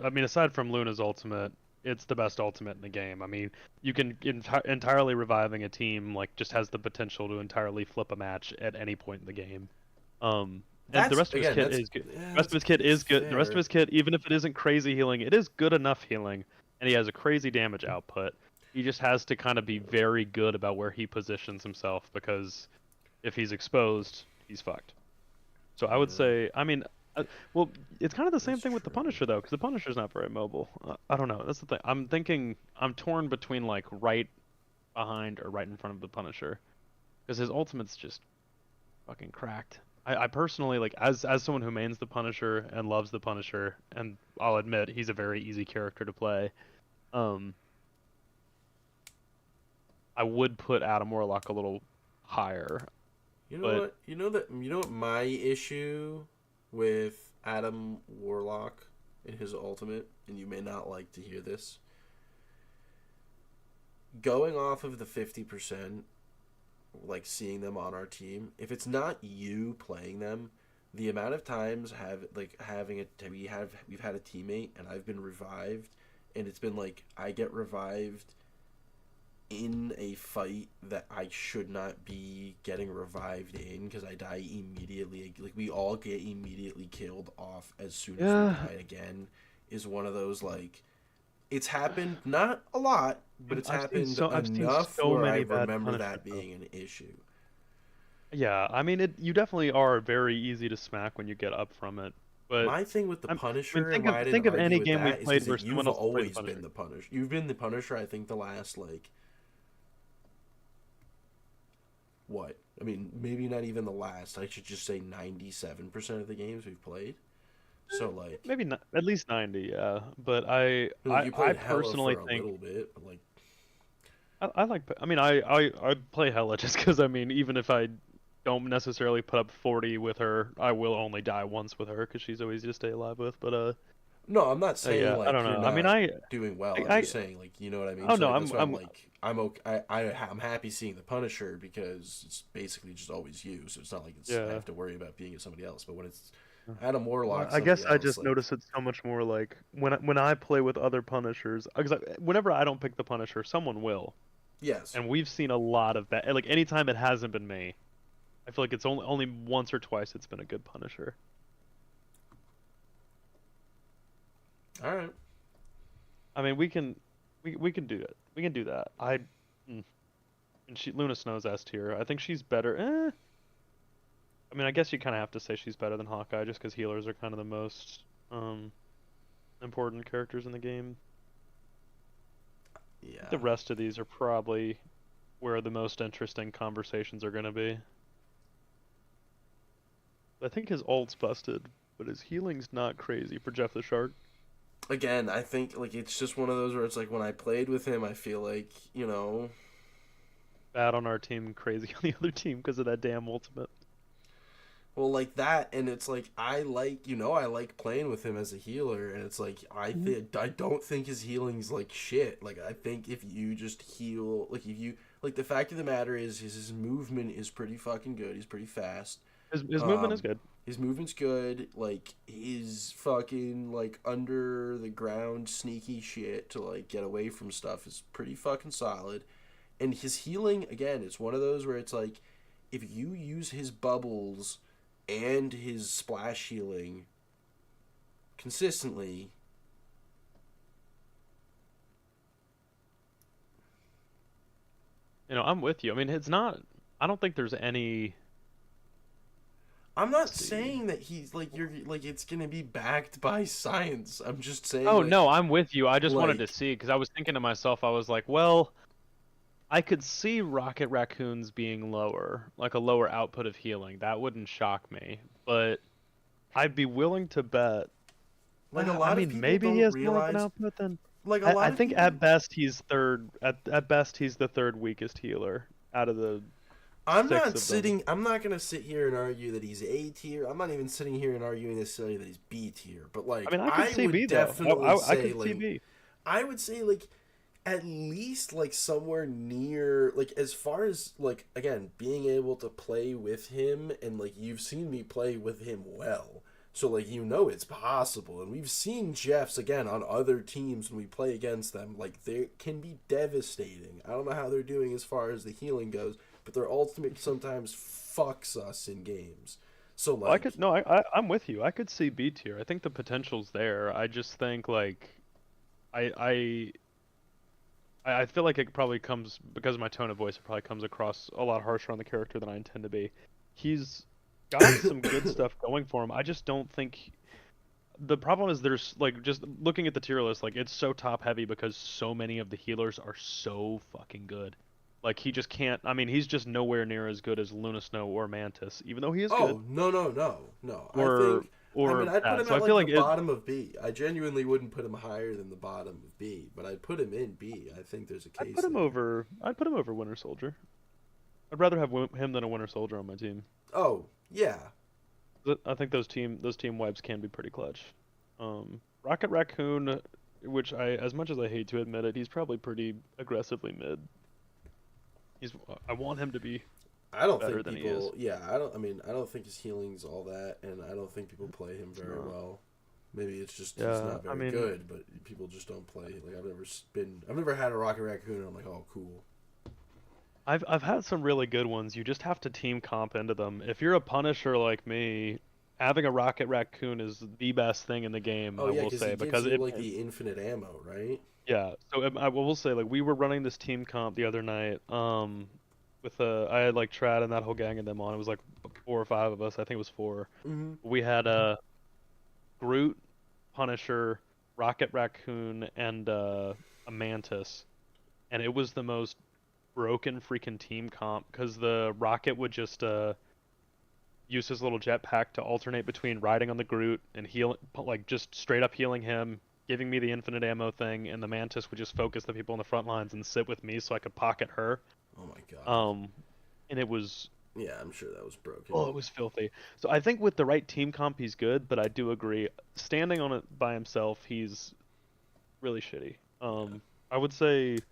I mean, aside from Luna's ultimate, it's the best ultimate in the game. I mean, you can entirely reviving a team like just has the potential to entirely flip a match at any point in the game. And the That's rest of his again, kit that's is good. yeah, The rest of his kit that's is good. The rest of fair. his kit, even if it isn't crazy healing, it is good enough healing, and he has a crazy damage output. He just has to kind of be very good about where he positions himself because if he's exposed, he's fucked. So I would Yeah, say, I mean, well, it's kind of the same that's thing with the true. Punisher though, because the Punisher's not very mobile. I don't know. That's the thing. I'm thinking I'm torn between like right behind or right in front of the Punisher, because his ultimate's just fucking cracked. I personally like as someone who mains the Punisher and loves the Punisher, and I'll admit he's a very easy character to play. Um, I would put Adam Warlock a little higher, You know but what? You know what my issue with Adam Warlock in his ultimate, and you may not like to hear this. Going off of the 50%, like seeing them on our team, if it's not you playing them, the amount of times have like having a we've had a teammate and I've been revived, and it's been like I get revived in a fight that I should not be getting revived in because I die immediately. Like we all get immediately killed off as soon as we yeah, die again. Is one of those like it's happened not a lot, but it's happened I've seen enough so where I many bad remember Punishers that though. being an issue. Yeah, I mean you definitely are very easy to smack when you get up from it. But My thing with the I mean Punisher and why I didn't think of argue any with game we've that is played because where that someone you've else has played the always been Punisher. the Punisher. You've been the Punisher. I think the last like what? I mean, maybe not even the last. I should just say 97% of the games we've played. So like, Maybe not, at least 90, yeah. But like you I played Hella personally for a think little bit, but like, I like. I mean, I play Hela just because I mean, even if I don't necessarily put up 40 with her, I will only die once with her because she's always easy to stay alive with. But no, I'm not saying yeah, I don't like you're know. I mean, not doing well. I'm I just saying like you know what I mean. oh So no, like that's why I'm I'm like I'm happy seeing the Punisher because it's basically just always you. So it's not like it's I yeah. have to worry about being somebody else. But when it's Adam Warlock, I guess somebody I else just like notice it so much more like when I play with other Punishers, because whenever I don't pick the Punisher, someone will, yes. and we've seen a lot of that. Like anytime it hasn't been me, I feel like it's only once or twice it's been a good Punisher. All right. I mean, we can do it. We can do that. Mm. And Luna Snow's S tier. I think she's better. I mean, I guess you kind of have to say she's better than Hawkeye just because healers are kind of the most um important characters in the game. The Yeah. rest of these are probably where the most interesting conversations are going to be. I think his ult's busted, but his healing's not crazy for Jeff the Shark. Again, I think like it's just one of those where it's like when I played with him, I feel like Bad on our team, crazy on the other team because of that damn ultimate. well, like that, and it's like I like I like playing with him as a healer, and it's like Mhm. I don't think his healing's like shit. Like I think if you just heal, like if you like the fact of the matter is his movement is pretty fucking good. He's pretty fast. His movement is Um, good. his movement's good. Like his fucking like under the ground sneaky shit to like get away from stuff is pretty fucking solid. And his healing again, it's one of those where it's like if you use his bubbles and his splash healing consistently. You know, I'm with you. I mean, it's not. I don't think there's any. I'm Let's not see. saying that he's like you're like it's gonna be backed by science. I'm just saying Oh no, I'm with you. I just wanted to like see because I was thinking to myself, I was like, well, I could see Rocket Raccoons being lower, like a lower output of healing. That wouldn't shock me, but I'd be willing to bet. like a I lot of mean, people maybe he don't has more of an realize output than. like a lot I of think people at best he's third. At best he's the third weakest healer out of the six of them. I'm not gonna sit here and argue that he's A tier. I'm not even sitting here and arguing necessarily that he's B tier. But I like mean, I could I see would B though. definitely I say could see like B. I would say like at least like somewhere near like as far as like again being able to play with him and like you've seen me play with him well. So, like, you know it's possible. And we've seen Jeffs, again, on other teams when we play against them. Like, they can be devastating. I don't know how they're doing as far as the healing goes, but their ultimate sometimes fucks us in games. So, Well, I like, could no, I'm with you. I could see B tier. I think the potential's there. I just think like I I I feel like it probably comes because of my tone of voice. It probably comes across a lot harsher on the character than I intend to be. He's got some good stuff going for him. I just don't think the problem is there's like just looking at the tier list, like it's so top heavy because so many of the healers are so fucking good. Like he just can't. I mean, he's just nowhere near as good as Luna Snow or Mantis, even though he is good. oh, no, no, no, no. Or I mean, or I'd put that. him So I at, feel like, the like it. bottom of B. I genuinely wouldn't put him higher than the bottom of B, but I'd put him in B. I think there's a I'd case put him there. over. I'd put him over Winter Soldier. I'd rather have him than a Winter Soldier on my team. Oh, yeah. I think those team wipes can be pretty clutch. Rocket Raccoon, which as much as I hate to admit it, he's probably pretty aggressively mid. He's I want him to be I don't better think than he is. people. Yeah, I don't. I mean, I don't think his healing's all that, and I don't think people play him very not. well. Maybe it's just he's Yeah, not I very mean, good, but people just don't play. Like I've never had a Rocket Raccoon, and I'm like, oh, cool. I've had some really good ones. You just have to team comp into them. If you're a Punisher like me, having a Rocket Raccoon is the best thing in the game, Oh I yeah, will because he say, gives because you like the infinite ammo, right? yeah. So I will say, like, we were running this team comp the other night, with I had like Trad and that whole gang of them on. It was like 4 or 5 of us. I think it was 4. Mm-hmm. We had Groot, Punisher, Rocket Raccoon, and a Mantis, and it was the most broken freaking team comp because the Rocket would just use his little jetpack to alternate between riding on the Groot and heal, like just straight up healing him, giving me the infinite ammo thing, and the Mantis would just focus the people on the front lines and sit with me so I could pocket her. Oh my god. Um, and it was Yeah, I'm sure that was broken. oh, it was filthy. So I think with the right team comp, he's good, but I do agree, standing on it by himself, he's really shitty. Yeah. I would say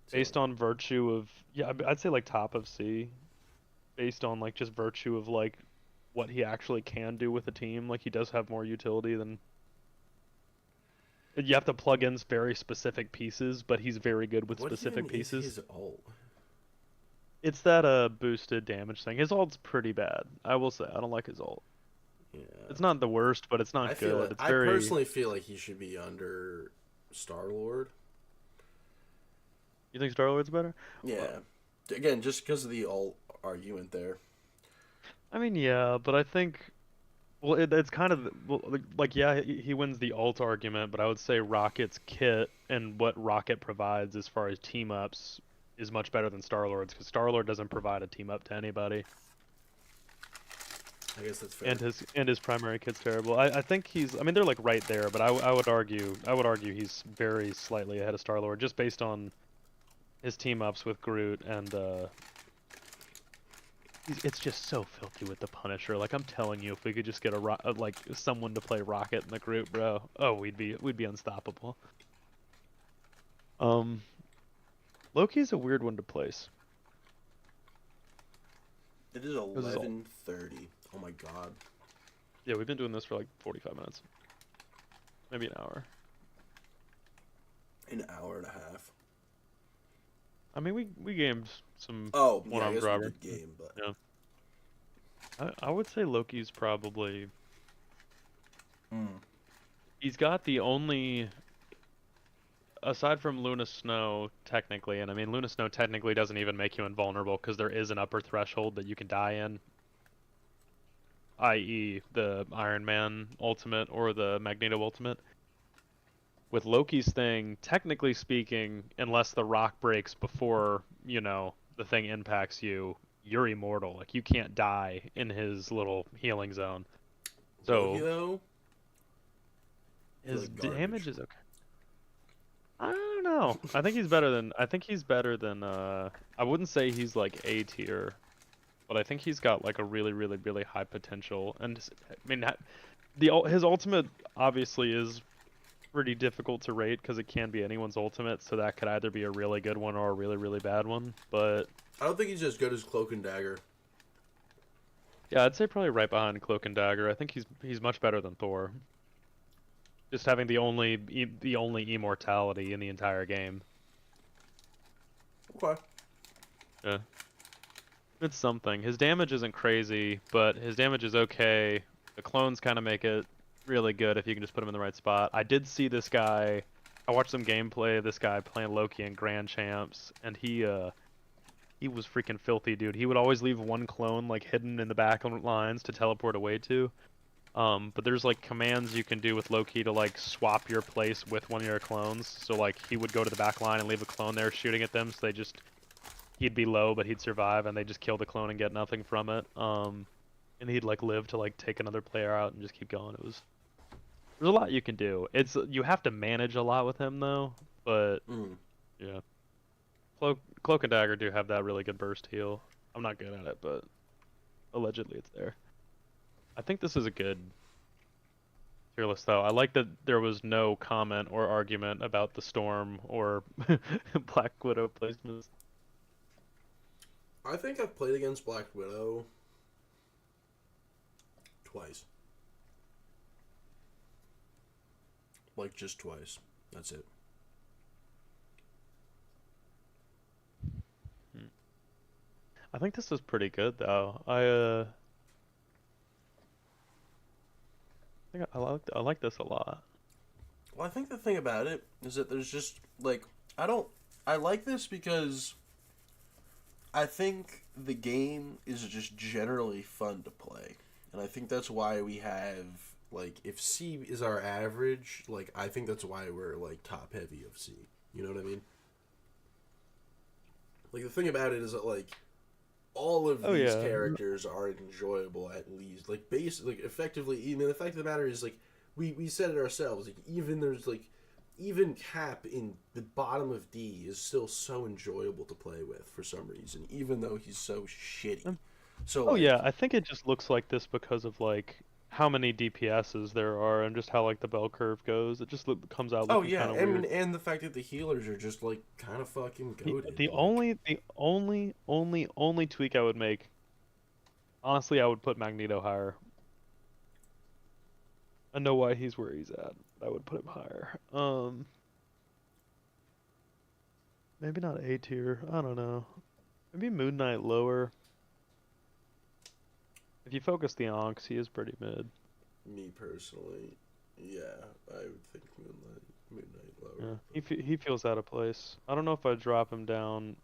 So, based on virtue of yeah, I'd say like top of C, based on like just virtue of like what he actually can do with a team. Like he does have more utility than you have to plug in very specific pieces, but he's very good with what even specific is pieces. his ult? It's that boosted damage thing. His ult's pretty bad. I will say I don't like his ult. Yeah. It's not the worst, but it's not good. It's I very. personally feel like he should be under Star Lord. You think Star Lord's better? Yeah. Again, just because of the ult argument there. I mean, yeah, but I think well, it's kind of well, like yeah, he wins the ult argument, but I would say Rocket's kit and what Rocket provides as far as team ups is much better than Star Lord's because Star Lord doesn't provide a team up to anybody, I guess that's fair. and his primary kit's terrible. I think he's I mean they're like right there, but I would argue he's very slightly ahead of Star Lord just based on his team ups with Groot and it's just so filthy with the Punisher. Like I'm telling you, if we could just get like someone to play Rocket in the group, bro, oh we'd be unstoppable. Um, Loki's a weird one to place. It is 11:30. Oh my god. Yeah, we've been doing this for like 45 minutes, maybe an hour. An hour and a half. I mean, we gamed some Oh, yeah, I one-armed guess we robber. did game, but Yeah, I would say Loki's probably. Hmm. He's got the only. Aside from Luna Snow, technically, and I mean, Luna Snow technically doesn't even make you invulnerable because there is an upper threshold that you can die in, i.e., the Iron Man ultimate or the Magneto ultimate. With Loki's thing, technically speaking, unless the rock breaks before, you know, the thing impacts you, you're immortal. Like, you can't die in his little healing zone. Loki, So, though, his like garbage. damage is okay. I don't know. I think he's better than. I wouldn't say he's like A tier, but I think he's got like a really, really, really high potential. And I mean, his ultimate obviously is pretty difficult to rate because it can be anyone's ultimate. So that could either be a really good one or a really, really bad one. But I don't think he's as good as Cloak and Dagger. Yeah, I'd say probably right behind Cloak and Dagger. I think he's much better than Thor. Just having the only immortality in the entire game. Okay. Yeah. It's something. His damage isn't crazy, but his damage is okay. The clones kind of make it really good if you can just put him in the right spot. I did see this guy. I watched some gameplay of this guy playing Loki in Grand Champs, and he was freaking filthy, dude. He would always leave one clone like hidden in the back lines to teleport away to. But there's like commands you can do with Loki to like swap your place with one of your clones. So like he would go to the back line and leave a clone there shooting at them, so he'd be low but he'd survive, and they just kill the clone and get nothing from it. And he'd like live to like take another player out and just keep going. There's a lot you can do. You have to manage a lot with him though, but yeah. Cloak and Dagger do have that really good burst heal. I'm not good at it, but allegedly it's there. I think this is a good tier list though. I like that there was no comment or argument about the Storm or Black Widow placements. I think I've played against Black Widow twice. Like, just twice. That's it. I think this is pretty good though. I think I like this a lot. Well, I think the thing about it is that there's just, like, I like this because I think the game is just generally fun to play. And I think that's why we have, like, if C is our average, like, I think that's why we're, like, top heavy of C. You know what I mean? Like, the thing about it is that, like, all of these characters are enjoyable at least. Like, basically, like, effectively, even the fact of the matter is, like, we said it ourselves, like, even Cap in the bottom of D is still so enjoyable to play with for some reason, even though he's so shitty. So, oh like, yeah, I think it just looks like this because of like how many DPSs there are and just how like the bell curve goes. It just comes out looking kind of weird. and the fact that the healers are just like kind of fucking goated. The only tweak I would make, honestly, I would put Magneto higher. I know why he's where he's at. I would put him higher. Maybe not A tier. I don't know. Maybe Moon Knight lower. If you focus the Onks, he is pretty mid. Me personally, yeah, I would think Moon Knight lower. Yeah, he feels out of place. I don't know if I'd drop him down.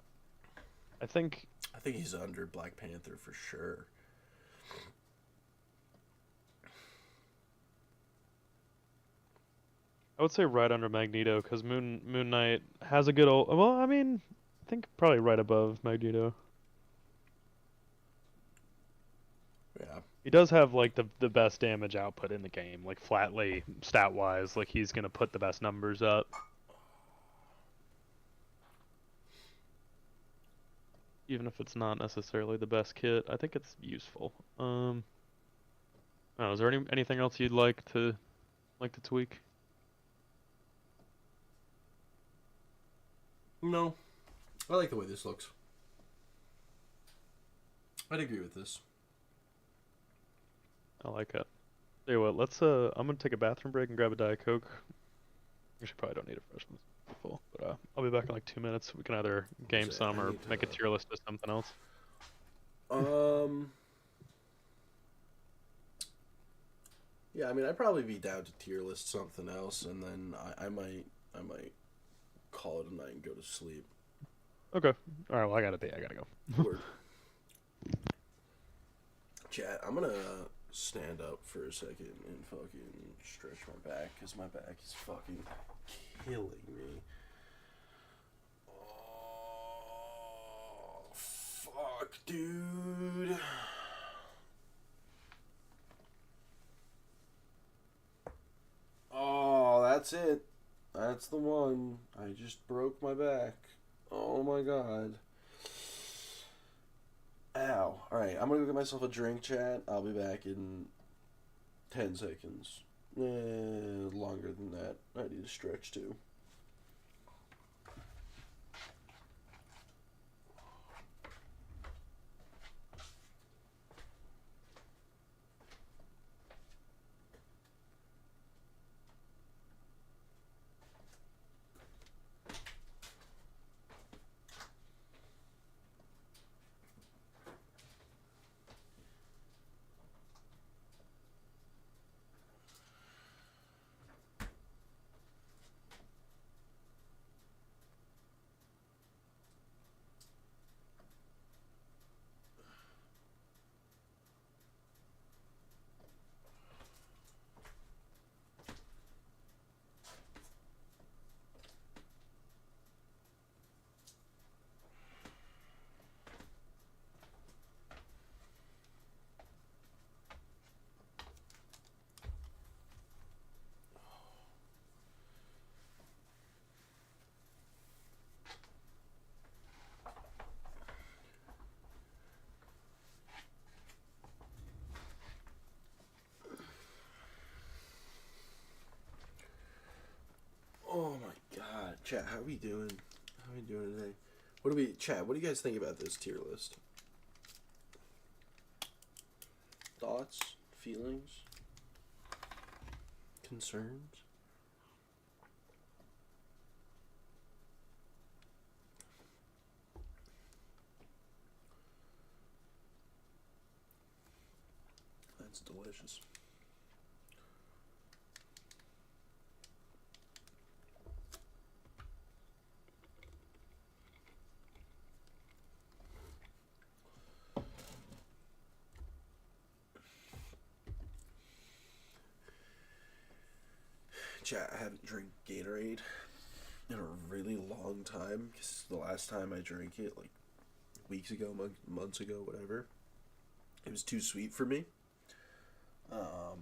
I think he's under Black Panther for sure. I would say right under Magneto because Moon Knight has a good old. Well, I mean, I think probably right above Magneto. Yeah. He does have like the best damage output in the game, like flatly stat wise. Like he's gonna put the best numbers up. Even if it's not necessarily the best kit, I think it's useful. I don't know, is there anything else you'd like to tweak? No, I like the way this looks. I'd agree with this. I like it. Tell you what, I'm gonna take a bathroom break and grab a Diet Coke. Actually, probably don't need a fresh one. It's full, but I'll be back in like 2 minutes. We can either game some or make a tier list of something else. Yeah, I mean, I'd probably be down to tier list something else, and then I might call it a night and go to sleep. Okay. All right. Well, I gotta go. Word. Chat, I'm gonna stand up for a second and fucking stretch my back because my back is fucking killing me. Oh, fuck, dude. Oh, that's it. That's the one. I just broke my back. Oh my god. Ow. Alright, I'm gonna go get myself a drink, chat. I'll be back in 10 seconds. Longer than that. I need to stretch too. Chat, how we doing? How we doing today? What do you guys think about this tier list? Thoughts? Feelings? Concerns? That's delicious. Chat, I haven't drank Gatorade in a really long time, because the last time I drank it, like, weeks ago, months ago, whatever, it was too sweet for me. But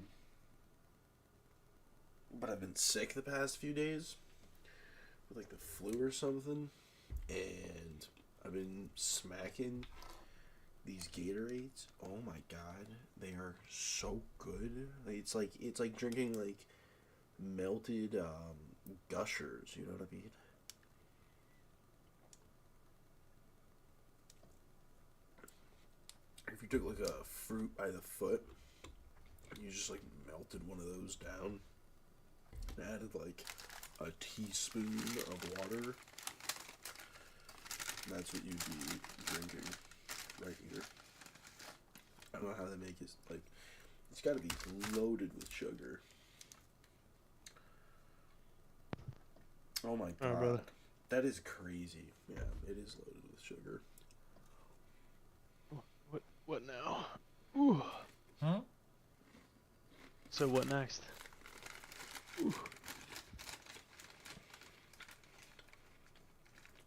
I've been sick the past few days with like the flu or something, and I've been smacking these Gatorades. Oh my god, they are so good. It's like drinking like melted gushers. You know what I mean? If you took like a fruit by the foot, and you just like melted one of those down, and added like a teaspoon of water, that's what you'd be drinking right here. I don't know how they make it, like, it's gotta be loaded with sugar. Oh my god. Brother. That is crazy. Yeah, it is loaded with sugar. What now? Ooh. Huh? So what next? Ooh.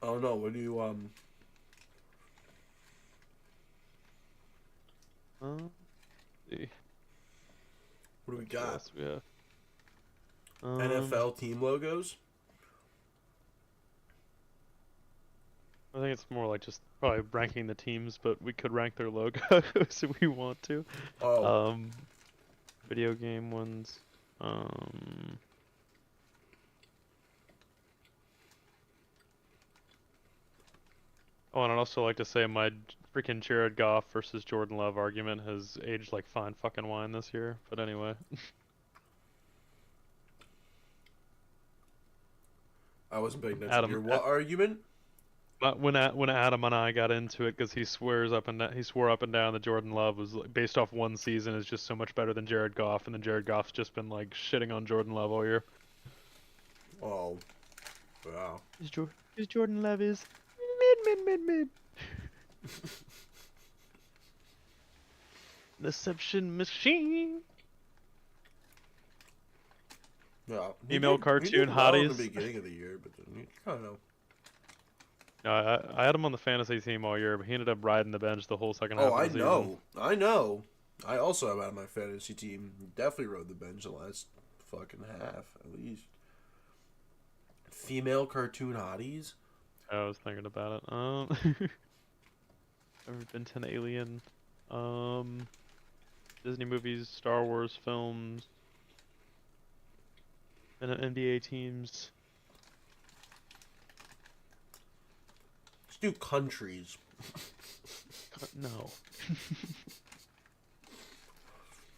Oh no, what do you See. what do we got? Yes, we have. NFL team logos? I think it's more like just probably ranking the teams, but we could rank their logos if we want to. Oh. Video game ones. Oh, and I'd also like to say my freaking Jared Goff versus Jordan Love argument has aged like fine fucking wine this year. But anyway. I wasn't paying attention Adam, to your what argument? When Adam and I got into it, because he swore up and down that Jordan Love was like, based off one season is just so much better than Jared Goff, and then Jared Goff's just been like shitting on Jordan Love all year. Oh. Wow. Because Jordan Love is mid. Deception machine. Yeah. Email he cartoon did well in hotties. the beginning of the year, but then I don't know. I had him on the fantasy team all year, but he ended up riding the bench the whole second half Oh, of the I season. know. I also have out of my fantasy team. Definitely rode the bench the last fucking half, at least. Female cartoon hotties? I was thinking about it. Ever been to an Alien? Disney movies, Star Wars films, and NBA teams. Let's do countries. No.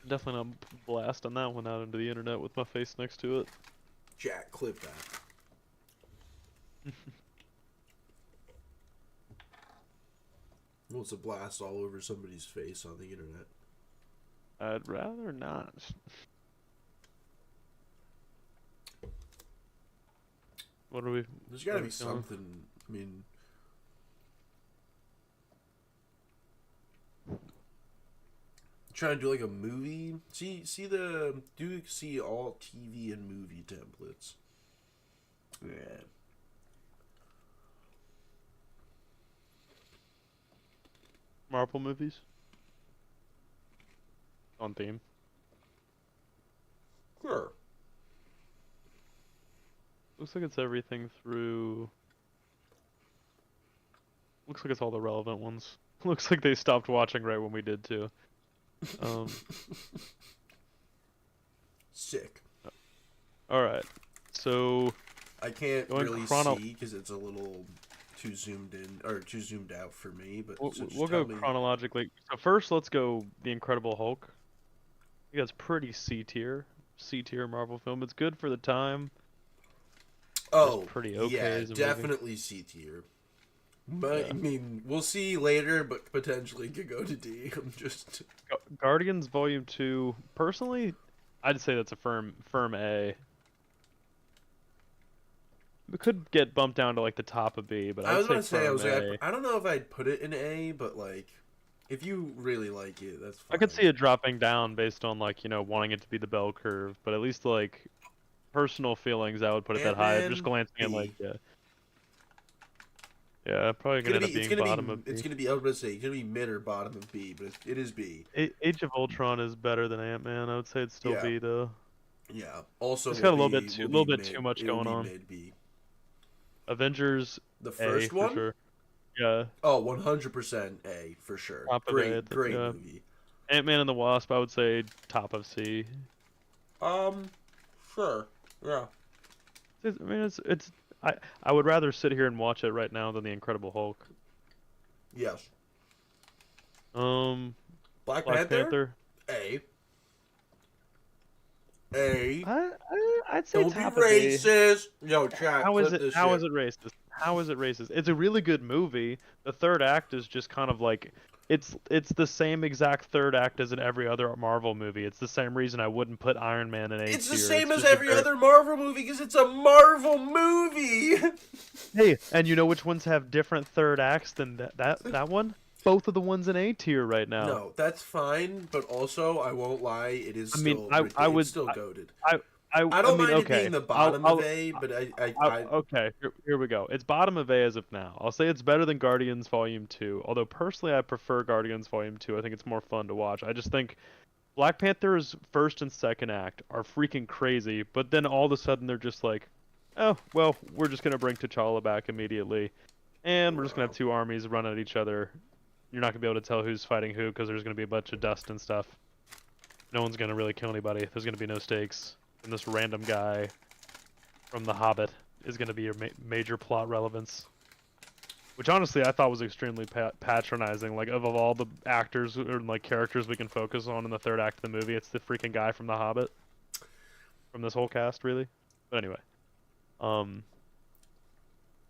Definitely not blasting that one out into the internet with my face next to it. Jack, clip that. Well, it's a blast all over somebody's face on the internet. I'd rather not. What are we? There's gotta what are be we feeling? something. I mean, trying to do like a movie. See all TV and movie templates. Yeah. Marvel movies? On theme. Sure. Looks like it's everything through. Looks like it's all the relevant ones. Looks like they stopped watching right when we did too. Sick. Alright. So I can't Going really chrono. see because it's a little too zoomed in or too zoomed out for me. But We'll, so just we'll tell go me. chronologically. So first, let's go The Incredible Hulk. I think that's pretty C tier Marvel film. It's good for the time. Just Oh pretty okay yeah, as a movie. definitely C tier. But I Yeah. mean, we'll see later, but potentially could go to D. I'm just Guardians Volume 2. Personally, I'd say that's a firm A. It could get bumped down to like the top of B, but I I'd was say gonna say I firm was like A. I don't know if I'd put it in A, but like if you really like it, that's I could fine. see it dropping down based on like, wanting it to be the bell curve, but at least like personal feelings, I would put it that Ant high. Just Man glancing at like, B. yeah. Yeah, probably It's gonna gonna end be up being bottom of it's B. gonna be I was gonna say it's gonna be mid or bottom of B, but it is B. Age of Ultron is better than Ant-Man. I would say it'd still Yeah, be though. yeah. Also, It's got a will little be bit too mid. much It will going be on. mid B. Avengers The A first for one? sure. Yeah, Oh, 100% A for sure. top of A. Great Yeah, movie. Ant-Man and the Wasp, I would say top of C. Um, sure. Yeah. I mean, it's I I would rather sit here and watch it right now than the Incredible Hulk. Yes. Um, Black Black Panther? Panther. A. A. I'd say Don't be top of B. racist. Yo, chat, clip this How is shit. it racist? How is it racist? It's a really good movie. The third act is just kind of like it's the same exact third act as in every other Marvel movie. It's the same reason I wouldn't put Iron Man in A It's the tier. same It's as just a every very other Marvel movie because it's a Marvel movie. Hey, and you know which ones have different third acts than that one? Both of the ones in A tier right now. No, that's fine, but also I won't lie, it is I mean, still I it's would still goaded. I I I don't mean, mind it okay. being the bottom of I'll A, but Okay, here we go. It's bottom of A as of now. I'll say it's better than Guardians Volume 2. Although personally I prefer Guardians Volume 2. I think it's more fun to watch. I just think Black Panther's first and second act are freaking crazy, but then all of a sudden they're just like, "Oh, well, we're just going to bring T'Challa back immediately and we're just going to wow. have two armies run at each other. You're not going to be able to tell who's fighting who because there's going to be a bunch of dust and stuff. No one's going to really kill anybody. There's going to be no stakes. And this random guy from The Hobbit is going to be your major plot relevance. Which honestly I thought was extremely patronizing. Like of all the actors or like characters we can focus on in the third act of the movie, it's the freaking guy from The Hobbit. From this whole cast, really. But anyway, um,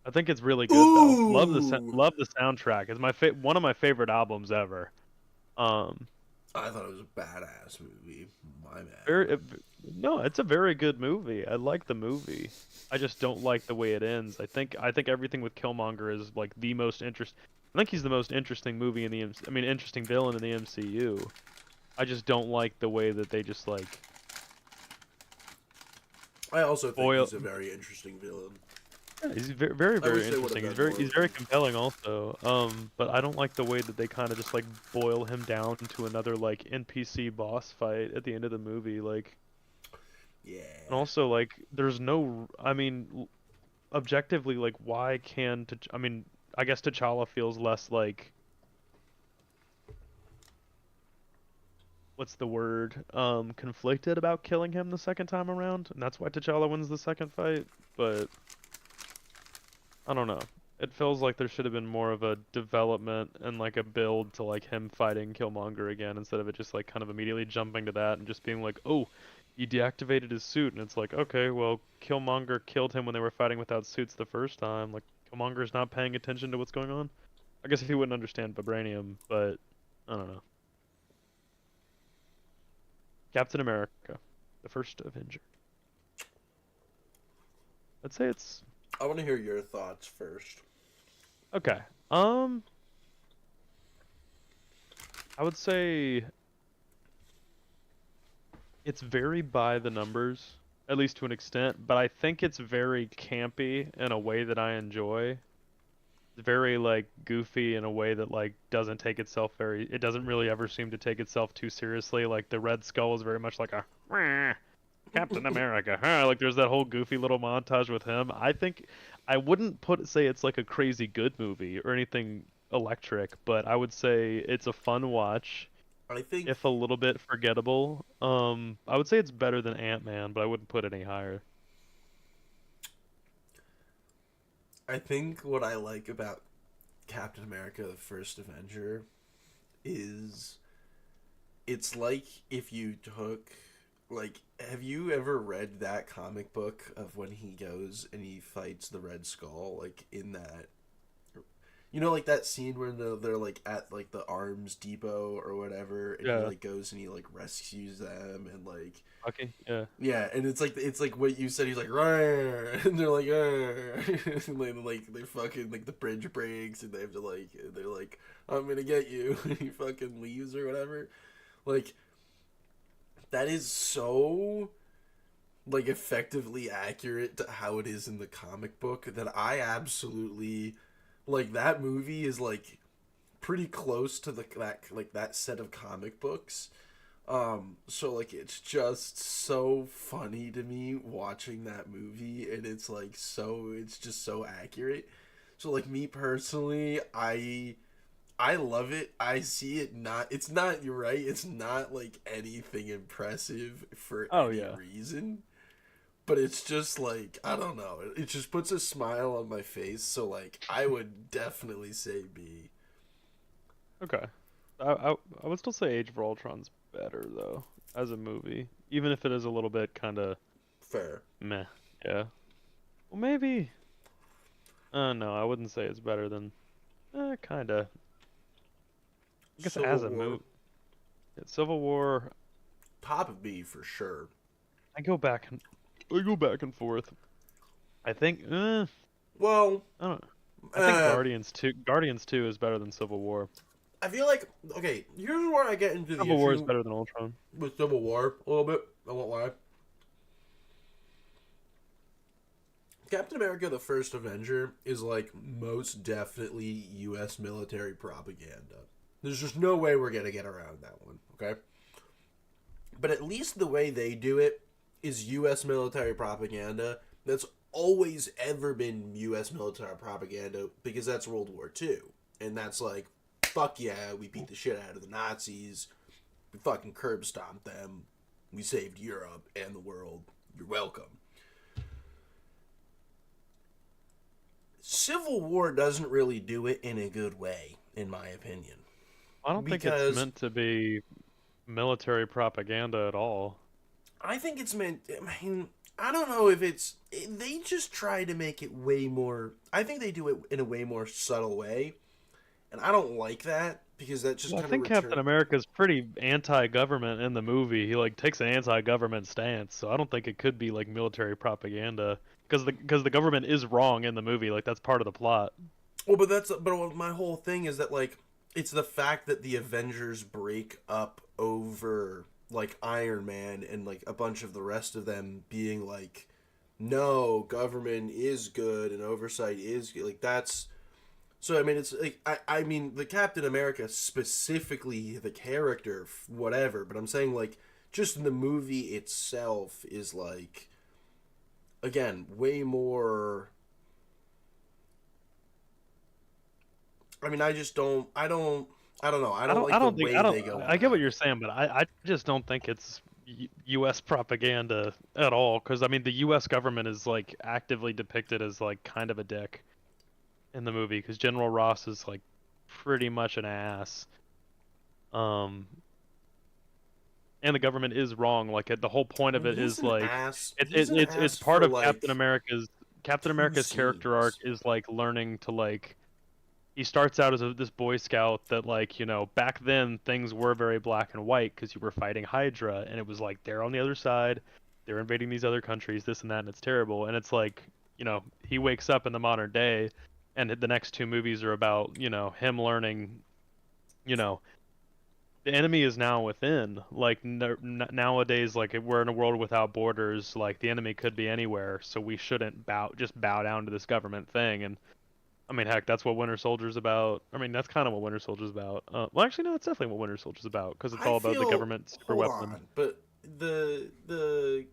I think it's really good though. Ooh. Love the soundtrack. It's one of my favorite albums ever. Um, I thought it was a badass movie. My bad. very no, it's a very good movie. I like the movie. I just don't like the way it ends. I think everything with Killmonger is like the most interest. I think he's the most interesting movie in the I mean interesting villain in the MCU. I just don't like the way that they just like I also think boil. he's a very interesting villain. Yeah, he's very I very wish they would have interesting. done more He's with very him. compelling also. But I don't like the way that they kind of just like boil him down to another like NPC boss fight at the end of the movie. Like, Yeah. and also like there's no. I mean, objectively, like why can I mean, I guess T'Challa feels less like what's the word? Conflicted about killing him the second time around, and that's why T'Challa wins the second fight. But I don't know. It feels like there should have been more of a development and like a build to like him fighting Killmonger again instead of it just like kind of immediately jumping to that and just being like, oh, he deactivated his suit, and it's like, okay, well, Killmonger killed him when they were fighting without suits the first time. Like Killmonger's not paying attention to what's going on. I guess if he wouldn't understand vibranium, but I don't know. Captain America, the first Avenger. I'd say it's I want to hear your thoughts first. okay. I would say it's very by the numbers, at least to an extent, but I think it's very campy in a way that I enjoy. It's very like goofy in a way that like doesn't take itself very it doesn't really ever seem to take itself too seriously. Like the Red Skull is very much like a "Wah, Captain America. Huh? Like there's that whole goofy little montage with him. I think I wouldn't say it's like a crazy good movie or anything electric, but I would say it's a fun watch. I think If a little bit forgettable. I would say it's better than Ant-Man, but I wouldn't put it any higher. I think what I like about Captain America: The First Avenger is it's like if you took like have you ever read that comic book of when he goes and he fights the Red Skull like in that like that scene where they're like at like the arms depot or whatever and he Yeah. like goes and he like rescues them and like Okay. Yeah. yeah, and it's like what you said. He's like, "Rawr," and they're like, "Rawr." And like they fucking like the bridge breaks, and they have to like they're like, "I'm gonna get you," and he fucking leaves or whatever. Like that is so like effectively accurate to how it is in the comic book that I absolutely like. That movie is like pretty close to that set of comic books. So like it's just so funny to me watching that movie, and it's just so accurate. So like me personally, I love it. I see it it's not, you're right, it's not like anything impressive for Oh any yeah. reason. But it's just like I don't know. It just puts a smile on my face. So like I would definitely say B. Okay. I would still say Age of Ultron's better though as a movie, even if it is a little bit kind of Fair. meh. Yeah. Well, maybe. No, I wouldn't say it's better than. Kind of. I guess Civil as a War, movie, Civil War. top of B for sure. I go back and forth. I think. Well, I don't know. I think uh, Guardians 2 is better than Civil War. I feel like okay. Here's where I get into the Civil War is issue better than Ultron. with Civil War a little bit. I won't lie. Captain America: The First Avenger is like most definitely U.S. military propaganda. There's just no way we're gonna get around that one. Okay, but at least the way they do it is U.S. military propaganda. That's always ever been U.S. military propaganda because that's World War II, and that's like, fuck yeah, we beat the shit out of the Nazis. We fucking curb stomped them. We saved Europe and the world. You're welcome. Civil War doesn't really do it in a good way, in my opinion. I don't think it's Because meant to be military propaganda at all. I think it's meant. I mean, I don't know if it's. They just try to make it way more. I think they do it in a way more subtle way, and I don't like that because that just Well, I kind of think Captain return. America's pretty anti-government in the movie. He like takes an anti-government stance, so I don't think it could be like military propaganda because the government is wrong in the movie. Like that's part of the plot. Well, but my whole thing is that like it's the fact that the Avengers break up over like Iron Man and like a bunch of the rest of them being like, no, government is good and oversight is good. Like that's so. I mean, it's like I mean the Captain America specifically the character whatever, but I'm saying like just in the movie itself is like again way more. I mean, I just don't. I don't know. I don't like the way they go I get what about you're it. saying, but I just don't think it's U.S. propaganda at all. Because I mean, the U.S. government is like actively depicted as like kind of a dick in the movie. Because General Ross is like pretty much an ass. Um, and the government is wrong. Like the whole point I of mean, it is like he's an it's ass part for of like Captain two America's character arc scenes. is like learning to like he starts out as this boy scout that like back then things were very black and white because you were fighting Hydra and it was like they're on the other side, they're invading these other countries, this and that, and it's terrible. And it's like he wakes up in the modern day and the next two movies are about him learning you know the enemy is now within. Like nowadays, like we're in a world without borders, like the enemy could be anywhere, so we shouldn't bow down to this government thing. And I mean, heck, that's what Winter Soldier's about. I mean, that's kind of what Winter Soldier's about. Well, actually, no, that's definitely what Winter Soldier's about because it's I all about the feel. government super Hold weapon. on, but the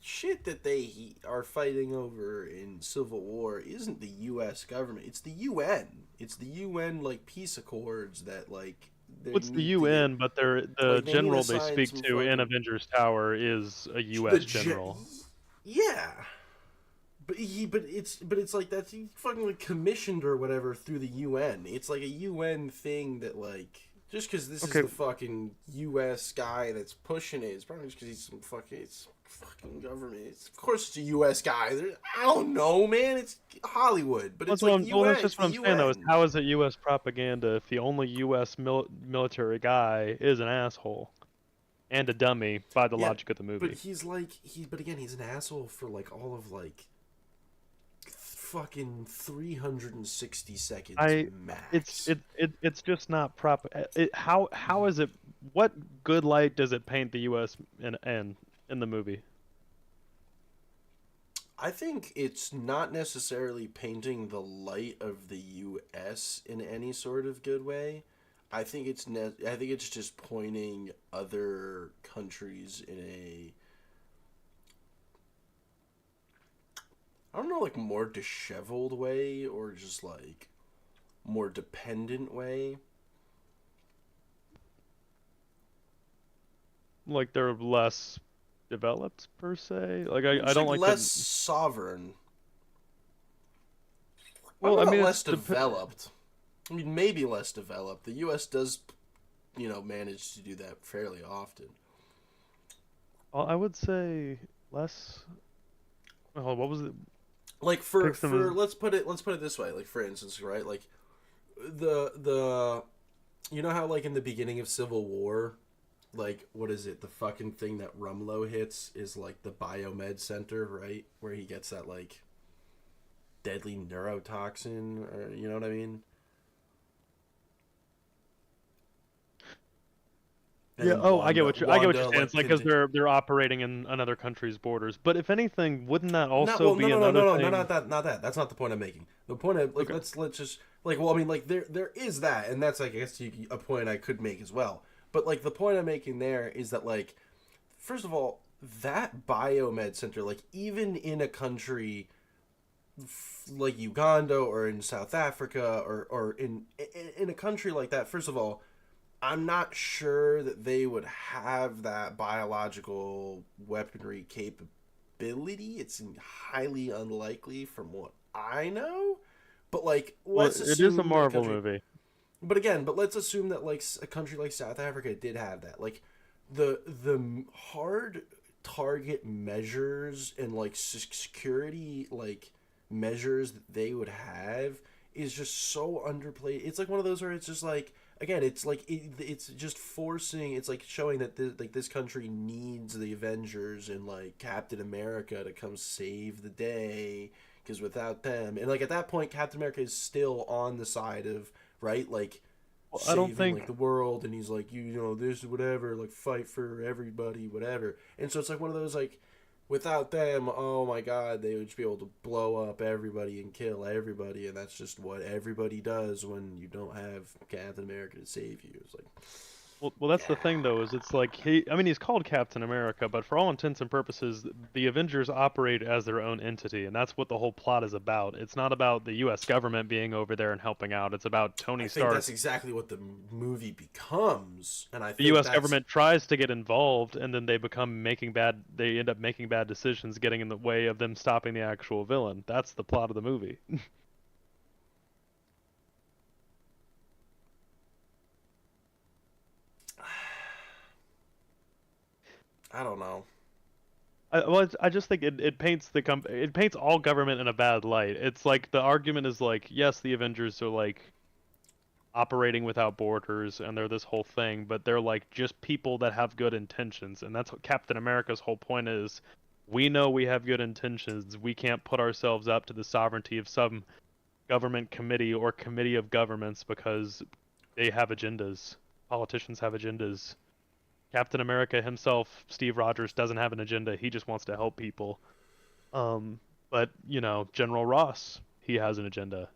shit that they are fighting over in Civil War isn't the U.S. government. It's the UN. It's the UN like peace accords that like they What's the need to get. UN? But the Like they need to general they sign speak some to in fucking Avengers Tower is a the U.S. general. yeah. but it's like that's he fucking like commissioned or whatever through the UN. It's like a UN thing that like just because this is Okay, the fucking U.S. guy that's pushing it, it's probably just because he's some fucking it's fucking government. Of course it's a U.S. guy. I don't know, man. It's Hollywood, but it's like well, UN. that's It's just what the I'm saying though. Is UN. how is it U.S. propaganda if the only U.S. military guy is an asshole and a dummy by the Yeah, logic of the but movie? he's like but again he's an asshole for like all of like fucking 360 seconds I max. it's just not proper. How is it? What good light does it paint the U.S. in the movie? I think it's not necessarily painting the light of the U.S. in any sort of good way. I think it's just pointing other countries in a I don't know like more disheveled way or just like more dependent way. Like they're less developed per se. Like I Just don't like like less the. sovereign. I don't Well, know I about mean less it's developed. I mean maybe less developed. The U.S. does manage to do that fairly often. well, I would say less. Oh, what was it? Like Pick for some. let's put it this way. Like for instance, right? Like the you know how like in the beginning of Civil War, like what is it? The fucking thing that Rumlow hits is like the biomed center, right? Where he gets that like deadly neurotoxin, or you know what I mean? And Yeah. then Oh, I get what you're Wanda saying. It's like like because they're operating in another country's borders. But if anything, wouldn't that no, also well, no, be no, no, another no, no, no, thing? not that. That's not the point I'm making. The point of like Okay. let's just like well, I mean like there is that, and that's like I guess a point I could make as well. But like the point I'm making there is that like first of all, that biomed center, like even in a country like Uganda or in South Africa or in a country like that, first of all, I'm not sure that they would have that biological weaponry capability. It's highly unlikely from what I know. But like, Well, let's it is a assume that a Marvel country. movie. But again, but let's assume that like a country like South Africa did have that. Like the hard target measures and like security like measures that they would have is just so underplayed. It's like one of those where it's just like again, it's like it's just forcing. It's like showing that this country needs the Avengers and like Captain America to come save the day because without them and like at that point Captain America is still on the side of right like Well, I don't saving like think. the world and he's like this whatever like fight for everybody whatever and so it's like one of those like without them oh my god they would just be able to blow up everybody and kill everybody and that's just what everybody does when you don't have Captain America to save you it's like Well, that's the thing yeah though, is it's like I mean, he's called Captain America, but for all intents and purposes, the Avengers operate as their own entity, and that's what the whole plot is about. It's not about the U.S. government being over there and helping out. It's about I Tony think Stark. that's exactly what the movie becomes and I The think U.S. that's government tries to get involved, and then they end up making bad decisions, getting in the way of them stopping the actual villain. That's the plot of the movie. I don't know I just think it paints it paints all government in a bad light. It's like the argument is like, yes, the Avengers are like operating without borders and they're this whole thing, but they're like just people that have good intentions. And that's what Captain America's whole point is. We know we have good intentions. We can't put ourselves up to the sovereignty of some government committee or committee of governments because they have agendas. Politicians have agendas. Captain America himself, Steve Rogers, doesn't have an agenda. He just wants to help people. Um, but General Ross, he has an agenda.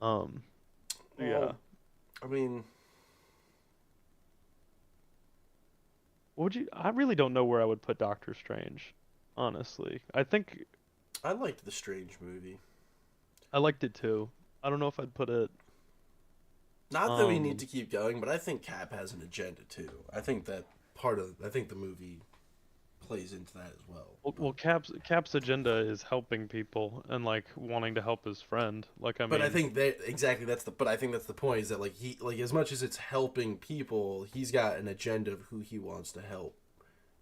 Um, yeah. well I mean What would you? I really don't know where I would put Doctor Strange. Honestly, I think I liked the Strange movie. I liked it too. I don't know if I'd put it. Not that we need Um, to keep going, but I think Cap has an agenda too. I think that I think the movie plays into that as well. Well, Cap's agenda is helping people and like wanting to help his friend. Like, I But I mean, think that exactly that's the. But I think that's the point is that like he like as much as it's helping people, he's got an agenda of who he wants to help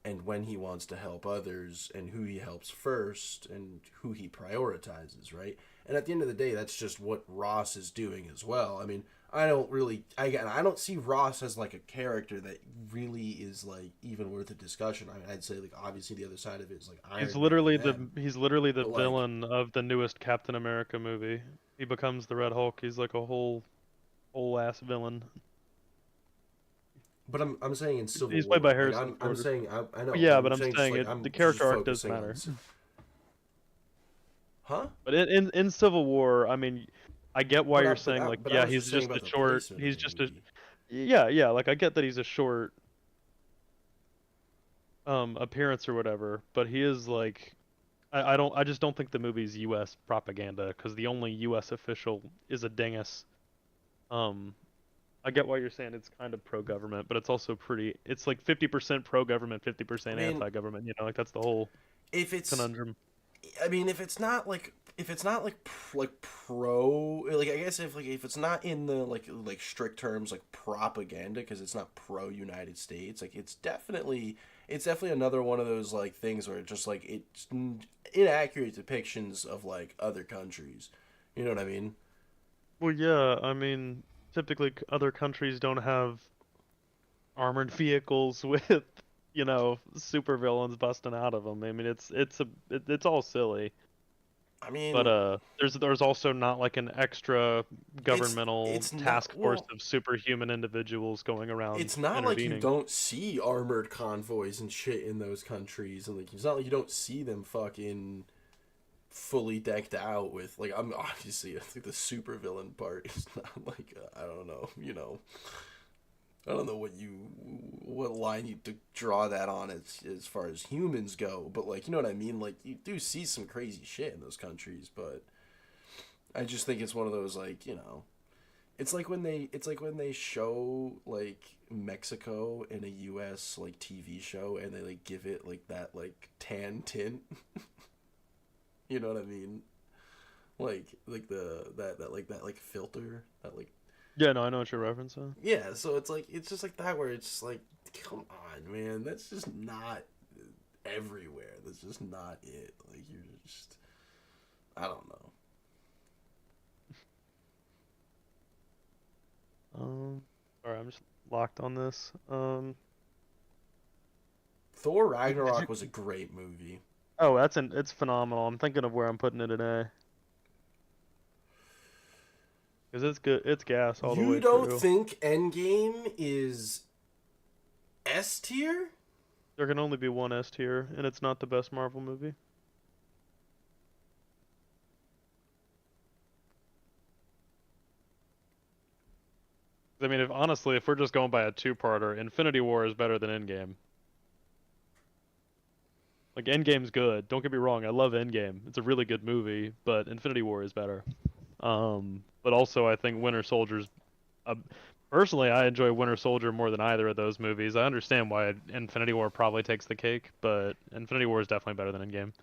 and when he wants to help others and who he helps first and who he prioritizes, right? And at the end of the day, that's just what Ross is doing as well. I mean, I don't see Ross as like a character that really is like even worth a discussion. I mean, I'd say like obviously the other side of it is like Iron Man and them, he's literally the but like, villain of the newest Captain America movie. He becomes the Red Hulk. He's like a whole ass villain. but I'm saying in Civil He's played by War, like Harrison I'm Ford. saying I know, but Yeah, I'm but I'm saying just saying like it. I'm The just character arc does focusing on, matter. huh? But in Civil War, I mean, I get why you're saying like, But I yeah, was he's just saying just about a the short. placement of He's the just a movie. yeah. Like I get that he's a short appearance or whatever, but he is like I just don't think the movie's U.S. propaganda because the only U.S. official is a dingus. Um, I get why you're saying it's kind of pro-government, but it's also it's like 50% pro-government, I 50% mean, anti-government. Like that's the whole if it's conundrum. I mean, if it's not like like pro like I guess if it's not in the like strict terms like propaganda because it's not pro United States like it's definitely another one of those like things where it's just like it's inaccurate depictions of like other countries. You know what I mean? Well, yeah, I mean, typically other countries don't have armored vehicles with, super villains busting out of them. I mean, it's all silly. I But mean, there's also not like an extra governmental it's not task force well. of superhuman individuals going around It's not like you intervening. don't see armored convoys and shit in those countries, and like it's not like you don't see them fucking fully decked out with like I'm obviously I think the supervillain part is not like I don't know, I don't know what line you to draw that on as far as humans go, but like you know what I mean. Like you do see some crazy shit in those countries, but I just think it's one of those like it's like when they show like Mexico in a U.S. like TV show and they like give it like that like tan tint. You know what I mean? Like that like filter that like Yeah, no, I know what you're referencing. yeah. So it's just like that where it's just like come on, man. That's just not everywhere. That's just not it. Like you're just I don't know. All right, I'm just locked on this. Thor Did you? Ragnarok was a great movie. Oh, it's phenomenal. I'm thinking of where I'm putting it today because it's good. It's gas all the You way don't through. think Endgame is S tier? There can only be one S tier, and it's not the best Marvel movie. I mean, if honestly, if we're just going by a two-parter, Infinity War is better than Endgame. Like Endgame's good. Don't get me wrong, I love Endgame. It's a really good movie, but Infinity War is better. But also I think Winter Soldier's uh, personally I enjoy Winter Soldier more than either of those movies. I understand why Infinity War probably takes the cake, but Infinity War is definitely better than Endgame.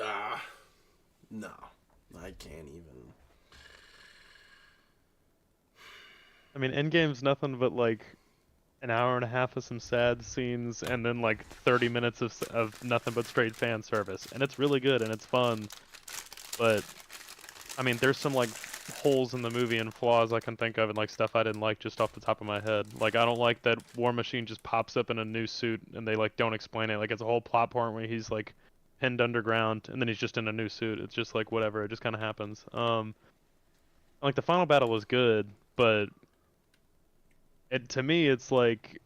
Ah, no. I can't even. I mean, Endgame's nothing but like an hour and a half of some sad scenes and then like 30 minutes of nothing but straight fan service. And it's really good and it's fun, but I mean, there's some like holes in the movie and flaws I can think of and like stuff I didn't like just off the top of my head. Like I don't like that War Machine just pops up in a new suit and they like don't explain it. Like it's a whole plot point where he's like pinned underground and then he's just in a new suit. It's just like whatever, it just kind of happens. Like the final battle was good, but to me it's like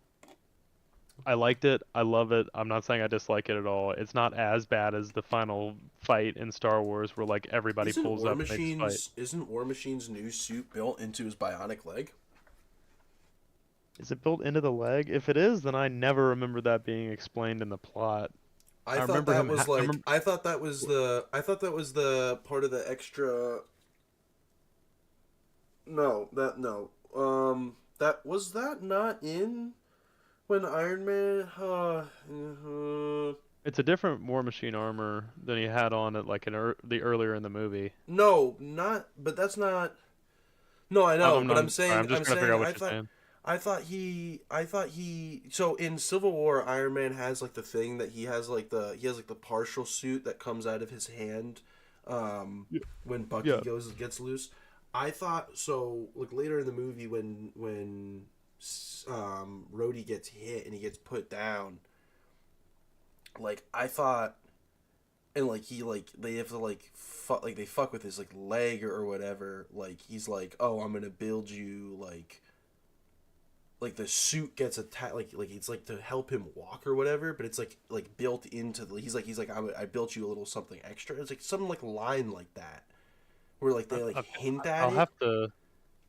I liked it. I love it. I'm not saying I dislike it at all. It's not as bad as the final fight in Star Wars where like everybody pulls up and they just fight. Isn't War Machine's new suit built into his bionic leg? Is it built into the leg? If it is, then I never remember that being explained in the plot. I I thought remember that him. was I like remember. I thought that was the part of the extra. No, that no. That was that not in when Iron Man. It's a different War Machine armor than he had on it like the earlier in the movie. No, not. But that's not. No, I know, I'm but not. Sorry, I'm I'm just trying to figure saying, out what you're saying. so in Civil War, Iron Man has like the thing that he has like the partial suit that comes out of his hand, Yeah. when Bucky Yeah. gets loose. I thought so. Like later in the movie, Rhodey gets hit and he gets put down. Like I thought, and like he like they have to like they fuck with his like leg or whatever. Like he's like, oh, I'm gonna build you like the suit gets attached, like it's like to help him walk or whatever, but it's like built into the he's like I built you a little something extra. It's like some like line like that where like they like Okay, hint at I'll it. have to.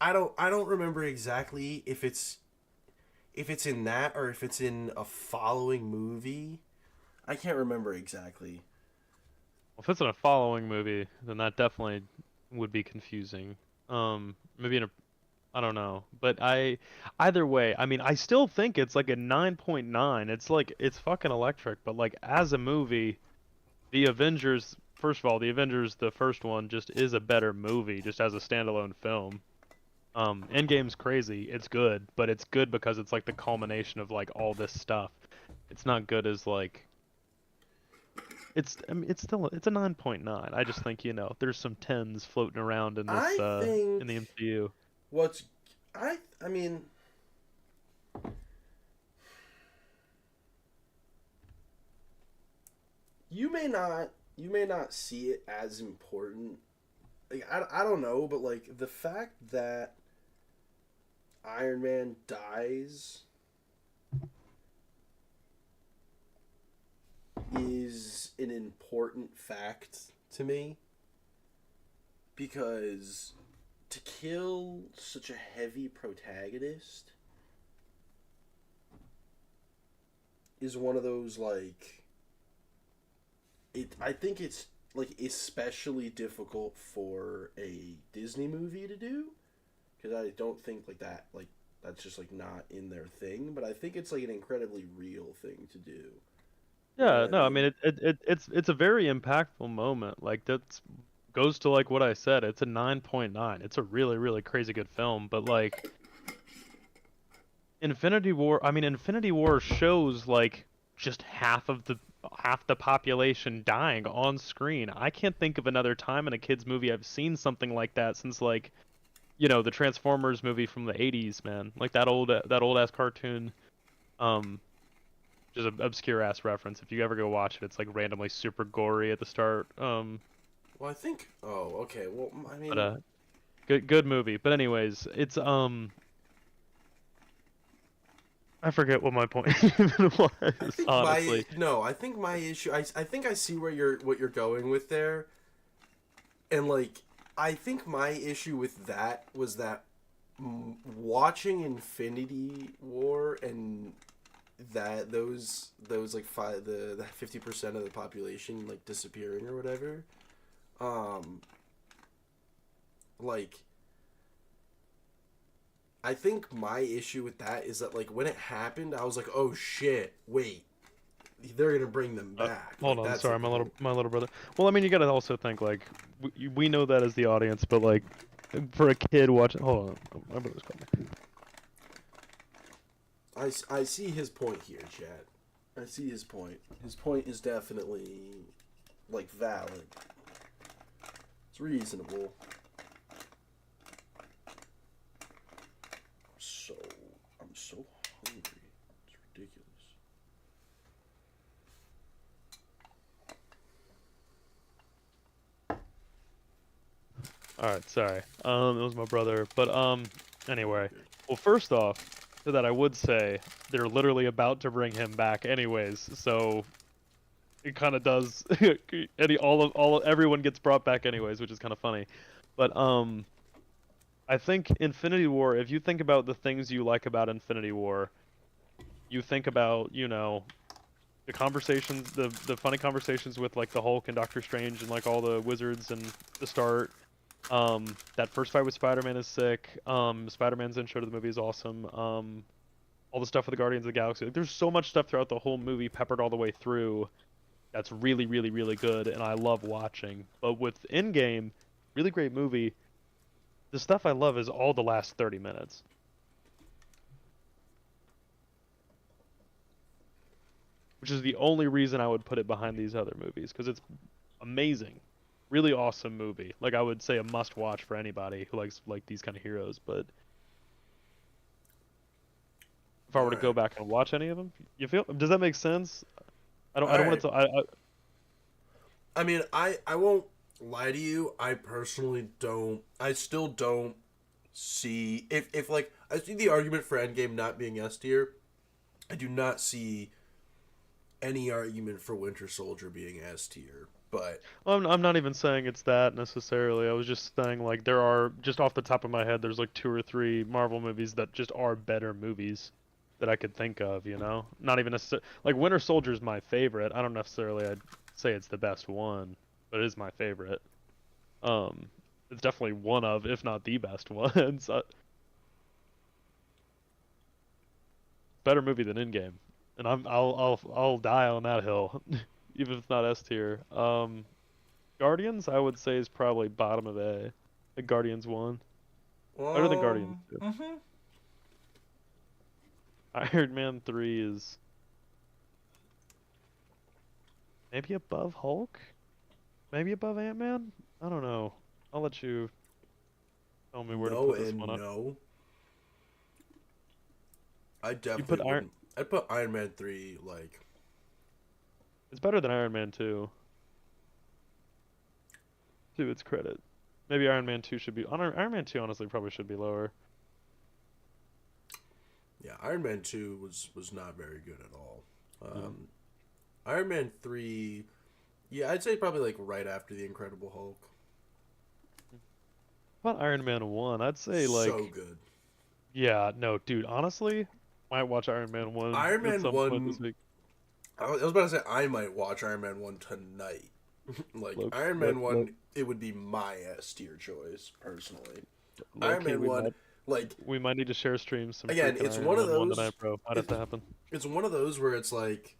I don't remember exactly if it's in that or if it's in a following movie. I can't remember exactly. If it's in a following movie, then that definitely would be confusing. Maybe in a, I don't know, but either way, I mean, I still think it's like a 9.9. It's like it's fucking electric, but like as a movie, the Avengers, first of all, the Avengers, the first one, just is a better movie, just as a standalone film. Endgame's crazy. It's good, but it's good because it's like the culmination of like all this stuff. It's not good as like I mean, it's still it's a 9.9. I just think, there's some tens floating around in this I in think the MCU. what's I mean you may not see it as important. Like I don't know, but like the fact that Iron Man dies is an important fact to me because to kill such a heavy protagonist is one of those like I think it's like especially difficult for a Disney movie to do because I don't think like that's just like not in their thing, but I think it's like an incredibly real thing to do. You know Yeah, what I no, I mean mean? it's a very impactful moment. Like that's goes to like what I said. It's a 9.9. It's a really really crazy good film, but like Infinity War shows like just half the population dying on screen. I can't think of another time in a kids movie I've seen something like that since like, the Transformers movie from the 80s, man. Like that old ass cartoon. Um just an obscure ass reference. If you ever go watch it, it's like randomly super gory at the start. Well, I think. Oh, okay. Well, I But mean, good movie. But anyways, it's I forget what my point even I was, think my honestly. no. I think my issue. I think I see where you're going with there, and like I think my issue with that was that watching Infinity War and that those like the 50% of the population like disappearing or whatever. Um, like I think my issue with that is that like when it happened, I was like, oh shit, wait, they're gonna bring them back. Hold Like on, that's sorry, like the whole. my little brother. Well, I mean, you gotta also think like we know that as the audience, but like for a kid watching, hold on, my brother's calling me. I see his point here, Chad. I see his point. His point is definitely like valid. It's reasonable. So I'm so hungry. It's ridiculous. All right, sorry. It was my brother, but You're anyway. good. Well, first off, to that I would say they're literally about to bring him back, anyways. So it kind of does. Everyone gets brought back anyways, which is kind of funny. But I think Infinity War. If you think about the things you like about Infinity War, you think about the conversations, the funny conversations with like the Hulk and Doctor Strange and like all the wizards and the start. That first fight with Spider-Man is sick. Spider-Man's intro to the movie is awesome. All the stuff with the Guardians of the Galaxy. Like, there's so much stuff throughout the whole movie, peppered all the way through. That's really, really, really good, and I love watching. But with Endgame, really great movie. The stuff I love is all the last 30 minutes. Which is the only reason I would put it behind these other movies, because it's amazing. Really awesome movie. Like, I would say a must-watch for anybody who likes like these kind of heroes, but if I were to go Alright. back and watch any of them, you feel, does that make sense? I don't want Alright. it to, I mean, I won't lie to you. I personally don't. I still don't see if like I see the argument for Endgame not being S tier. I do not see any argument for Winter Soldier being S tier. But I'm not even saying it's that necessarily. I was just saying like there are, just off the top of my head, there's like 2 or 3 Marvel movies that just are better movies that I could think of, you know? Not even like Winter Soldier is my favorite. I don't necessarily I'd say it's the best one, but it is my favorite. Um it's definitely one of, if not the best ones. Better movie than Endgame. And I'll die on that hill even if it's not S tier. Guardians, I would say, is probably bottom of A. Like Guardians 1. Better than Guardians 2. mhm. Iron Man 3 is maybe above Hulk? Maybe above Ant-Man? I don't know. I'll let you tell me where to No put this one and up. no. I You put definitely Iron... wouldn't. I'd put Iron Man 3 like It's better than Iron Man 2, to its credit. Maybe Iron Man 2 should be... Iron Man 2, honestly, probably should be lower. yeah, Iron Man 2 was not very good at all. Yeah. Iron Man 3, yeah, I'd say probably like right after the Incredible Hulk. How about Iron Man 1? I'd say, So like... good. Yeah, no, dude, honestly, might watch Iron Man 1 Iron at Man some point this 1, week. I was about to say I might watch Iron Man 1 tonight. Like Look, Iron look, Man look, 1, it would be my S tier choice personally. low Iron key, Man 1, like we might need to share streams some again, freaking Iron Man 1 tonight, bro. Might have it's to happen. it's one of those where it's like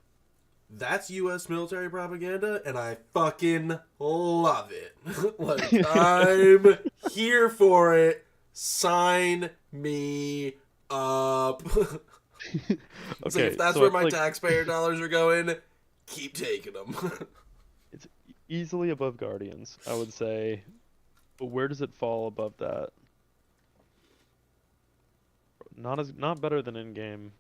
that's U.S. military propaganda, and I fucking love it. Like I'm here for it. Sign me up. It's like if Okay, that's so I where feel my like taxpayer dollars are going, keep taking them. it's easily above Guardians, I would say. But where does it fall above that? Not better than Endgame.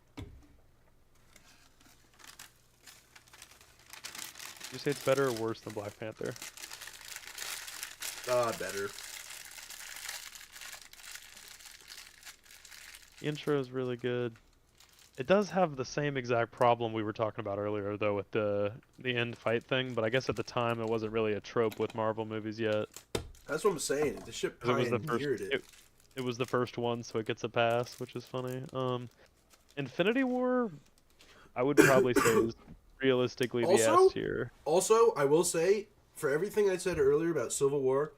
You say it's better or worse than Black Panther? Better. The intro is really good. It does have the same exact problem we were talking about earlier, though, with the end fight thing. But I guess at the time it wasn't really a trope with Marvel movies yet. That's what I'm saying. The shit 'Cause it was the first. pioneered it. It was the first one, so it gets a pass, which is funny. Infinity War, I would probably say is realistically the S Also, tier. also, I will say for everything I said earlier about Civil War,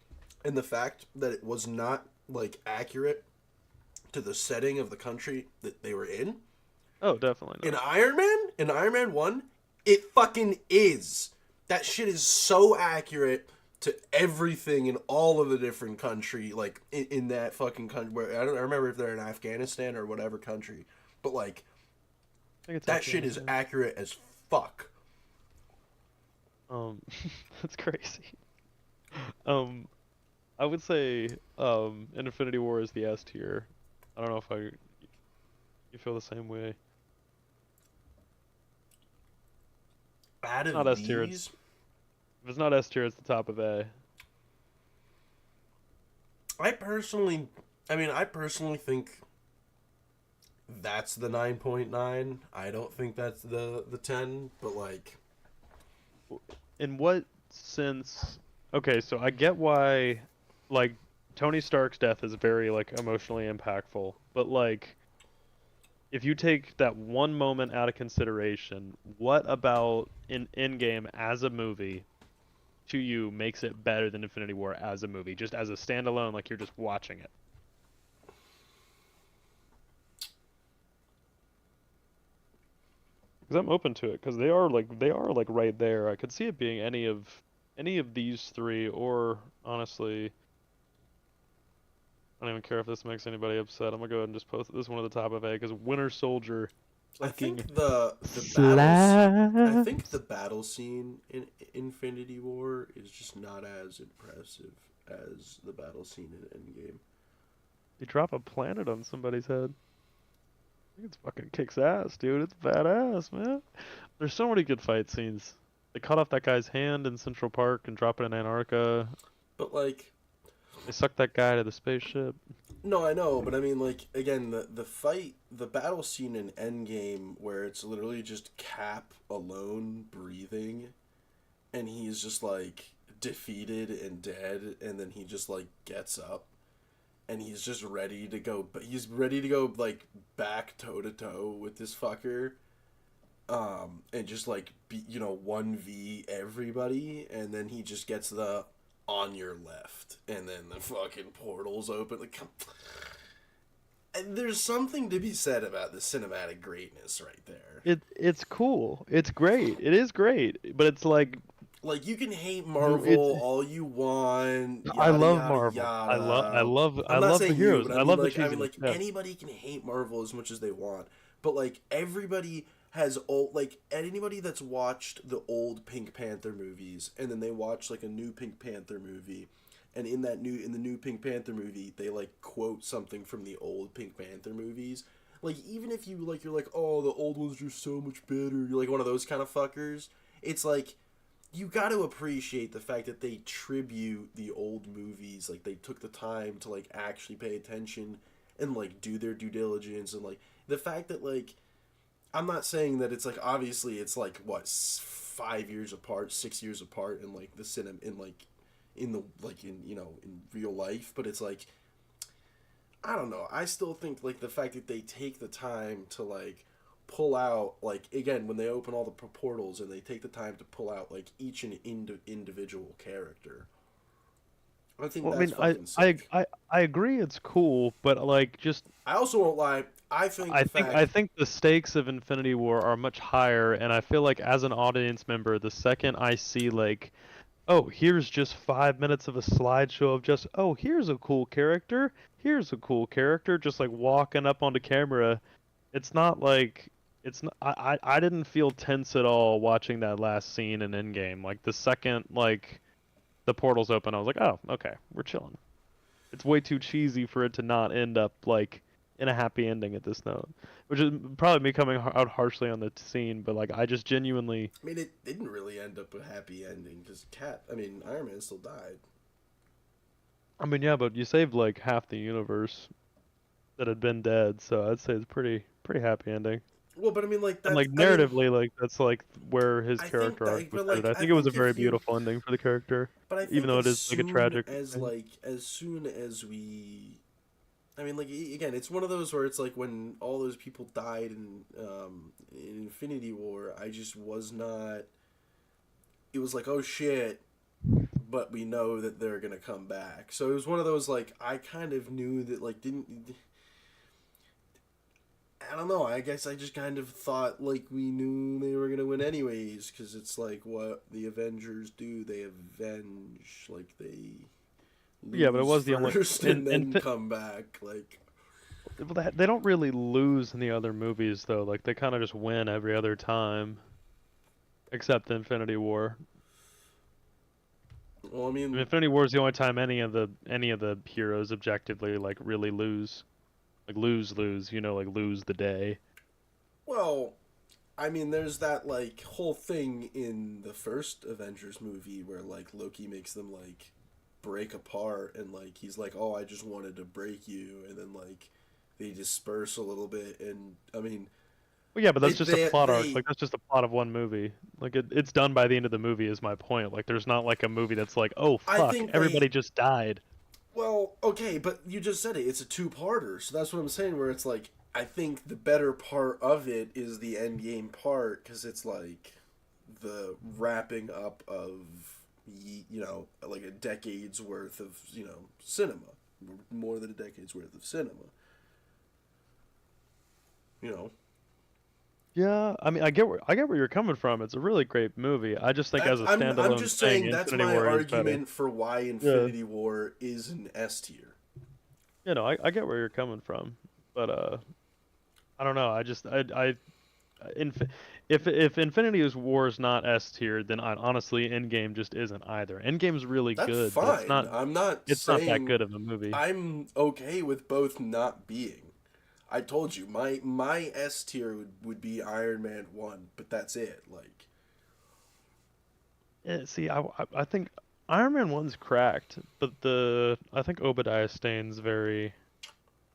and the fact that it was not like accurate to the setting of the country that they were in. Oh, definitely not. In Iron Man 1, it fucking is. That shit is so accurate to everything in all of the different country, like in that fucking country. Where I remember if they're in Afghanistan or whatever country, but like I think it's that shit is Afghanistan. accurate as fuck. That's crazy. Um, I would say Infinity War is the S tier. I don't know if you feel the same way. Out Not of S tier. these, If it's not S tier, it's the top of A. I personally think that's the 9.9. I don't think that's the 10, but like In what sense? Okay, so I get why, like, Tony Stark's death is very like emotionally impactful, but like, if you take that one moment out of consideration, what about in Endgame as a movie to you makes it better than Infinity War as a movie, just as a standalone, like you're just watching it? Because I'm open to it, because they are like right there. I could see it being any of these three, or honestly, I don't even care if this makes anybody upset. I'm gonna go ahead and just post this one at the top of A, because Winter Soldier I fucking think the battles. I think the slaps. battle scene in Infinity War is just not as impressive as the battle scene in Endgame. You drop a planet on somebody's head. I think it's fucking kicks ass, dude. It's badass, man. There's so many good fight scenes. They cut off that guy's hand in Central Park and drop it in Antarctica. But like, They suck that guy to the spaceship. no, I know, but I mean, like, again, the fight, the battle scene in Endgame, where it's literally just Cap alone breathing, and he's just like defeated and dead, and then he just like gets up, and he's just ready to go, but he's ready to go like back toe to toe with this fucker, and just like be, 1v everybody, and then he just gets the on your left, and then the fucking portals open. Like, and there's something to be said about the cinematic greatness right there. It's cool. It's great. It is great. But it's Like, you can hate it's Marvel all you want, I yada love yada Marvel. I love I yada. love I'm I not love the saying you, heroes. but I love the I mean cheesiness. like Yeah. anybody can hate Marvel as much as they want, but like everybody has old, like anybody that's watched the old Pink Panther movies, and then they watch like a new Pink Panther movie, and in the new Pink Panther movie they like quote something from the old Pink Panther movies. Like, even if you like, you're like, oh, the old ones are so much better, you're like one of those kind of fuckers. It's like, you got to appreciate the fact that they tribute the old movies. Like, they took the time to like actually pay attention and like do their due diligence, and like the fact that, like, I'm not saying that it's like, obviously it's like what, 5 years apart, 6 years apart in like the cinema, in like in the like in in real life, but it's like, I don't know. I still think like the fact that they take the time to like pull out, like, again, when they open all the portals and they take the time to pull out like each and individual character. I think Well, I that's mean, I fucking I sick. I I agree it's cool, but like just I also won't lie. I think I the think I fact, think the stakes of Infinity War are much higher, and I feel like as an audience member, the second I see like, oh, here's just 5 minutes of a slideshow of just, oh, here's a cool character, just like walking up onto camera. It's not like it's not, I didn't feel tense at all watching that last scene in Endgame. Like the second like the portals open, I was like, oh, okay, we're chilling. It's way too cheesy for it to not end up like in a happy ending at this note, which is probably me coming out harshly on the scene, but like I just genuinely, I mean, it didn't really end up a happy ending because Iron Man still died. I mean, yeah, but you saved like half the universe that had been dead, so I'd say it's pretty happy ending. Well, but I mean, like And that's, like narratively, like that's like where his I think character arc that, was but headed. like I I think it was a think very if you, beautiful ending for the character, but I even think though it is like a tragic thing. as soon as we, I mean, like, again, it's one of those where it's like when all those people died in Infinity War, I just was not. It was like, oh shit, but we know that they're gonna come back. So it was one of those, like, I kind of knew that, like, didn't. I don't know. I guess I just kind of thought like we knew they were gonna win anyways, because it's like what the Avengers do. They avenge, like they Yeah, but it lose was the only first in and then come back. Like, well, they don't really lose in the other movies though. Like they kind of just win every other time, except Infinity War. well, I I mean, mean, Infinity War is the only time any of the heroes objectively like really lose, like lose, like lose the day. well, I mean, there's that like whole thing in the first Avengers movie where like Loki makes them like break apart, and like he's like, "Oh, I just wanted to break you," and then like they disperse a little bit, and I mean, Well, yeah, but that's just a plot arc. they Like that's just a plot of one movie. Like it's done by the end of the movie is my point. Like there's not like a movie that's like, oh I fuck, think everybody just died. well, okay, but you just said it. It's a two-parter, so that's what I'm saying. Where it's like I think the better part of it is the end game part because it's like the wrapping up of like a decade's worth of cinema, more than a decade's worth of cinema. You know, Yeah, I mean, I get where you're coming from. It's a really great movie. I just think as a I'm standalone just thing, saying that's Infinity my War is better. argument for why Yeah, Infinity War is an S tier. I get where you're coming from, but I don't know. Inf if Infinity War is not S tier, then honestly, Endgame just isn't either. Endgame's really That's good, but fine. I'm not it's not that saying good of a movie. I'm okay with both not being. I told you my S tier would be Iron Man 1, but that's it. Like Yeah, see, I think Iron Man 1's cracked, but I think Obadiah Stane's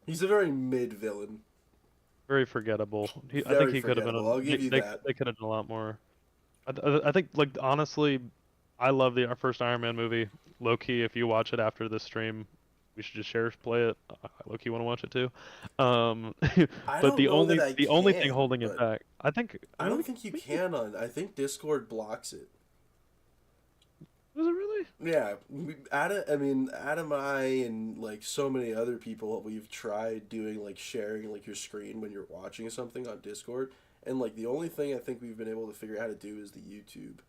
he's a very mid villain. very forgettable. I think Very he could have been forgettable. I'll give you that. they could have done a lot more. I think like honestly, I love the first Iron Man movie. Low key, if you watch it after this stream, we should just share play it. I low key want to watch it too. Um, I but don't know that I the only thing can, holding it but back, I think I don't really think you maybe can on. I think Discord blocks it. was it really? Yeah, Adam and I and like so many other people, we've tried doing like sharing like your screen when you're watching something on Discord, and like the only thing I think we've been able to figure out how to do is the YouTube.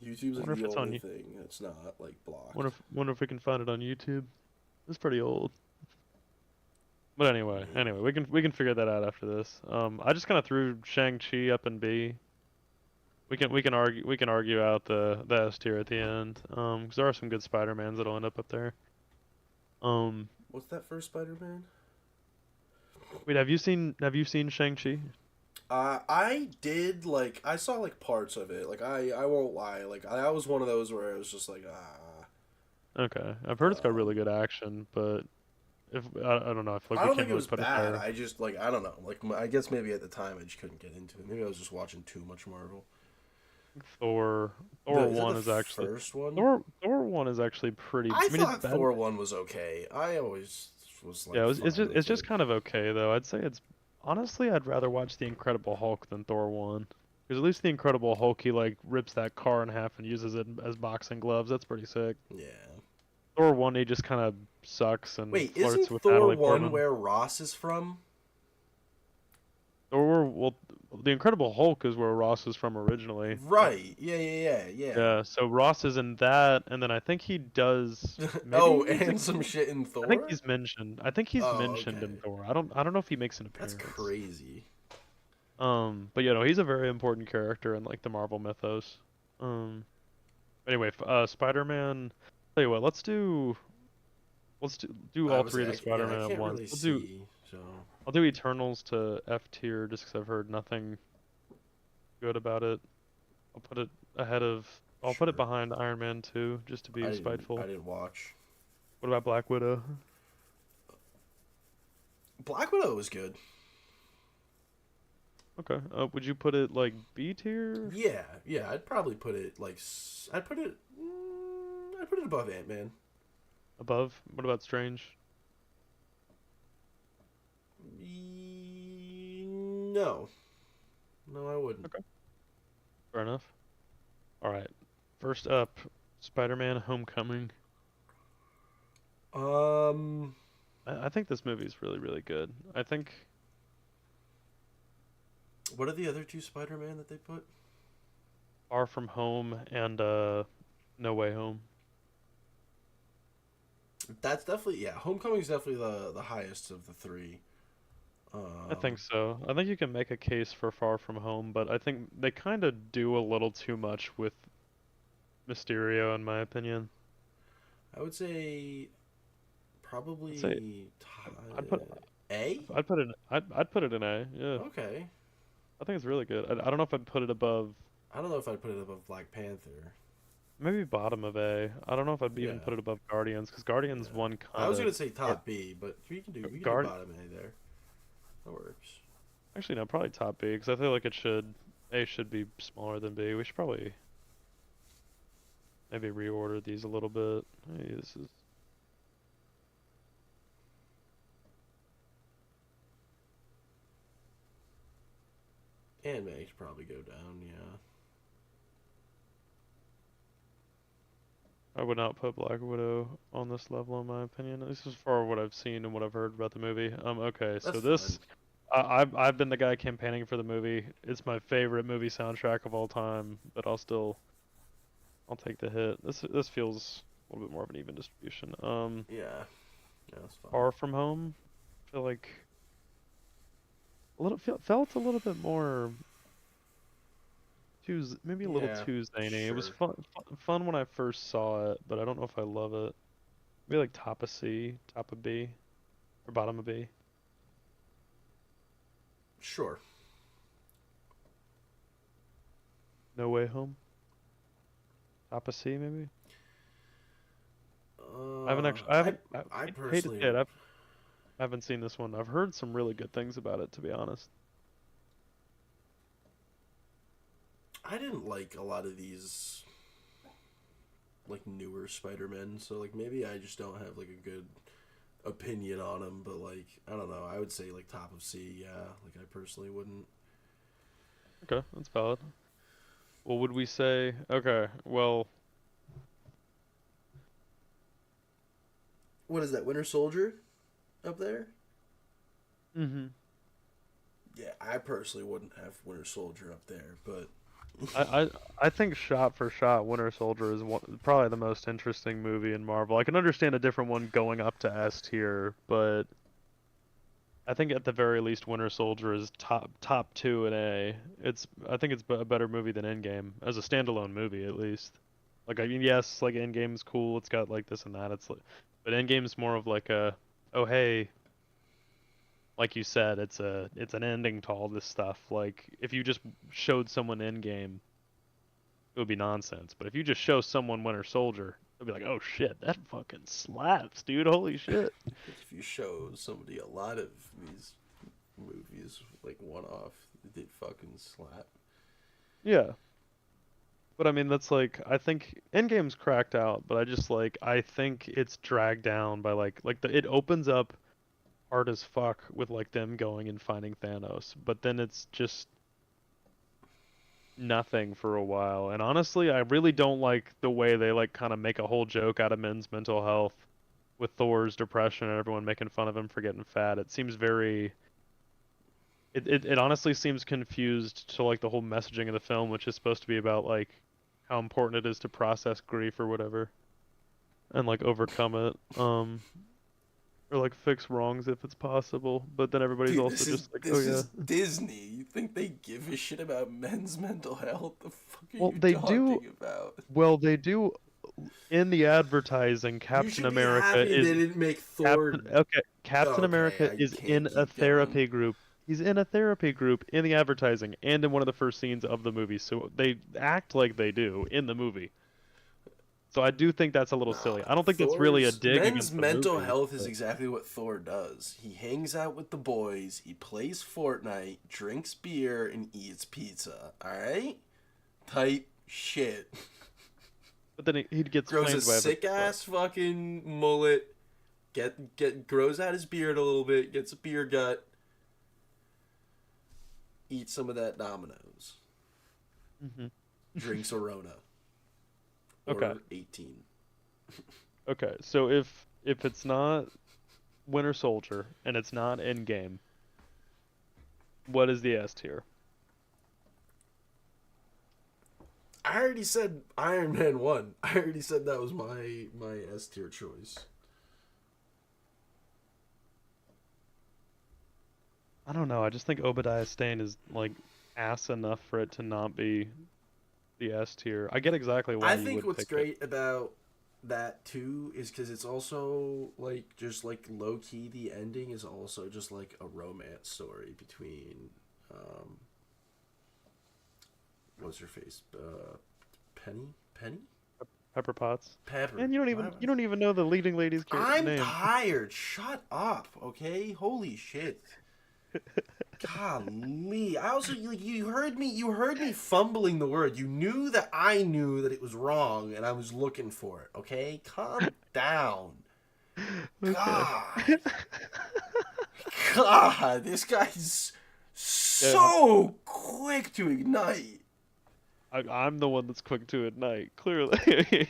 YouTube's I like wonder if the it's on. only thing that's not like blocked. Wonder if we can find it on YouTube. It's pretty old. But Maybe. we can figure that out after this. I just kind of threw Shang-Chi up in B. We can argue out the S tier at the end. 'Cause there are some good Spider-Mans that'll end up there. Um, What's that first Spider-Man? wait, have you seen Shang-Chi? I did like I saw like parts of it. Like I won't lie. Like I was one of those where I was just like Okay, I've heard it's got really um good action, but if I don't know, I feel like I we don't can't think it really was put it bad. there. I just like I don't know. Like I guess maybe at the time I just couldn't get into it. Maybe I was just watching too much Marvel. Thor The Thor is that the 1 is actually first one? Thor 1 is actually pretty. I I mean, it's thought better. Thor 1 was okay. I always was Yeah, like fine it's with just it. kind of okay though. I'd say it's honestly I'd rather watch the Incredible Hulk than Thor 1. Because at least the Incredible Hulk he like rips that car in half and uses it as boxing gloves. That's pretty sick. Yeah. Thor 1 he just kind of sucks and Wait, flirts isn't with Thor Natalie 1 Portman. where Ross is from? Or well, the Incredible Hulk is where Ross is from originally. Right. Yeah. Yeah, so Ross is in that, and then I think he does maybe Oh, he's and some shit in I think Thor? he's mentioned. I think he's Oh, mentioned in okay. Thor. I don't know if he makes an That's appearance. crazy. But no, he's a very important character in like the Marvel mythos. Um, anyway, Spider-Man. Tell you what, do I all was three of the yeah, I Spider-Man at can't once. really see. So I'll do Eternals to F tier just 'cause I've heard nothing good about it. I'll put it ahead of. I'll put it sure. behind Iron Man 2 just to be I spiteful. didn't watch. What about Black Widow? Black Widow was good. Okay. Would you put it like B tier? Yeah. I'd probably put it like I'd put it above Ant Man. Above? What about Strange? No, no, I wouldn't. Okay. Fair enough. All right. First up, Spider-Man: Homecoming. Um, I think this movie is really good. I think what are the other two Spider Man that they put? Far From Home and No Way Home. That's definitely Homecoming's definitely the highest of the three. I think Um, so. I think you can make a case for Far From Home, but I think they kind of do a little too much with Mysterio, in my opinion. I would say I'd say probably I'd put A. I'd put it in A. Yeah, Okay, I think it's really good. I don't know if I'd put it above. I don't know if I'd put it above Black Panther. Maybe bottom of A. I don't know if I'd even Yeah, put it above Guardians because Guardians yeah. one I kind was of gonna say or top B, but we can do Guard. bottom A there. That works. Actually, no, probably top B because I feel like A should be smaller than B. We should probably maybe reorder these a little bit. Hey, this is Anime should probably go down, yeah. I would not put Black Widow on this level, in my opinion. At least as far as what I've seen and what I've heard about the movie. Okay, That's so fine. this, I've been the guy campaigning for the movie. It's my favorite movie soundtrack of all time, but I'll take the hit. This feels a little bit more of an even distribution. Yeah, yeah, that's fine. Far From Home, I feel like felt a little bit more maybe a little Yeah, too zany. It was sure. fun when I first saw it, but I don't know if I love it. Maybe like top of C, top of B, or bottom of B. Sure. No Way Home, top of C maybe. I haven't actually. I haven't. I Hate to personally, say it. I haven't seen this one. I've heard some really good things about it, to be honest. I didn't like a lot of these like newer Spider-Men, so like maybe I just don't have like a good opinion on them. But like I don't know, I would say like top of C. Yeah, like I personally wouldn't. Okay, that's valid. Well, would we say? Okay, well, What is that? Winter Soldier up there? hmm Yeah, I personally wouldn't have Winter Soldier up there, but I, I I think shot for shot, Winter Soldier is probably the most interesting movie in Marvel. I can understand a different one going up to S tier, but I think at the very least, Winter Soldier is top two in A. I think it's a better movie than Endgame as a standalone movie at least. Like I mean, yes, like Endgame's cool. It's got like this and that. But Endgame's more of like a, oh hey, like you said, it's an ending to all this stuff. Like if you just showed someone Endgame, it would be nonsense. But if you just show someone Winter Soldier, they'll be like, oh shit, that fucking slaps, dude. Holy shit. if you show somebody a lot of these movies like one off, they fucking slap. Yeah. But I mean, that's like I think Endgame's cracked out, but I think it's dragged down by it opens up hard as fuck with like them going and finding Thanos, but then it's just nothing for a while. And honestly, I really don't like the way they like kind of make a whole joke out of men's mental health with Thor's depression and everyone making fun of him for getting fat. It seems very it honestly seems confused to like the whole messaging of the film, which is supposed to be about like how important it is to process grief or whatever and like overcome it. Or like fix wrongs if it's possible. But then everybody's Dude, also just like, oh this yeah. is Disney. You think they give a shit about men's mental health? The fuck are Well, you they do. talking about? Well, they do in the advertising. You Captain should be America happy they is didn't make Thor. Captain. Okay, Captain Okay, America I is can't in a keep going. therapy group. He's in a therapy group in the advertising and in one of the first scenes of the movie. So they act like they do in the movie. So I do think that's a little Nah, silly. I don't think that's really a Thor's dig men's against the mental movie. health is But exactly what Thor does. He hangs out with the boys, he plays Fortnite, drinks beer, and eats pizza. Alright? Type shit. then he gets Grows a flamed by everyone. sick ass fucking mullet. Grows out his beard a little bit, gets a beer gut, eats some of that Domino's. Hmm Drinks a Rona. Okay. Or 18. Okay. So if it's not Winter Soldier and it's not Endgame, what is the S tier? I already said Iron Man 1. I already said that was my S tier choice. I don't know. I just think Obadiah Stane is like ass enough for it to not be the S tier. I get exactly why I you think would what's pick it. great about that too is because it's also like just like low key. The ending is also just like a romance story between what's her face, Penny, Pepper Potts. Pepper. And Why you was don't even know the leading lady's I'm name. tired. Shut up, okay? Holy shit. Golly. I also like you heard me fumbling the word. You knew that I knew that it was wrong and I was looking for it, okay? Calm down. Okay. God. God, this guy's Yeah, so quick to ignite. I'm the one that's quick to ignite, clearly.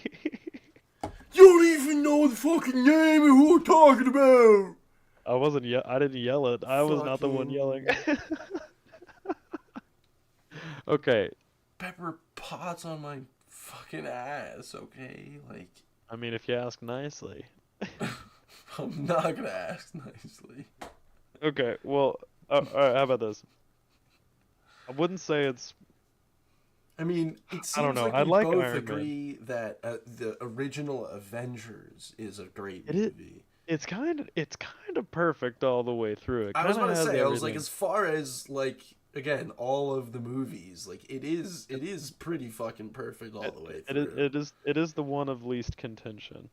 You don't even know the fucking name of who we're talking about. I didn't yell it. I was not the one yelling. Fucking Okay. Pepper Potts on my fucking ass, okay? Like, I mean, if you ask nicely. I'm not gonna ask nicely. Okay, well, alright, how about this? I wouldn't say it's. I mean, it I don't seems know. like I we like both Iron Man. agree that the original Avengers is a great It is. movie. It's kind of perfect all the way through. It I was kind of about to has say, I was like, everything. as far as like again, all of the movies, like it is pretty fucking perfect all It, the way it is. through. It is the one of least contention.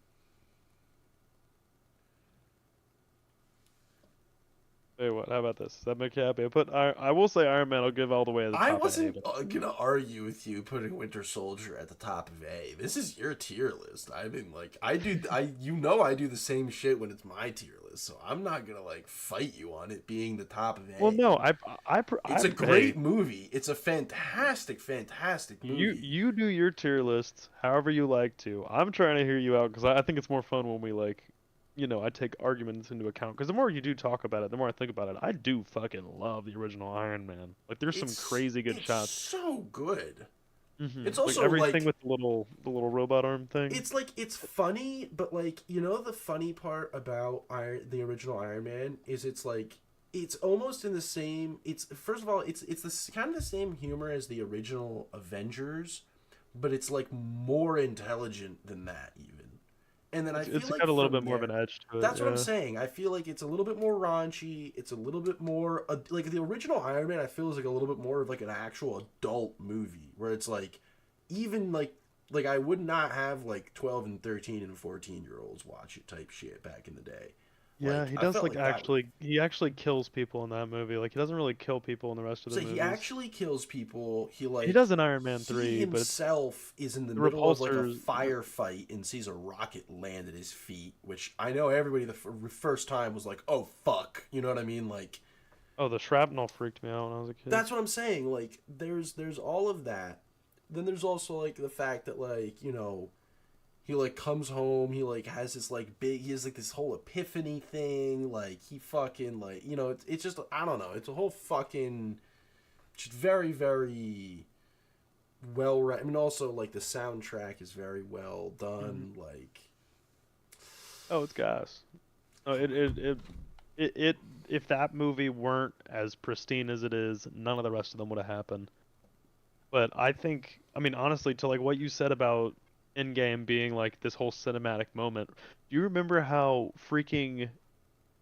Hey, what? How about this? Does that make you happy? I will say Iron Man. I'll give all the way to the I top of A, wasn't but gonna argue with you putting Winter Soldier at the top of A. This is your tier list. I mean, like I do the same shit when it's my tier list, so I'm not gonna like fight you on it being the top of well, A. no, It's a hey, great movie. It's a fantastic, fantastic movie. you do your tier lists however you like to. I'm trying to hear you out because I think it's more fun when we like, I take arguments into account. Because the more you do talk about it, the more I think about it. I do fucking love the original Iron Man. Like, there's some It's crazy good it's shots. so good. It's Like also everything like with the little robot arm thing. it's funny, but like the funny part about the original Iron Man is it's like it's almost in the same. It's first of all it's this kind of the same humor as the original Avengers, but it's like more intelligent than that even. And then I feel It's like got a little from bit more of an there, edge to it. that's what I'm Yeah. saying. I feel like it's a little bit more raunchy. It's a little bit more like the original Iron Man. I feel is like a little bit more of like an actual adult movie where it's like even like I would not have like 12 and 13 and 14-year olds watch it type shit back in the day. Yeah, Like he I does felt like like that was he actually kills people in that movie. Like he doesn't really kill people in the rest of the so he movies. actually kills people. He He like does in Iron Man he 3, but it's himself is in the the middle of like a repulsors. firefight and sees a rocket land at his feet, which I know everybody the first time was like, "Oh fuck." You know what I mean? Like Oh, the shrapnel freaked me out when I was a kid. that's what I'm saying. Like there's all of that. Then there's also like the fact that like, he like comes home, he like has this like he has like this whole epiphany thing, like he fucking like, it's just I don't know, it's a whole fucking just very very I mean also like the soundtrack is very well Mhm. done, like Oh, it's gas. Oh, it if that movie weren't as pristine as it is, none of the rest of them would have happened. But I mean, honestly, to like what you said about Endgame being like this whole cinematic moment, do you remember how freaking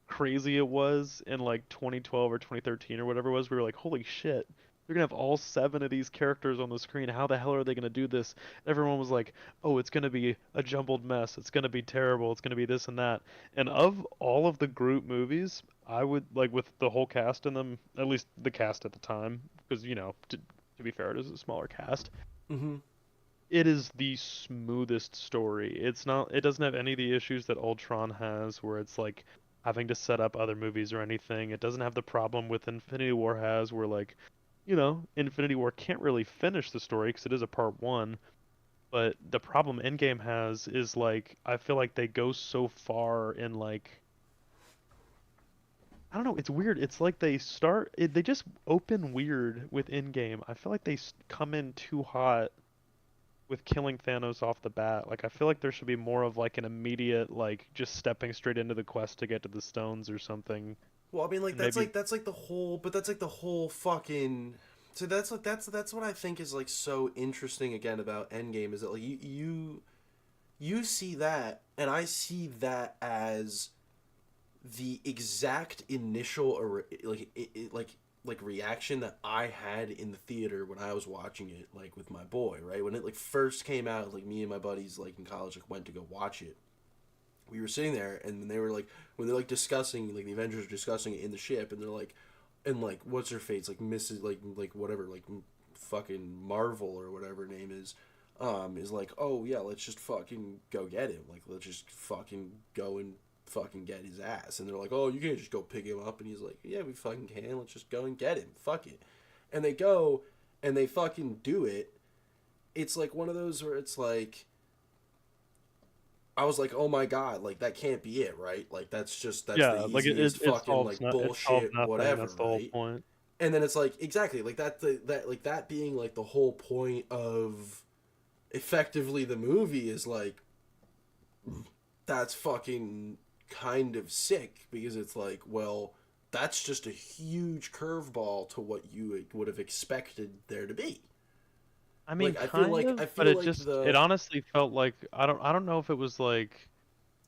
crazy it was in like 2012 or 2013 or whatever it was? We were like, holy shit, they're gonna have all seven of these characters on the screen. How the hell are they gonna do this? Everyone was like, oh, it's gonna be a jumbled mess. It's gonna be terrible. It's gonna be this and that. And of all of the group movies, I would like with the whole cast in them, at least the cast at the time, because to be fair, it is a smaller cast. mm-hmm. It is the smoothest story. It's not. It doesn't have any of the issues that Ultron has, where it's like having to set up other movies or anything. It doesn't have the problem with Infinity War has, where like, Infinity War can't really finish the story because it is a part one. But the problem Endgame has is like I feel like they go so far in like I don't know. It's weird. It's like they just open weird with Endgame. I feel like they come in too hot with killing Thanos off the bat. Like I feel like there should be more of like an immediate like just stepping straight into the quest to get to the stones or something. Well, I mean like And maybe that's like the whole but that's like the whole fucking so that's what I think is like so interesting again about Endgame is that like you see that and I see that as the exact initial like reaction that I had in the theater when I was watching it like with my boy, right? When it like first came out, like me and my buddies like in college like went to go watch it. We were sitting there and they were like when they're like discussing like the Avengers are discussing it in the ship and they're like and like what's her face like Mrs. like whatever like fucking Marvel or whatever her name is like, oh yeah, let's just fucking go get him, like let's just fucking go and fucking get his ass. And they're like, oh, you can't just go pick him up. And he's like, yeah, we fucking can. Let's just go and get him. Fuck it. And they go and they fucking do it. It's like one of those where it's like, I was like, oh my god, like that can't be it, right? Like that's the Yeah, like easiest it fucking solves like it solves bullshit nothing. whatever, That's the whole right? point. And then it's like exactly like that being like the whole point of effectively the movie is like that's fucking kind of sick because it's like, well, that's just a huge curveball to what you would have expected there to be. I mean, Like I feel kind like of, I but feel like it honestly felt like I don't know if it was like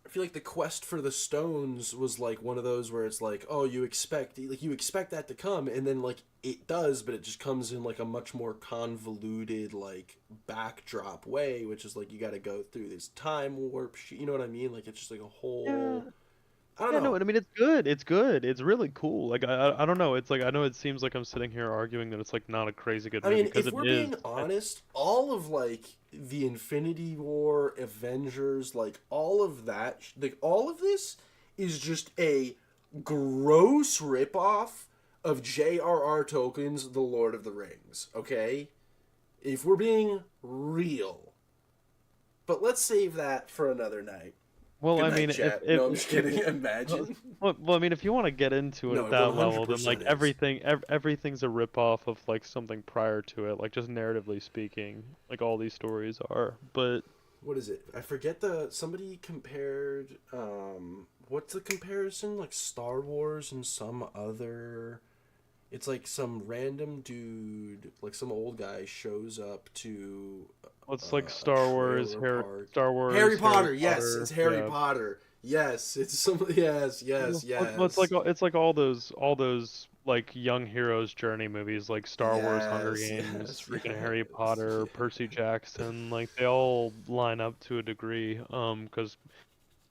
I feel like the quest for the stones was like one of those where it's like, oh, you expect that to come, and then like it does, but it just comes in like a much more convoluted like backdrop way, which is like you got to go through this time warp. You know what I mean? Like it's just like a yeah. whole. I don't Yeah, no, know. I mean it's good. It's good. It's really cool. Like I don't know. It's like I know it seems like I'm sitting here arguing that it's like not a crazy good I movie mean, because if it we're is. being honest, all of like the Infinity War, Avengers, like all of that, like all of this is just a gross ripoff of J.R.R. Tolkien's The Lord of the Rings. Okay, if we're being real, but let's save that for another night. Well, Good I night, mean, chat. No, I'm just kidding. Imagine. well, I mean, if you want to get into it No, at it that level, then 100% like is. everything's a ripoff of like something prior to it, like just narratively speaking, like all these stories are. But What is it? I forget somebody compared what's the comparison? Like Star Wars and some other it's like some random dude, like some old guy shows up to it's like a trailer park. Harry Harry Potter, yes, Potter, it's Harry yeah. Potter. Yes, it's some yes, yes, Well, yes. it's like all those like young heroes journey movies, like Star Wars, Hunger Yes, Games, yes, freaking Harry yes, Potter, Percy yes. Jackson, like they all line up to a degree, because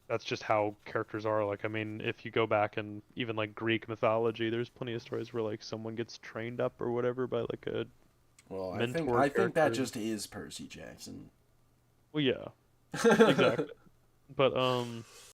that's just how characters are. Like, I mean, if you go back and even like Greek mythology, there's plenty of stories where like someone gets trained up or whatever by like a Well, mentor I think that character. just is Percy Jackson. Well, yeah, exactly. But